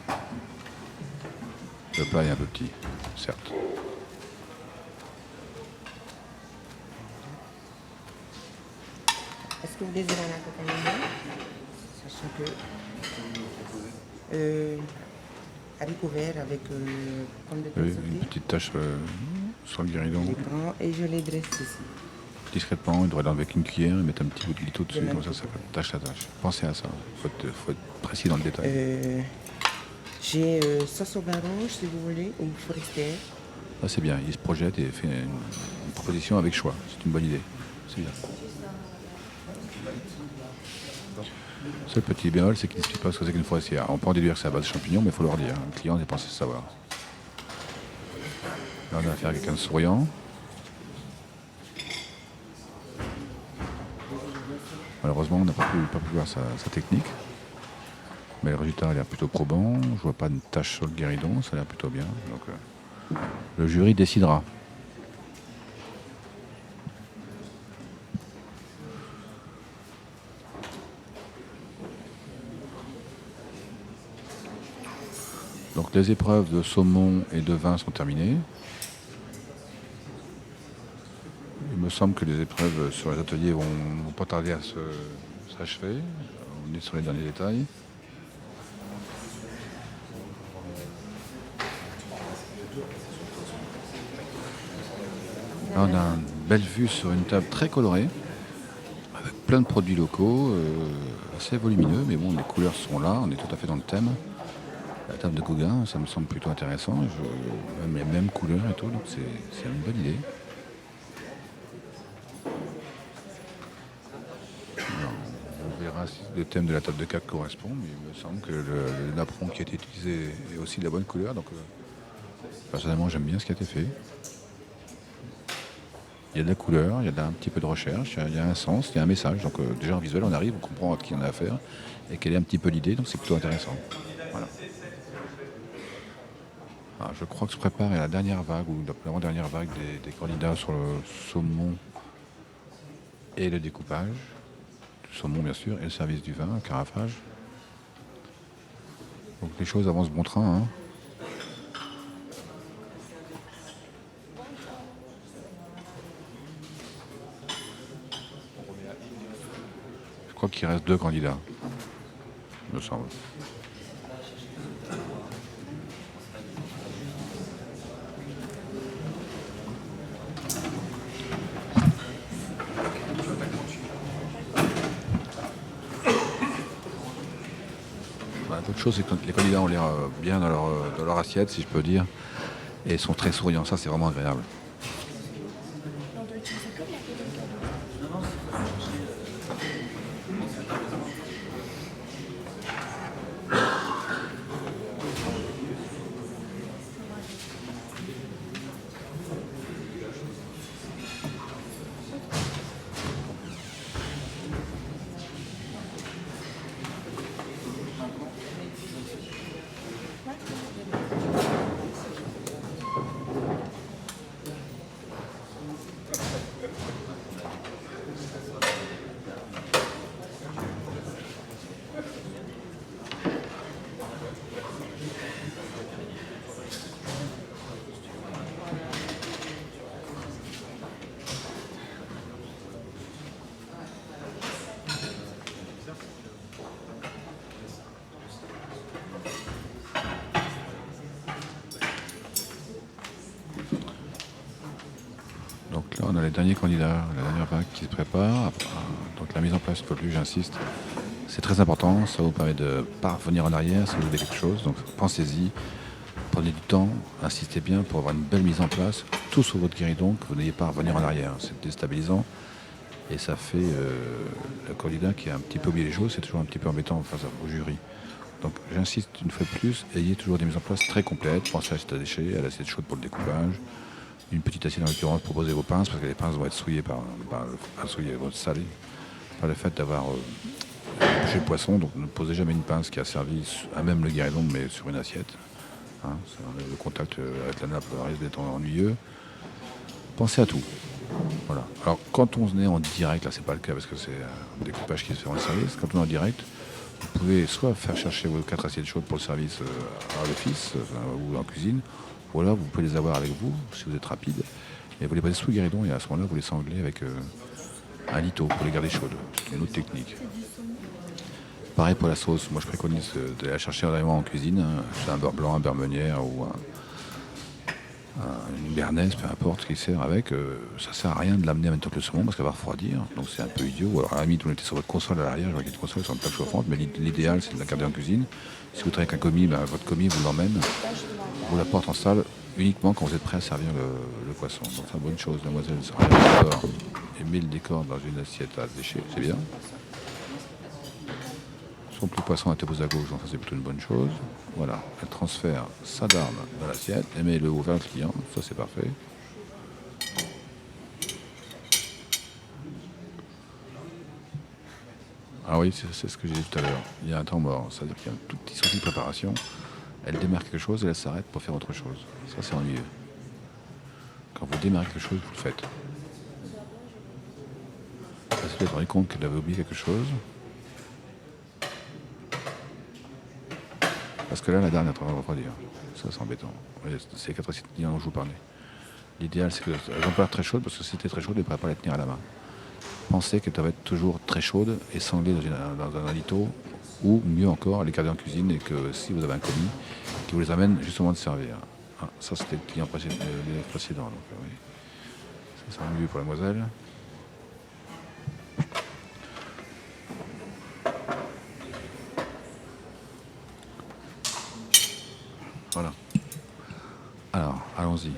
Le plat est un peu petit, certes. Est-ce que vous désirez un accompagnement? Sachant que haricot vert avec pomme de terre Une sautée, petite tache sur le guéridon. je les prends et je les dresse ici. Discrètement, il devrait l'enlever avec une cuillère et mettre un petit bout de litho dessus, comme ça tâche la tâche. Pensez à ça, il faut être précis dans le détail. J'ai sauce au vin rouge si vous voulez, ou forestière. Là, c'est bien, il se projette et fait une proposition avec choix. C'est une bonne idée, c'est bien. Le seul petit bémol, c'est qu'il n'explique pas ce que c'est qu'une forestière. On peut en déduire que c'est à base de champignons, mais il faut leur dire. Le client n'est pas censé savoir. Là, on a affaire à quelqu'un de souriant. Malheureusement, on n'a pas pu voir sa technique. Mais le résultat a l'air plutôt probant. Je vois pas de tache sur le guéridon, ça a l'air plutôt bien. Donc, le jury décidera. Donc les épreuves de saumon et de vin sont terminées. Il me semble que les épreuves sur les ateliers vont pas tarder à s'achever. On est sur les derniers détails. Là, on a une belle vue sur une table très colorée, avec plein de produits locaux, assez volumineux, mais bon, les couleurs sont là, on est tout à fait dans le thème. La table de Gauguin, ça me semble plutôt intéressant, même les mêmes couleurs et tout, donc c'est une bonne idée. Alors, on verra si le thème de la table de CAC correspond, mais il me semble que le napperon qui a été utilisé est aussi de la bonne couleur, donc personnellement j'aime bien ce qui a été fait. Il y a de la couleur, il y a un petit peu de recherche, il y a un sens, il y a un message. Donc déjà en visuel, on arrive, on comprend à qui on a affaire et quelle est un petit peu l'idée, donc c'est plutôt intéressant. Voilà. Alors, je crois que se prépare la dernière vague, ou l'avant-dernière vague des candidats sur le saumon et le découpage. Le saumon bien sûr, et le service du vin, le carafage. Donc les choses avancent bon train. Hein. Je crois qu'il reste 2 candidats, il me semble. L'autre chose, c'est que les candidats ont l'air bien dans leur assiette, si je peux dire, et sont très souriants. Ça, c'est vraiment agréable. On a les derniers candidats, la dernière vague qui se prépare. Donc la mise en place, il ne faut plus, j'insiste. C'est très important, ça vous permet de ne pas revenir en arrière si vous avez quelque chose. Donc pensez-y, prenez du temps, insistez bien pour avoir une belle mise en place, tout sur votre guéridon, que vous n'ayez pas à revenir en arrière. C'est déstabilisant et ça fait le candidat qui a un petit peu oublié les choses, c'est toujours un petit peu embêtant face au jury. Donc j'insiste une fois de plus, ayez toujours des mises en place très complètes, pensez à l'assiette à déchets, à l'assiette chaude pour le découpage, une petite assiette en l'occurrence pour poser vos pinces, parce que les pinces vont être souillées vont être salées par le fait d'avoir touché le poisson, donc ne posez jamais une pince qui a servi à même le guéridon, mais sur une assiette. Hein, le contact avec la nappe risque d'être ennuyeux. Pensez à tout. Voilà. Alors quand on est en direct, là c'est pas le cas parce que c'est un découpage qui se fait en service, quand on est en direct, vous pouvez soit faire chercher vos 4 assiettes chaudes pour le service à l'office ou en cuisine, ou alors vous pouvez les avoir avec vous si vous êtes rapide, et vous les posez sous le guéridon et à ce moment-là vous les sanglez avec un lito pour les garder chaudes. C'est une autre technique. Pareil pour la sauce, moi je préconise de la chercher vraiment en cuisine, hein. C'est un beurre blanc, un beurre meunière ou une béarnaise, peu importe ce qu'il sert avec, ça sert à rien de l'amener en même temps que le saumon parce qu'elle va refroidir, donc c'est un peu idiot. Alors à la limite, on était sur votre console à l'arrière, je vois qu'il y a une console sur une plaque chauffante, mais l'idéal c'est de la garder en cuisine. Si vous travaillez avec un commis, votre commis vous l'emmène, vous la porte en salle uniquement quand vous êtes prêt à servir le poisson. Donc c'est une bonne chose, mademoiselle sera d'accord et met le décor dans une assiette à déchets, c'est bien. Son petit poisson à tête à gauche, donc ça c'est plutôt une bonne chose. Voilà, elle transfère sa darne dans l'assiette et met le haut vers le client, ça c'est parfait. Ah oui, c'est ce que j'ai dit tout à l'heure, il y a un temps mort, c'est-à-dire qu'il y a un tout petit souci de préparation, elle démarre quelque chose et elle s'arrête pour faire autre chose. Ça c'est ennuyeux. Quand vous démarrez quelque chose, vous le faites. Elle s'est peut-être rendu compte qu'elle avait oublié quelque chose. Parce que là, la dernière est en train de refroidir. Ça, c'est embêtant. C'est les 4 assiettes dont je vous parlais. L'idéal, c'est qu'elles ont pas l'air très chaudes, parce que si c'était très chaude, elle ne pourrait pas les tenir à la main. Pensez qu'elles doivent être toujours très chaudes et sanglées dans un alito, ou mieux encore, les garder en cuisine, et que si vous avez un commis, qui vous les amène justement de servir. Ah, ça, c'était le client précédent. Donc, oui. Ça, c'est mieux pour la demoiselle. Voilà. Alors, allons-y.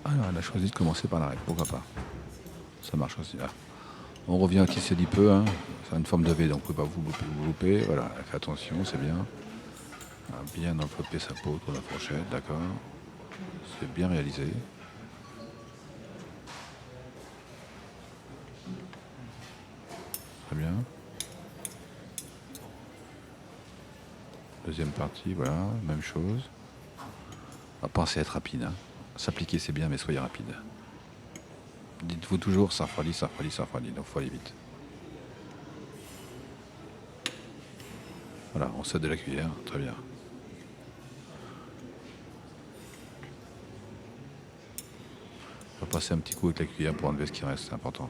Alors, elle a choisi de commencer par l'arrêt, pourquoi pas. Ça marche aussi. Ah. On revient à tisser du peu, hein. C'est une forme de V, donc vous ne pouvez pas vous louper. Voilà, faites attention, c'est bien. Bien envelopper sa peau autour de la fourchette, d'accord. C'est bien réalisé. Très bien. Deuxième partie, voilà, même chose. Pensez à être rapide. Hein. S'appliquer c'est bien, mais soyez rapide. Dites-vous toujours, ça refroidit, ça refroidit, ça refroidit. Donc il faut aller vite. Voilà, on cède de la cuillère, très bien. On va passer un petit coup avec la cuillère pour enlever ce qui reste, c'est important.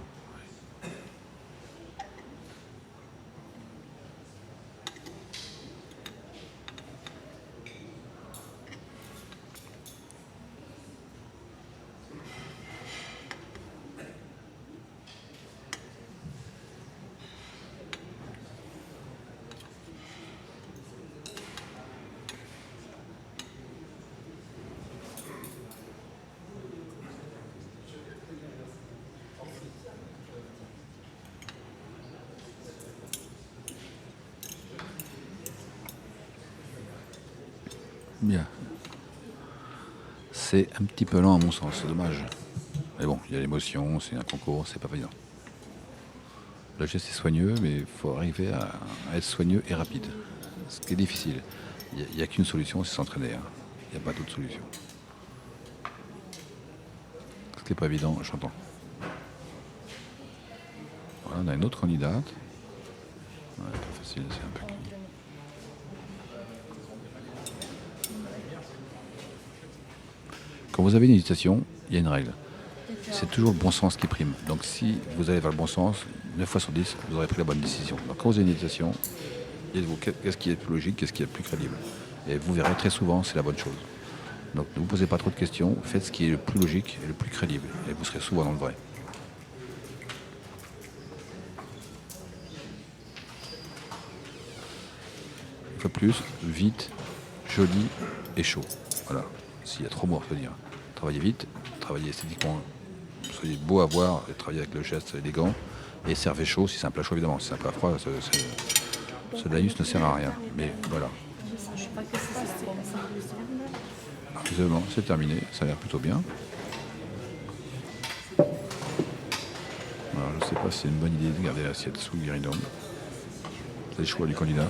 Bien. C'est un petit peu lent à mon sens, c'est dommage. Mais bon, il y a l'émotion, c'est un concours, c'est pas évident. Le geste est soigneux, mais il faut arriver à être soigneux et rapide. Ce qui est difficile. Il n'y a qu'une solution, c'est s'entraîner. Hein. Il n'y a pas d'autre solution. Ce qui n'est pas évident, j'entends. Voilà, on a une autre candidate. Ouais, pas facile, c'est un peu cuit. Quand vous avez une hésitation, il y a une règle. C'est toujours le bon sens qui prime. Donc si vous allez vers le bon sens, 9 fois sur 10, vous aurez pris la bonne décision. Donc quand vous avez une hésitation, dites-vous qu'est-ce qui est plus logique, qu'est-ce qui est plus crédible. Et vous verrez très souvent, c'est la bonne chose. Donc ne vous posez pas trop de questions, faites ce qui est le plus logique et le plus crédible, et vous serez souvent dans le vrai. Une fois de plus, vite, joli et chaud. Voilà, s'il y a trop mots à retenir. Travaillez vite, travaillez esthétiquement, soyez beau à voir, et travaillez avec le geste élégant, et servez chaud si c'est un plat chaud évidemment. Si c'est un plat froid, ce laïus ne sert à rien. Mais voilà. Visuellement, c'est terminé, ça a l'air plutôt bien. Alors, je ne sais pas si c'est une bonne idée de garder l'assiette sous le guéridon. C'est le choix du candidat.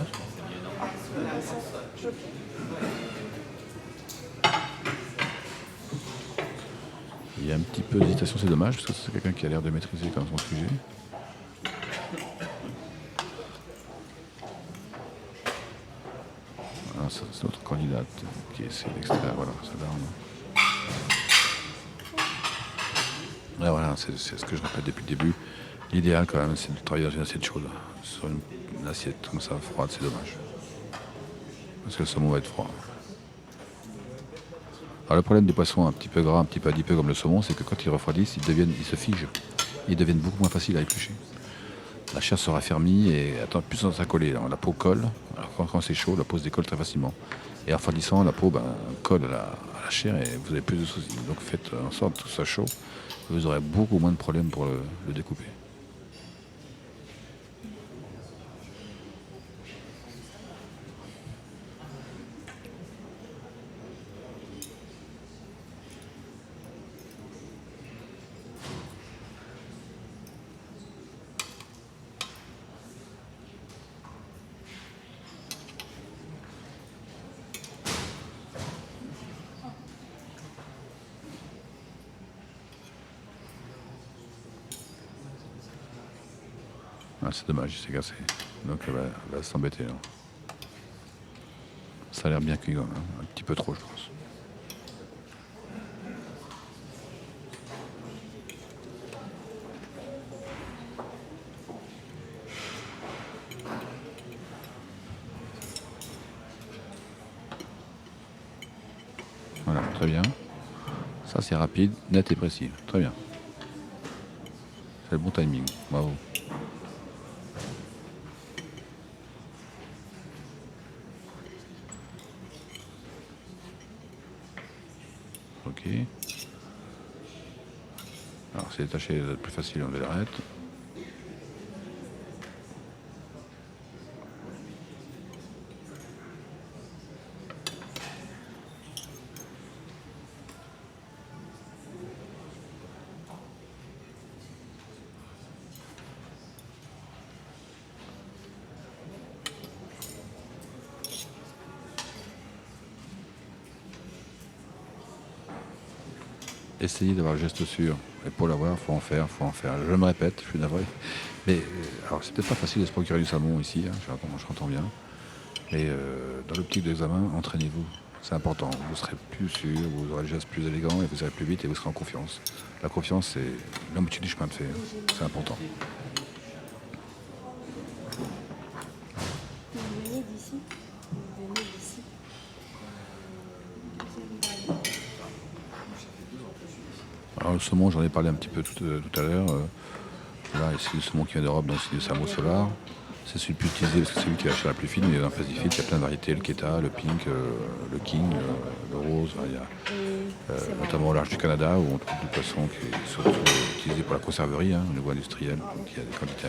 Il y a un petit peu d'hésitation, c'est dommage, parce que c'est quelqu'un qui a l'air de maîtriser quand même son sujet. Voilà, c'est notre candidate qui essaie d'extraire, voilà, ça l'arme. Et voilà, c'est ce que je répète depuis le début. L'idéal quand même, c'est de travailler dans une assiette chaude. Sur une assiette comme ça, froide, c'est dommage. Parce que le saumon va être froid. Alors le problème des poissons un petit peu gras, un petit peu adipeux comme le saumon, c'est que quand ils refroidissent, ils se figent. Ils deviennent beaucoup moins faciles à éplucher. La chair se raffermit et attend plus tendance à coller. Alors, la peau colle. Alors quand c'est chaud, la peau se décolle très facilement. Et en refroidissant, la peau colle à la chair et vous avez plus de soucis. Donc faites en sorte que tout soit chaud. Vous aurez beaucoup moins de problèmes pour le découper. Ah, c'est dommage, il s'est cassé. Donc elle va s'embêter. Là. Ça a l'air bien cuit quand même, un petit peu trop je pense. Voilà, très bien. Ça c'est rapide, net et précis. Très bien. C'est le bon timing. Bravo. Ok. Alors c'est détaché, c'est plus facile, on l'arrête. Essayez d'avoir le geste sûr. Et pour l'avoir, faut en faire. Je me répète, je suis navré. Mais alors c'est peut-être pas facile de se procurer du saumon ici, hein, je m'entends bien. Mais dans l'optique de l'examen, entraînez-vous. C'est important. Vous serez plus sûr, vous aurez le geste plus élégant et vous irez plus vite et vous serez en confiance. La confiance, c'est l'embouchure du chemin de fer. C'est important. Vous venez d'ici. Alors le saumon, j'en ai parlé un petit peu tout à l'heure. Là, c'est le saumon qui vient d'Europe, donc c'est du Samo Solar. C'est celui le plus utilisé parce que c'est celui qui est la chair la plus fine. Mais dans le Pacifique, il y a plein de variétés, le Keta, le Pink, le King, le Rose. Il y a notamment au large du Canada où on trouve du poisson qui est surtout utilisé pour la conserverie, au niveau industriel. Donc il y a des quantités,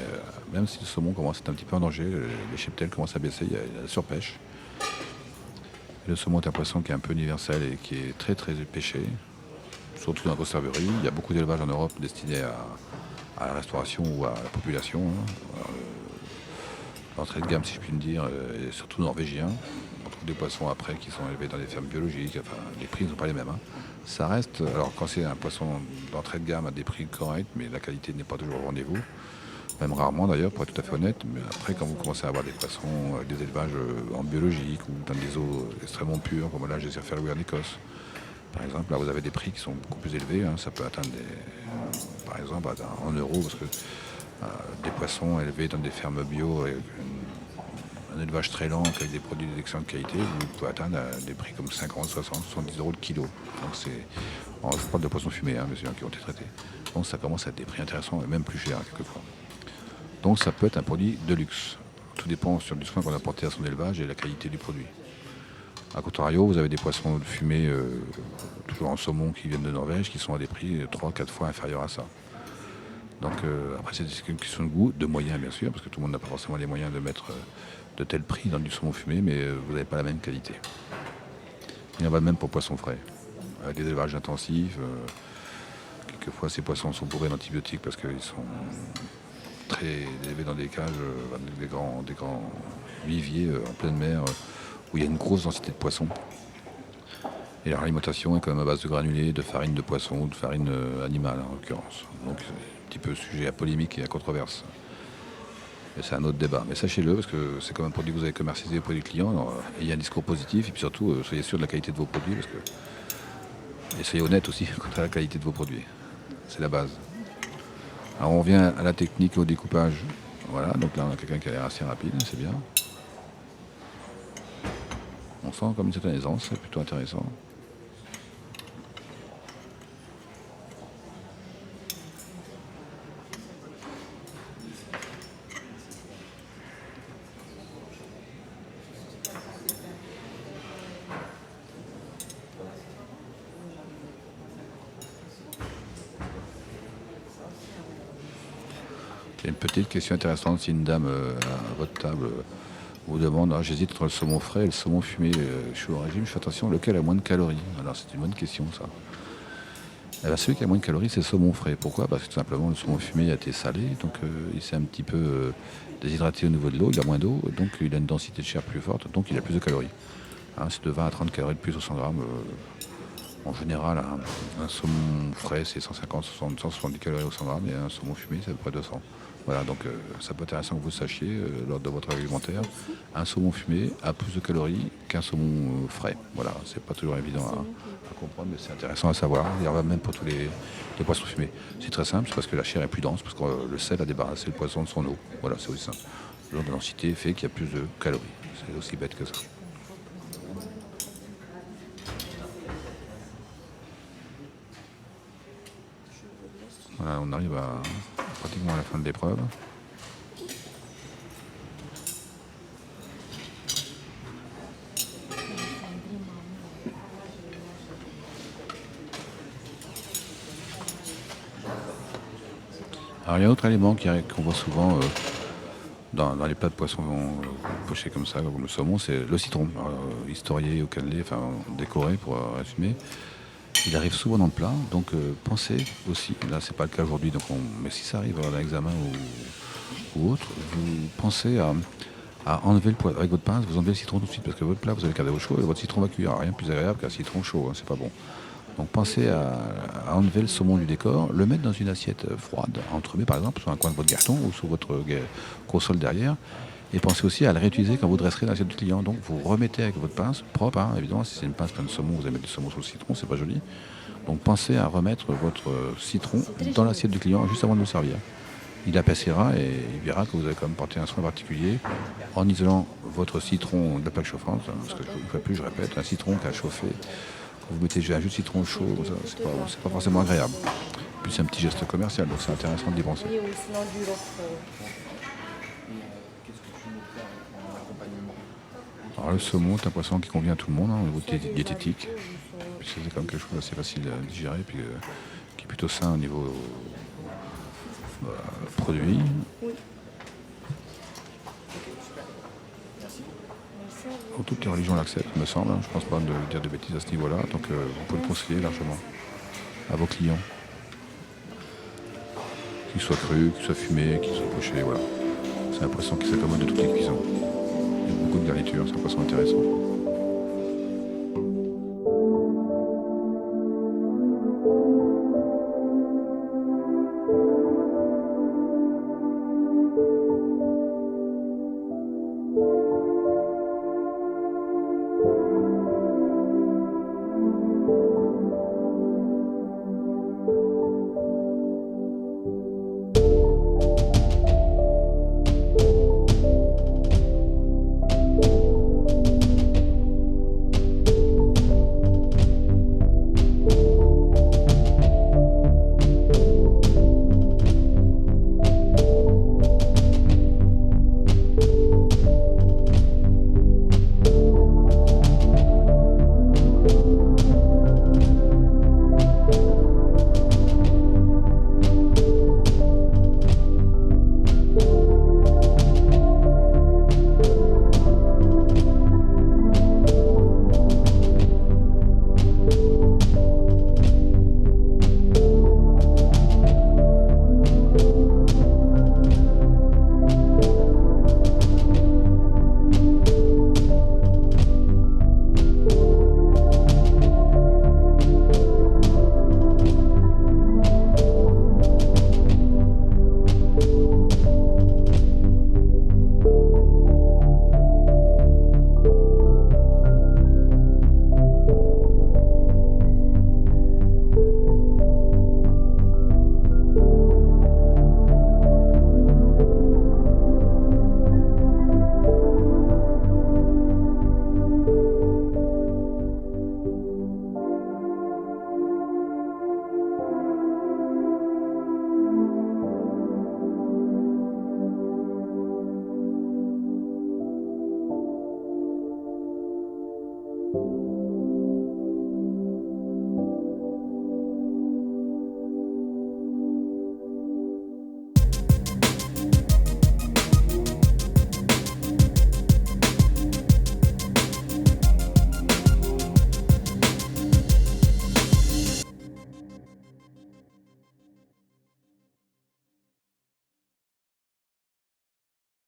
même si le saumon commence à être un petit peu en danger, les cheptels commencent à baisser, il y a la surpêche. Et le saumon est un poisson qui est un peu universel et qui est très très pêché, surtout dans la conserverie. Il y a beaucoup d'élevages en Europe destinés à la restauration ou à la population. L'entrée de gamme, si je puis me dire, est surtout norvégien. On trouve des poissons après qui sont élevés dans des fermes biologiques. Enfin, les prix ne sont pas les mêmes. Ça reste, alors quand c'est un poisson d'entrée de gamme à des prix corrects, mais la qualité n'est pas toujours au rendez-vous, même rarement d'ailleurs, pour être tout à fait honnête. Mais après, quand vous commencez à avoir des poissons, des élevages en biologique ou dans des eaux extrêmement pures, comme là, j'ai essayé de faire louer en Écosse. Par exemple, là, vous avez des prix qui sont beaucoup plus élevés. Ça peut atteindre, par exemple, en euros, parce que des poissons élevés dans des fermes bio avec un élevage très lent avec des produits d'excellente qualité, vous pouvez atteindre des prix comme 50, 60, 70 euros le kilo. Donc je parle de poissons fumés, bien sûr, qui ont été traités. Donc ça commence à être des prix intéressants et même plus chers quelquefois. Donc ça peut être un produit de luxe. Tout dépend sur le soin qu'on a apporté à son élevage et la qualité du produit. A contrario, vous avez des poissons fumés, toujours en saumon, qui viennent de Norvège, qui sont à des prix 3-4 fois inférieurs à ça. Donc après, c'est une question de goût, de moyens bien sûr, parce que tout le monde n'a pas forcément les moyens de mettre de tels prix dans du saumon fumé, mais vous n'avez pas la même qualité. Il y en va de même pour poissons frais. Avec des élevages intensifs, quelquefois ces poissons sont bourrés d'antibiotiques parce qu'ils sont très élevés dans des cages, avec des grands viviers en pleine mer, où il y a une grosse densité de poissons. Et leur alimentation est quand même à base de granulés, de farine de poisson ou de farine animale en l'occurrence. Donc c'est un petit peu sujet à polémique et à controverse. Et c'est un autre débat. Mais sachez-le, parce que c'est comme un produit que vous avez commercialisé auprès du client, alors, ayez un discours positif et puis surtout soyez sûr de la qualité de vos produits et soyez honnête aussi quant à la qualité de vos produits. C'est la base. Alors on revient à la technique et au découpage. Voilà, donc là on a quelqu'un qui a l'air assez rapide, c'est bien. On sent comme une certaine aisance, c'est plutôt intéressant. Il y a une petite question intéressante si une dame à votre table vous demande, j'hésite entre le saumon frais et le saumon fumé, je suis au régime, je fais attention, lequel a moins de calories? Alors c'est une bonne question ça. Eh bien, celui qui a moins de calories, c'est le saumon frais. Pourquoi? Parce que tout simplement le saumon fumé a été salé, donc il s'est un petit peu déshydraté au niveau de l'eau, il a moins d'eau, donc il a une densité de chair plus forte, donc il a plus de calories. C'est de 20 à 30 calories de plus au 100 grammes. En général, un saumon frais, c'est 150, 60, 170 calories au 100 grammes, et un saumon fumé, c'est à peu près 200. Voilà, donc ça peut être intéressant que vous sachiez, lors de votre alimentaire, un saumon fumé a plus de calories qu'un saumon frais. Voilà, c'est pas toujours évident à comprendre, mais c'est intéressant à savoir. Il y en a même pour tous les poissons fumés. C'est très simple, c'est parce que la chair est plus dense, parce que le sel a débarrassé le poisson de son eau. Voilà, c'est aussi simple. Le de densité fait qu'il y a plus de calories. C'est aussi bête que ça. Voilà, on arrive pratiquement à la fin de l'épreuve. Alors il y a un autre élément qu'on voit souvent dans les plats de poissons pochés comme ça, comme le saumon, c'est le citron. Historié ou cannelé, enfin décoré pour résumer. Il arrive souvent dans le plat, donc pensez aussi, là c'est pas le cas aujourd'hui, mais si ça arrive dans l'examen ou autre, vous pensez à enlever le poivre avec votre pince, vous enlevez le citron tout de suite, parce que votre plat vous avez gardé au chaud et votre citron va cuire. Rien de plus agréable qu'un citron chaud, c'est pas bon. Donc pensez à enlever le saumon du décor, le mettre dans une assiette froide, entremets par exemple, sur un coin de votre garçon ou sur votre console derrière, et pensez aussi à le réutiliser quand vous dresserez l'assiette du client. Donc vous remettez avec votre pince, propre, évidemment, si c'est une pince pleine de saumon, vous allez mettre du saumon sur le citron, c'est pas joli. Donc pensez à remettre votre citron dans l'assiette du client juste avant de le servir. Il appréciera et il verra que vous avez quand même porté un soin particulier en isolant votre citron de la plaque chauffante, parce que une fois de plus, je répète, un citron qui a chauffé, quand vous mettez un jus de citron chaud, c'est pas forcément agréable. Puis c'est un petit geste commercial, donc c'est intéressant d'y penser. Alors le saumon, c'est un poisson qui convient à tout le monde au niveau diététique. Puis c'est quand même quelque chose d'assez facile à digérer, puis qui est plutôt sain au niveau produit. Toutes les religions l'acceptent, il me semble. Je ne pense pas de dire de bêtises à ce niveau-là. Donc vous pouvez le conseiller largement à vos clients. Qu'il soit cru, qu'il soit fumé, qu'il soit poché, voilà. C'est un poisson qui s'accommode de toutes les cuissons. Il y a beaucoup de garnitures, c'est un poisson intéressant.